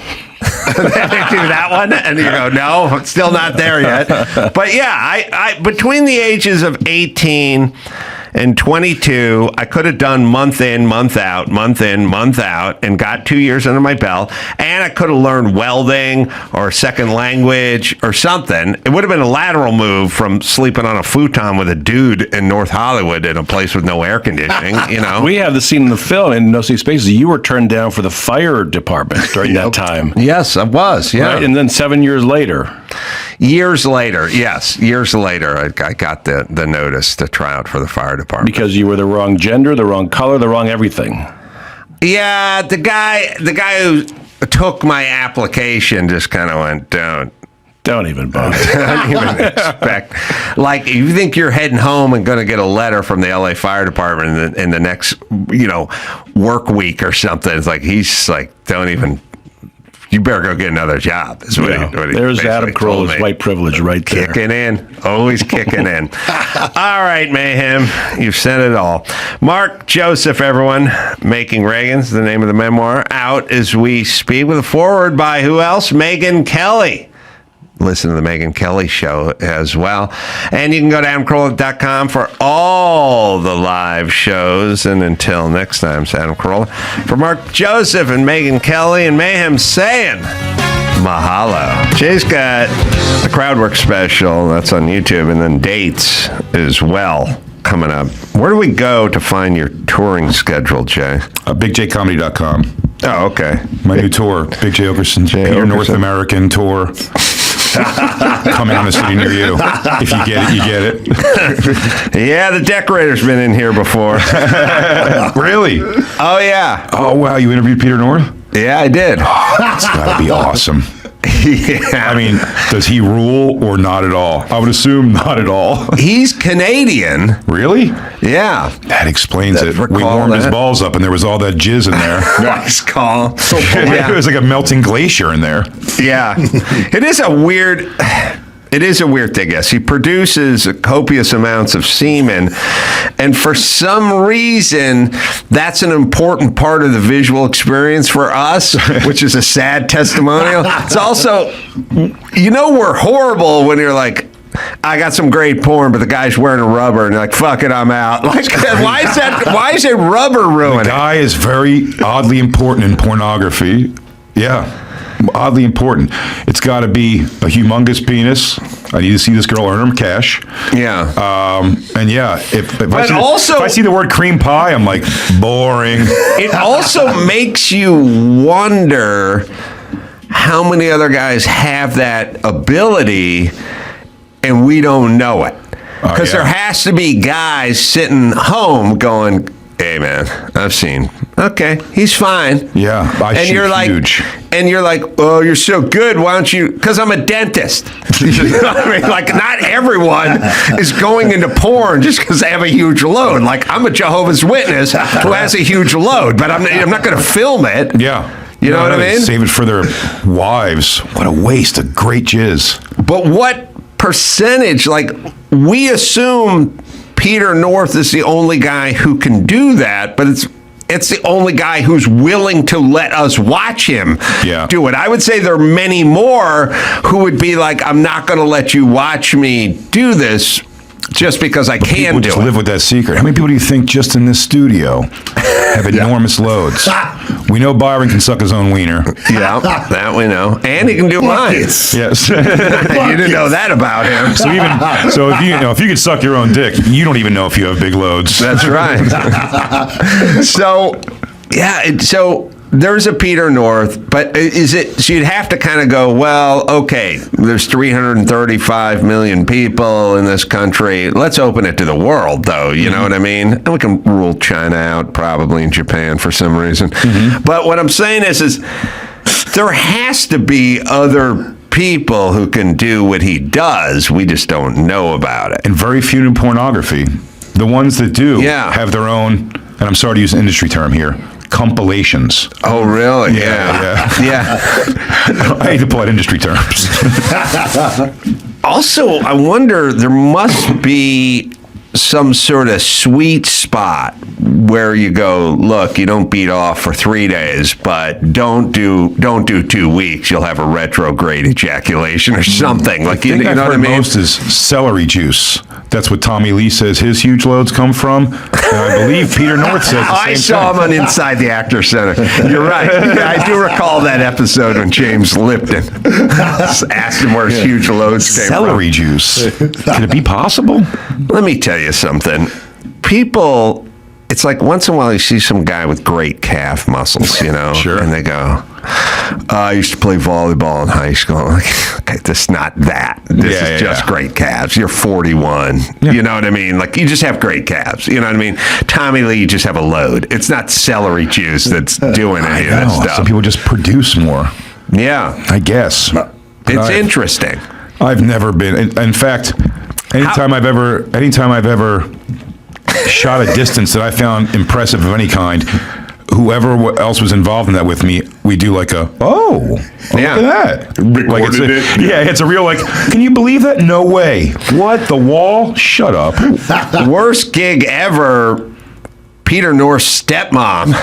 And then they do that one, and you go, no, I'm still not there yet. But yeah, I between the ages of 18 and 22, I could have done month in, month out, and got 2 years under my belt. And I could have learned welding or a second language or something. It would have been a lateral move from sleeping on a futon with a dude in North Hollywood in a place with no air conditioning, We have the scene in the film in No Safe Spaces. You were turned down for the fire department during that time. Yes, I was, yeah. Right? And then 7 years later. Years later, I got the notice to try out for the fire department. Because you were the wrong gender, the wrong color, the wrong everything. Yeah, the guy who took my application just kind of went, don't even bother. Don't even expect. Like, if you think you're heading home and going to get a letter from the LA Fire Department in the next, work week or something, it's like, he's like, don't even. You better go get another job. Is what he there's Adam Carolla's white privilege right there. Kicking in. Always kicking in. All right, Mayhem. You've said it all. Mark Joseph, everyone. Making Reagan's the name of the memoir. Out as we speak with a foreword by who else? Megyn Kelly. Listen to the Megyn Kelly show as well. And you can go to adamcarolla.com for all the live shows. And until next time, it's Adam Carolla. For Mark Joseph and Megyn Kelly and Mayhem saying mahalo. Jay's got the Crowdwork special. That's on YouTube. And then dates as well coming up. Where do we go to find your touring schedule, Jay? BigJComedy.com. Oh, okay. My new tour, Big J Okerson's Peter North American tour. Coming on a city near you. If you get it, you get it. Yeah, the decorator's been in here before. Really? Oh, yeah. Oh, wow. You interviewed Peter North? Yeah, I did. It's got to be awesome. Yeah. I mean, does he rule or not at all? I would assume not at all. He's Canadian. Really? Yeah. That explains it. We warmed his balls up and there was all that jizz in there. Nice call. So yeah. It was like a melting glacier in there. Yeah. It is a weird thing, yes. He produces copious amounts of semen, and for some reason, that's an important part of the visual experience for us, which is a sad testimonial. It's also, we're horrible when you're like, I got some great porn, but the guy's wearing a rubber, and you're like, fuck it, I'm out. Like, why is it rubber ruining? The guy is very oddly important in pornography. Yeah. Oddly important. It's got to be a humongous penis. I need to see this girl earn her cash. Yeah. And yeah, if I see the word cream pie, I'm like, boring. It also makes you wonder how many other guys have that ability and we don't know it. Because there has to be guys sitting home going, Hey man, I've seen. Okay, he's fine. Yeah, I and shoot you're like, huge. and you're like, oh, you're so good. Why don't you? Because I'm a dentist. You know what I mean? Like, not everyone is going into porn just because they have a huge load. Like, I'm a Jehovah's Witness who has a huge load, but I'm not going to film it. Yeah. You know what I mean? Save it for their wives. What a waste of great jizz. But what percentage? Like, we assume Peter North is the only guy who can do that, but it's the only guy who's willing to let us watch him do it. I would say there are many more who would be like, I'm not going to let you watch me do this just because I can do just it. Live with that secret. How many people do you think just in this studio have enormous loads? We know Byron can suck his own wiener. Yeah, that we know, and he can do mine. Yes, you didn't know that about him. So if you could suck your own dick, you don't even know if you have big loads. That's right. So there's a Peter North, but is it? So you'd have to kind of go, well, okay, there's 335 million people in this country. Let's open it to the world, though. You know what I mean? And we can rule China out, probably, in Japan for some reason. But what I'm saying is there has to be other people who can do what he does. We just don't know about it. And very few in pornography. The ones that do have their own, and I'm sorry to use an industry term here, compilations. Oh, really? Yeah. I hate to pull out industry terms. Also, I wonder, there must be some sort of sweet spot where you go, look, you don't beat off for 3 days, but don't do 2 weeks. You'll have a retrograde ejaculation or something. Like, you know what I mean? Most is celery juice. That's what Tommy Lee says his huge loads come from. And I believe Peter North says the same I saw him on Inside the Actors Center. You're right. I do recall that episode when James Lipton asked him where his huge loads came from. Celery juice. Can it be possible? Let me tell you something. People, it's like once in a while you see some guy with great calf muscles, you know, and they go, I used to play volleyball in high school. I'm like, okay, this is not that. This is just great calves. You're 41. You know what I mean? Like, you just have great calves. You know what I mean? Tommy Lee, you just have a load. It's not celery juice that's doing any of that stuff. Some people just produce more. Yeah. I guess. It's interesting. I've never been. In fact, anytime I've ever shot a distance that I found impressive of any kind, whoever else was involved in that with me, we do like look at that. Like it's a real, like, can you believe that? No way. What? The wall? Shut up. Worst gig ever. Peter North's stepmom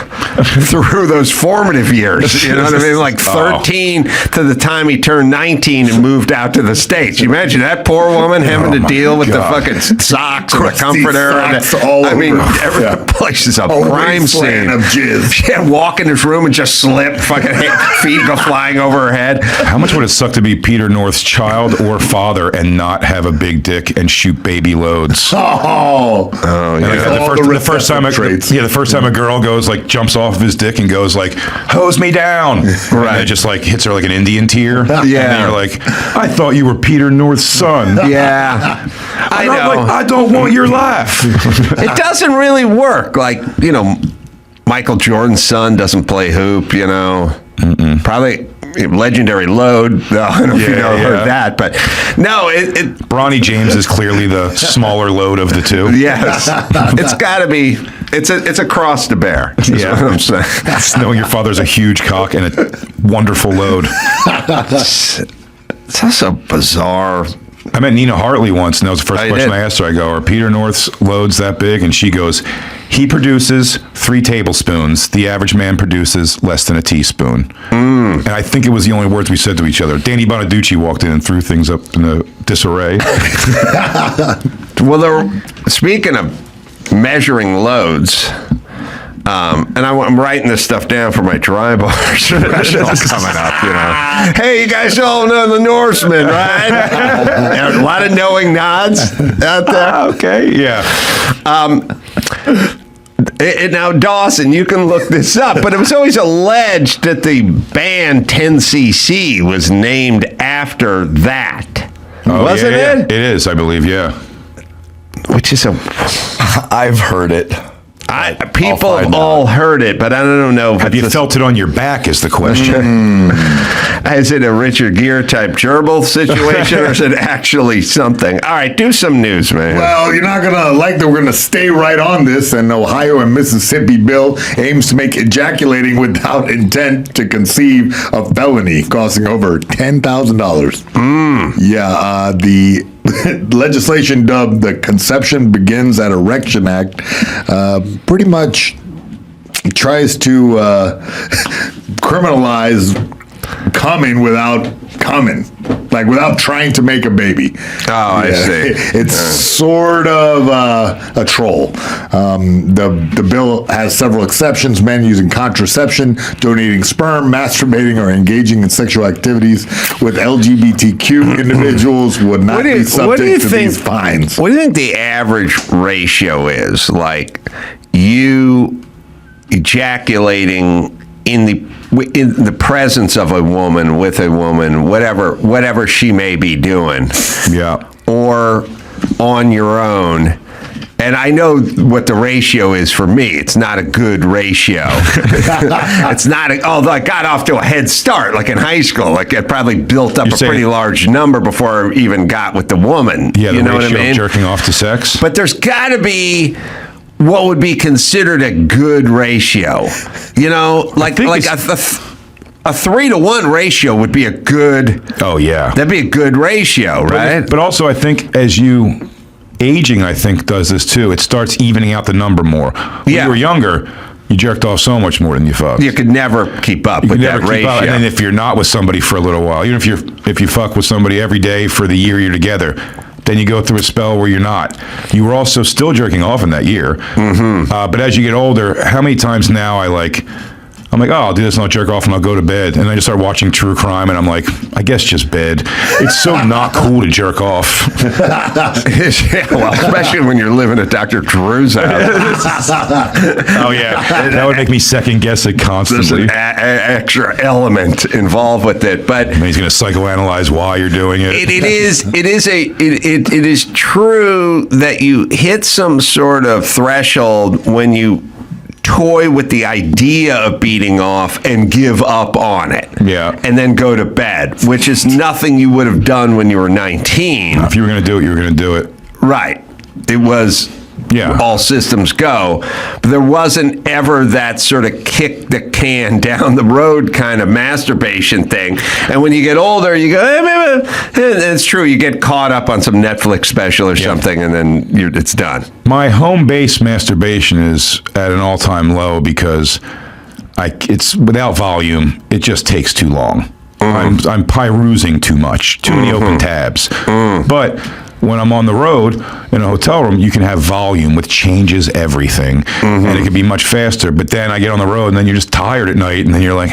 through those formative years. You know what I mean? Like 13 to the time he turned 19 and moved out to the States. You imagine that poor woman having to deal with the fucking socks and the comforter. I mean, every place is a crime scene. Of jizz. Yeah, walk in his room and just slip, fucking feet go flying over her head. How much would it suck to be Peter North's child or father and not have a big dick and shoot baby loads? Oh, yeah. The first time a girl goes, like, jumps off of his dick and goes, like, hose me down. Right. And it just, like, hits her like an Indian tear. Yeah. And then you're like, I thought you were Peter North's son. Yeah. I know. Like, I don't want your laugh. It doesn't really work. Like, you know, Michael Jordan's son doesn't play hoop, you know. Probably legendary load. I don't know if you heard that, but no, Bronny James is clearly the smaller load of the two. Yes. It's got to be, it's a cross to bear. Is what I'm saying. It's knowing your father's a huge cock and a wonderful load. It's also bizarre. I met Nina Hartley once, and that was the first question I asked her. I go, are Peter North's loads that big? And she goes, he produces 3 tablespoons. The average man produces less than a teaspoon. And I think it was the only words we said to each other. Danny Bonaducci walked in and threw things up in a disarray. Well, speaking of measuring loads, and I'm writing this stuff down for my dry bars. That's coming up, you know. Hey, you guys all know the Norseman, right? A lot of knowing nods out there. Okay, yeah. Now, Dawson, you can look this up, but it was always alleged that the band 10cc was named after that. Wasn't it? It is, I believe, yeah. Which is I've heard it. People have all heard it, but I don't know. Have you felt it on your back is the question. Is it a Richard Gere type gerbil situation, or is it actually something? All right, do some news, man. Well, you're not going to like that we're going to stay right on this. An Ohio and Mississippi bill aims to make ejaculating without intent to conceive a felony, costing over $10,000. Yeah, the legislation dubbed the Conception Begins at Erection Act pretty much tries to criminalize coming without coming, like without trying to make a baby. Oh, I see. It's sort of a troll. The bill has several exceptions. Men using contraception, donating sperm, masturbating, or engaging in sexual activities with LGBTQ individuals would not be subject to these fines. What do you think the average ratio is? Like you ejaculating in the presence of a woman, with a woman, whatever she may be doing, or on your own. And I know what the ratio is for me. It's not a good ratio. It's not. Although I got off to a head start, like in high school. Like I probably built up a pretty large number before I even got with the woman. Yeah, you know what I mean? Jerking off to sex. But there's got to be what would be considered a good ratio. You know, like a 3-to-1 ratio would be a good. Oh yeah, that'd be a good ratio, right? But also, I think as you aging, I think does this too. It starts evening out the number more. When you were younger, you jerked off so much more than you fucked. You could never keep up with that ratio. And then if you're not with somebody for a little while, even if you fuck with somebody every day for the year you're together, then you go through a spell where you're not. You were also still jerking off in that year. But as you get older, how many times now I'm like, oh, I'll do this and I'll jerk off and I'll go to bed. And I just start watching true crime and I'm like, I guess just bed. It's so not cool to jerk off. Well, especially when you're living at Dr. Cruz house. Oh, yeah. That would make me second guess it constantly. There's an extra element involved with it. But and he's going to psychoanalyze why you're doing it. It is true that you hit some sort of threshold when you toy with the idea of beating off and give up on it. Yeah. And then go to bed, which is nothing you would have done when you were 19. If you were going to do it, you were going to do it. Right. It was all systems go. But there wasn't ever that sort of kick the can down the road kind of masturbation thing. And when you get older, you go, it's true, you get caught up on some Netflix special or something, and then it's done. My home base masturbation is at an all-time low because it's without volume. It just takes too long. I'm perusing too much, too many open tabs. But when I'm on the road in a hotel room, you can have volume, which changes everything, and it can be much faster. But then I get on the road, and then you're just tired at night, and then you're like,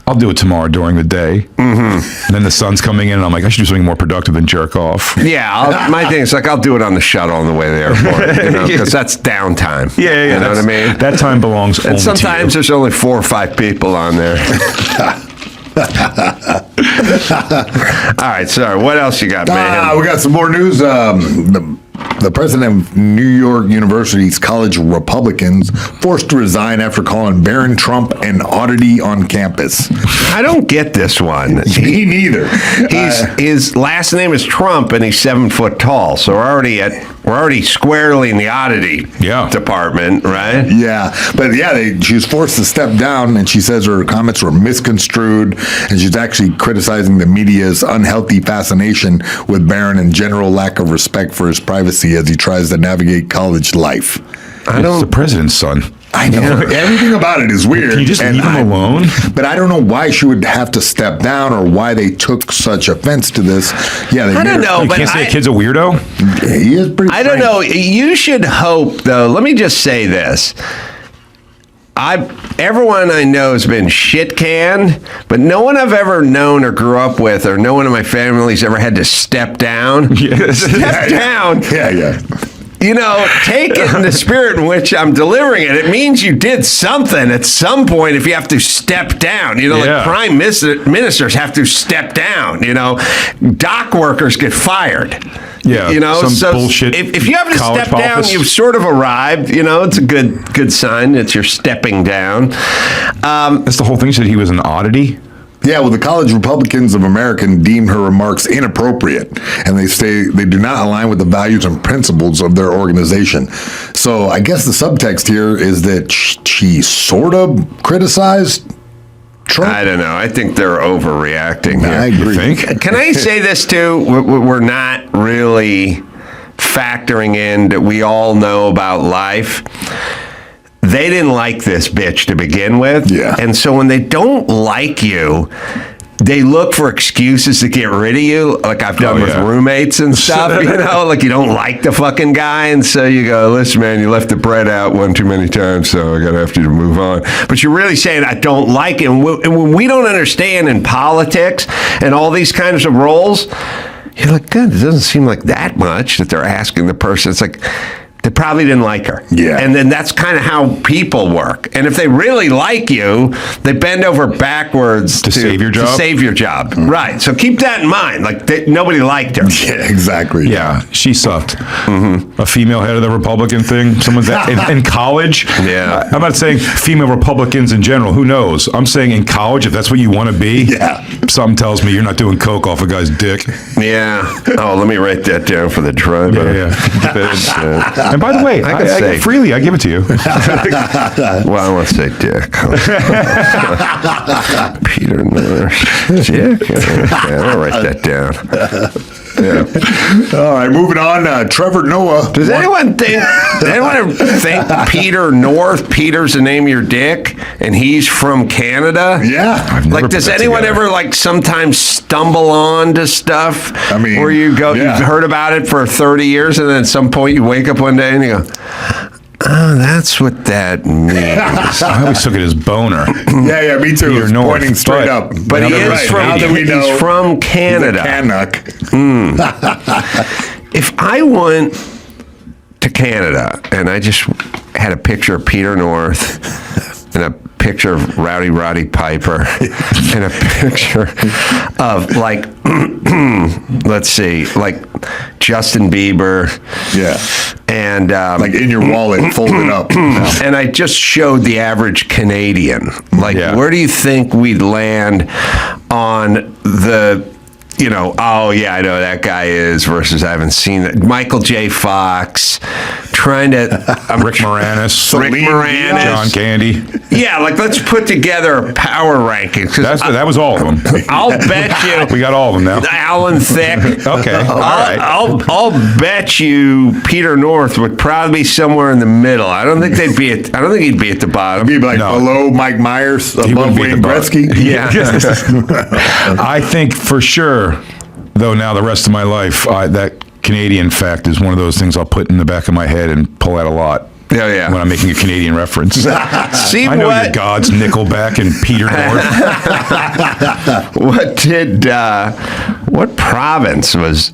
I'll do it tomorrow during the day. And then the sun's coming in, and I'm like, I should do something more productive than jerk off. Yeah, my thing is like, I'll do it on the shuttle on the way to the airport, because that's downtime. Yeah, you know what I mean? That time belongs only and sometimes to you. There's only 4 or 5 people on there. All right, sorry. What else you got, man? We got some more news. The president of New York University's college Republicans forced to resign after calling Barron Trump an oddity on campus. I don't get this one. Me neither. His last name is Trump, and he's 7 foot tall. So we're already squarely in the oddity department, right? Yeah, but she was forced to step down, and she says her comments were misconstrued, and she's actually criticizing the media's unhealthy fascination with Barron and general lack of respect for his privacy as he tries to navigate college life. It's the president's son. I know. Everything about it is weird. Can you just leave him alone? But I don't know why she would have to step down or why they took such offense to this. Yeah, I don't know. You can't say a kid's a weirdo? Yeah, he is pretty I don't know. You should hope, though. Let me just say this. Everyone I know has been shit canned, but no one I've ever known or grew up with, or no one in my family's ever had to step down. Step down. Yeah. take it in the spirit in which I'm delivering it. It means you did something at some point if you have to step down. Like prime ministers have to step down. Dock workers get fired. Yeah, some bullshit. If you have to step down, office. you've sort of arrived. It's a good sign that you're stepping down. That's the whole thing. He said he was an oddity. Yeah, well, the College Republicans of America deemed her remarks inappropriate, and they say they do not align with the values and principles of their organization. So I guess the subtext here is that she sort of criticized Trump. I don't know. I think they're overreacting here. I agree. You think? Can I say this too? We're not really factoring in that we all know about life. They didn't like this bitch to begin with. Yeah. And so when they don't like you, they look for excuses to get rid of you, like I've done with roommates and stuff, like you don't like the fucking guy, and so you go, listen, man, you left the bread out one too many times, so I gotta have to move on. But you're really saying, I don't like it. And when we don't understand in politics and all these kinds of roles, you're like, God, it doesn't seem like that much that they're asking the person. It's like, they probably didn't like her. Yeah. And then that's kind of how people work. And if they really like you, they bend over backwards to save your job. To save your job. Mm-hmm. Right. So keep that in mind. Like, nobody liked her. Yeah, exactly. Yeah, she sucked. Mm-hmm. A female head of the Republican thing. Someone's that in college. Yeah. I'm not saying female Republicans in general. Who knows? I'm saying in college, if that's what you want to be. Yeah. Something tells me you're not doing coke off a guy's dick. Yeah. Oh, let me write that down for the drive. Yeah. And by the way, I say freely, I give it to you. Well, I want to say dick. Peter North. Dick? Okay, I'll write that down. Yeah. All right, moving on. Trevor Noah. Does anyone think Peter North, Peter's the name of your dick, and he's from Canada? Yeah. Like, does anyone ever sometimes stumble on to stuff? I mean, where you go, you've heard about it for 30 years, and then at some point you wake up one day and you go, oh, that's what that means. I always took it as boner. Yeah, me too. Peter North, pointing straight up. But he is from Canada. He's a Canuck. If I went to Canada and I just had a picture of Peter North and a picture of Rowdy Roddy Piper and a picture of let's see, like Justin Bieber. Yeah. And like in your wallet, folded up. And I just showed the average Canadian. Where do you think we'd land on the, oh yeah, I know that guy is versus I haven't seen it. Michael J. Fox, trying to Rick Moranis, John Candy. Yeah, let's put together a power ranking. That was all of them. I'll bet you we got all of them now. Alan Thicke. Okay, all right. I'll bet you Peter North would probably be somewhere in the middle. I don't think he'd be at the bottom. He'd be below Mike Myers, above Wayne Gretzky. Yeah. I think for sure, though, now the rest of my life, that Canadian fact is one of those things I'll put in the back of my head and pull out a lot. Yeah. When I'm making a Canadian reference. See, I know your gods, Nickelback and Peter North. What province was?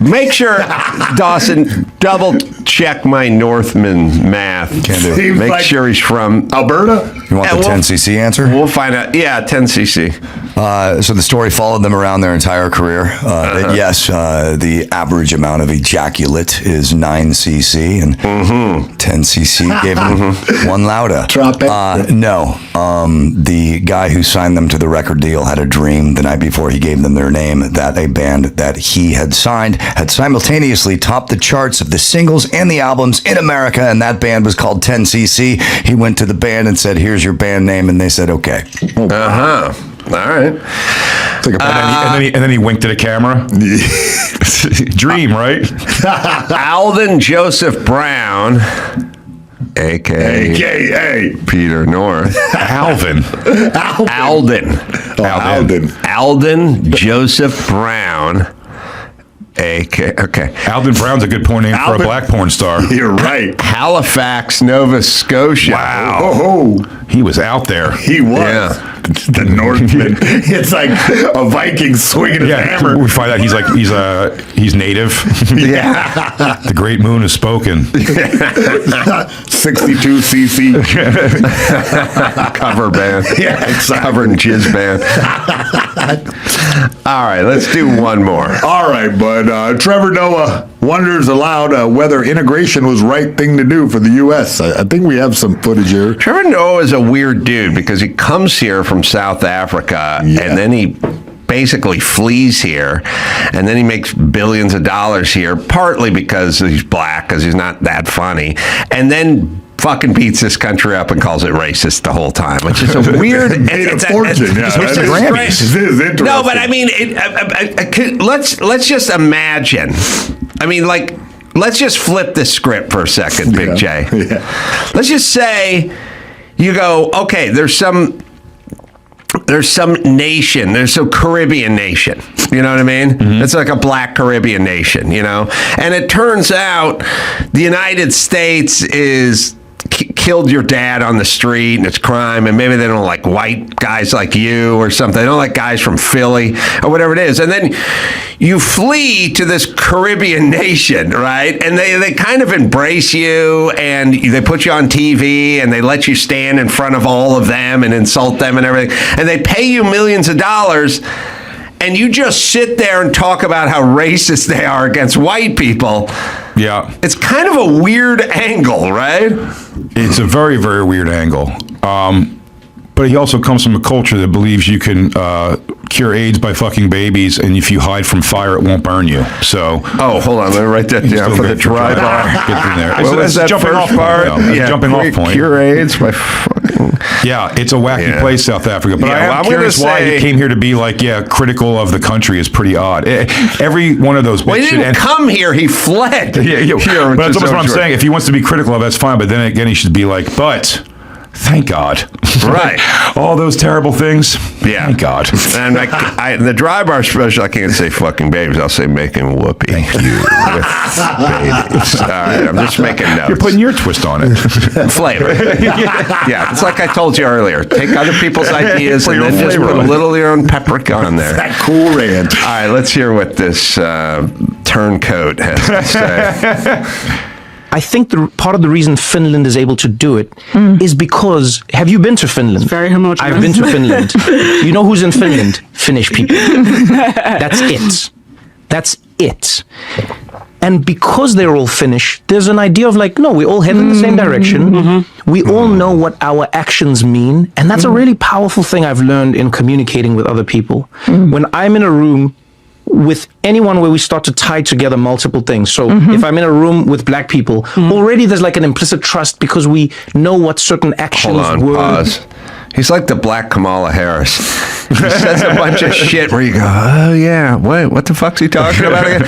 Make sure, Dawson, double check my Northman math. Can do. Make sure he's from Alberta. You want the 10cc answer? We'll find out. Yeah, 10cc. So the story followed them around their entire career. Yes, the average amount of ejaculate is 9cc, and 10cc gave them one lauda. No, the guy who signed them to the record deal had a dream the night before he gave them their name that a band that he had signed had simultaneously topped the charts of the singles and the albums in America, and that band was called 10cc. He went to the band and said, "Here's your band name," and they said, "Okay." All right. And then he winked at a camera. Dream, right? Alden Joseph Brown, a.k.a. Peter North. Alden Joseph Brown. Okay. Alden Brown's a good porn name for a black porn star. You're right. Halifax, Nova Scotia. Wow. Oh, he was out there. He was. Yeah. the Northman. It's like a Viking swinging his hammer. We find out he's native. Yeah. The great moon has spoken. 62 cc cover band. Yeah, exactly. Covered in jizz band. All right, let's do one more. All right, bud. Trevor Noah wonders aloud whether integration was right thing to do for the U.S. I think we have some footage here. Trevor Noah is a weird dude because he comes here from South Africa and then he basically flees here, and then he makes billions of dollars here, partly because he's black, because he's not that funny, and then fucking beats this country up and calls it racist the whole time, which is a weird. It's a fortune. No, but I mean, let's just imagine. I mean, like, let's just flip the script for a second, Big J. Yeah. Let's just say you go, okay, there's some nation, there's some Caribbean nation, you know what I mean? It's like a black Caribbean nation, you know? And it turns out the United States is killed your dad on the street and it's crime, and maybe they don't like white guys like you or something. They don't like guys from Philly or whatever it is. And then you flee to this Caribbean nation, right? And they kind of embrace you, and they put you on TV, and they let you stand in front of all of them and insult them and everything. And they pay you millions of dollars, and you just sit there and talk about how racist they are against white people. Yeah. It's kind of a weird angle, right? It's a very, very weird angle. But he also comes from a culture that believes you can cure AIDS by fucking babies, and if you hide from fire, it won't burn you. So. Oh, hold on. Let me write that down for the dry bar. Get in there. What was that jumping first off part? Point, Yeah, jumping off point. Cure AIDS by fucking. Yeah, it's a wacky place, South Africa. But I am curious why he came here to be like, critical of the country is pretty odd. Every one of those. Well, he didn't come here. He fled. But that's what I'm saying. If he wants to be critical of, that's fine. But then again, he should be like, but. Thank God. Right. All those terrible things. Yeah. Thank God. And the dry bar special, I can't say fucking babies. I'll say making whoopee. Thank you. Babies. All right. I'm just making notes. You're putting your twist on it. Flavor. Yeah. It's like I told you earlier. Take other people's ideas and then just put a little of your own paprika on there. That cool rant. All right. Let's hear what this turncoat has to say. I think part of the reason Finland is able to do it is because, have you been to Finland? It's very homogeneous. I've been to Finland. You know who's in Finland? Finnish people. That's it. That's it. And because they're all Finnish, there's an idea of like, no, we all head in the same direction. We all know what our actions mean. And that's a really powerful thing I've learned in communicating with other people. When I'm in a room with anyone where we start to tie together multiple things. So if I'm in a room with black people, already there's like an implicit trust because we know what certain actions were. Pause. He's like the black Kamala Harris. He says a bunch of shit where you go, oh yeah, wait, what the fuck's he talking about again?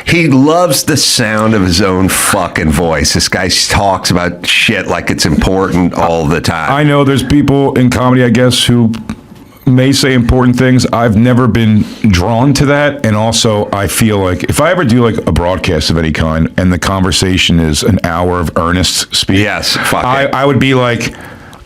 He loves the sound of his own fucking voice. This guy talks about shit like it's important all the time. I know there's people in comedy, I guess, who may say important things. I've never been drawn to that. And also, I feel like if I ever do like a broadcast of any kind and the conversation is an hour of earnest speech, I would be like,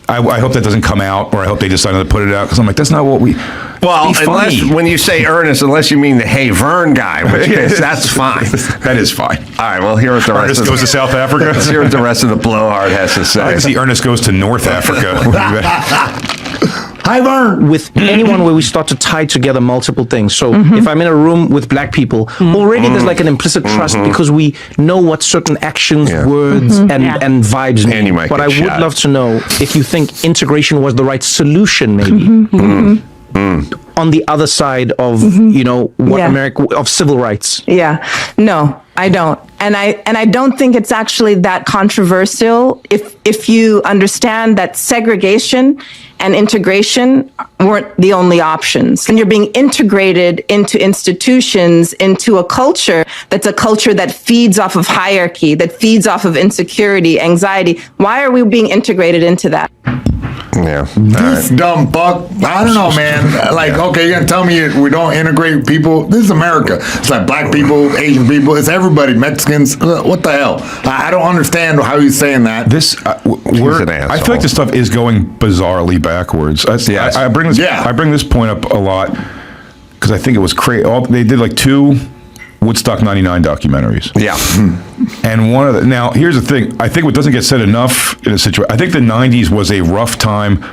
I hope that doesn't come out, or I hope they decide to put it out, because I'm like, that's not what we. Well, unless when you say earnest, unless you mean the Hey Vern guy, which case that's fine. That is fine. All right, well, hear what the Ernest rest goes to South Africa. Let's hear what the rest of the blowhard has to say. I see Ernest goes to North Africa. Hi, Vern. With anyone where we start to tie together multiple things. So if I'm in a room with black people, already there's like an implicit trust because we know what certain actions, words, and vibes mean. But I would love to know if you think integration was the right solution, maybe. On the other side of America of civil rights. Yeah, no, I don't, and I don't think it's actually that controversial if you understand that segregation and integration weren't the only options. And you're being integrated into institutions, into a culture that's a culture that feeds off of hierarchy, that feeds off of insecurity, anxiety. Why are we being integrated into that? Yeah. This dumb fuck. I don't know, man. Like, okay, you're gonna tell me we don't integrate people? This is America. It's like black people, Asian people. It's everybody. Mexicans. What the hell? I don't understand how he's saying that. This, I feel like this stuff is going bizarrely backwards. I bring this point up a lot because I think it was crazy. They did like 2 Woodstock 99 documentaries. Yeah. And one of the, now here's the thing. I think what doesn't get said enough in a situation, I think the 90s was a rough time.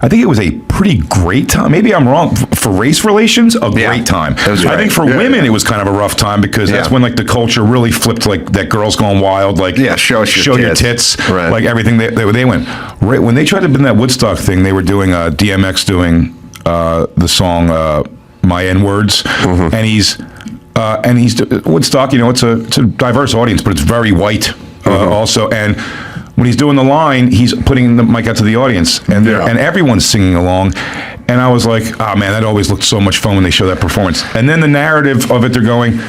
I think it was a pretty great time. Maybe I'm wrong. For race relations, a great time. I think for women, it was kind of a rough time because that's when like the culture really flipped, like that girls gone wild, like show your tits, right. like everything. They went right when they tried to bring that Woodstock thing. They were doing DMX doing the song "My N Words," and he's Woodstock. You know, it's a diverse audience, but it's very white also. And when he's doing the line, he's putting the mic out to the audience, and everyone's singing along. And I was like, oh man, that always looked so much fun when they show that performance. And then the narrative of it, they're going,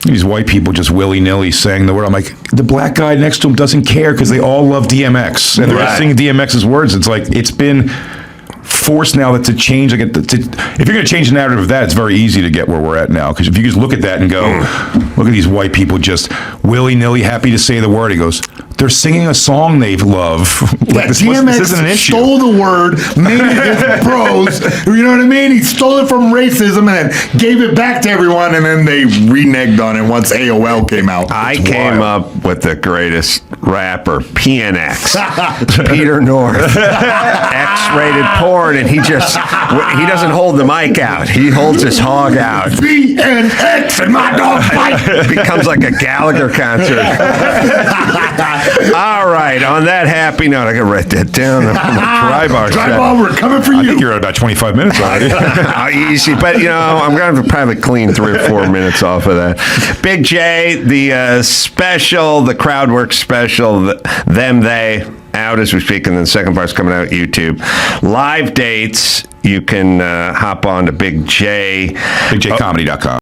these white people just willy-nilly saying the word. I'm like, the black guy next to him doesn't care because they all love DMX. And they're singing DMX's words. It's like, it's been forced now that to change. Like, if you're going to change the narrative of that, it's very easy to get where we're at now. Because if you just look at that and go, look at these white people just willy-nilly happy to say the word. He goes, they're singing a song they love. Like, this isn't an issue. Stole the word, made it his prose. You know what I mean? He stole it from racism and then gave it back to everyone, and then they reneged on it once AOL came out. I came up with the greatest rapper, PNX, Peter North, X-rated porn, and he doesn't hold the mic out. He holds his hog out. PNX and my dog fight. Becomes like a Gallagher concert. All right, on that happy note, I gotta write that down. Drive on, we're coming for you. I think you're at about 25 minutes already. Easy, but I'm going to probably clean 3 or 4 minutes off of that. Big J, the special, the crowd work special, them, they, out as we speak, and then the second part's coming out YouTube. Live dates, you can hop on to bigjcomedy.com.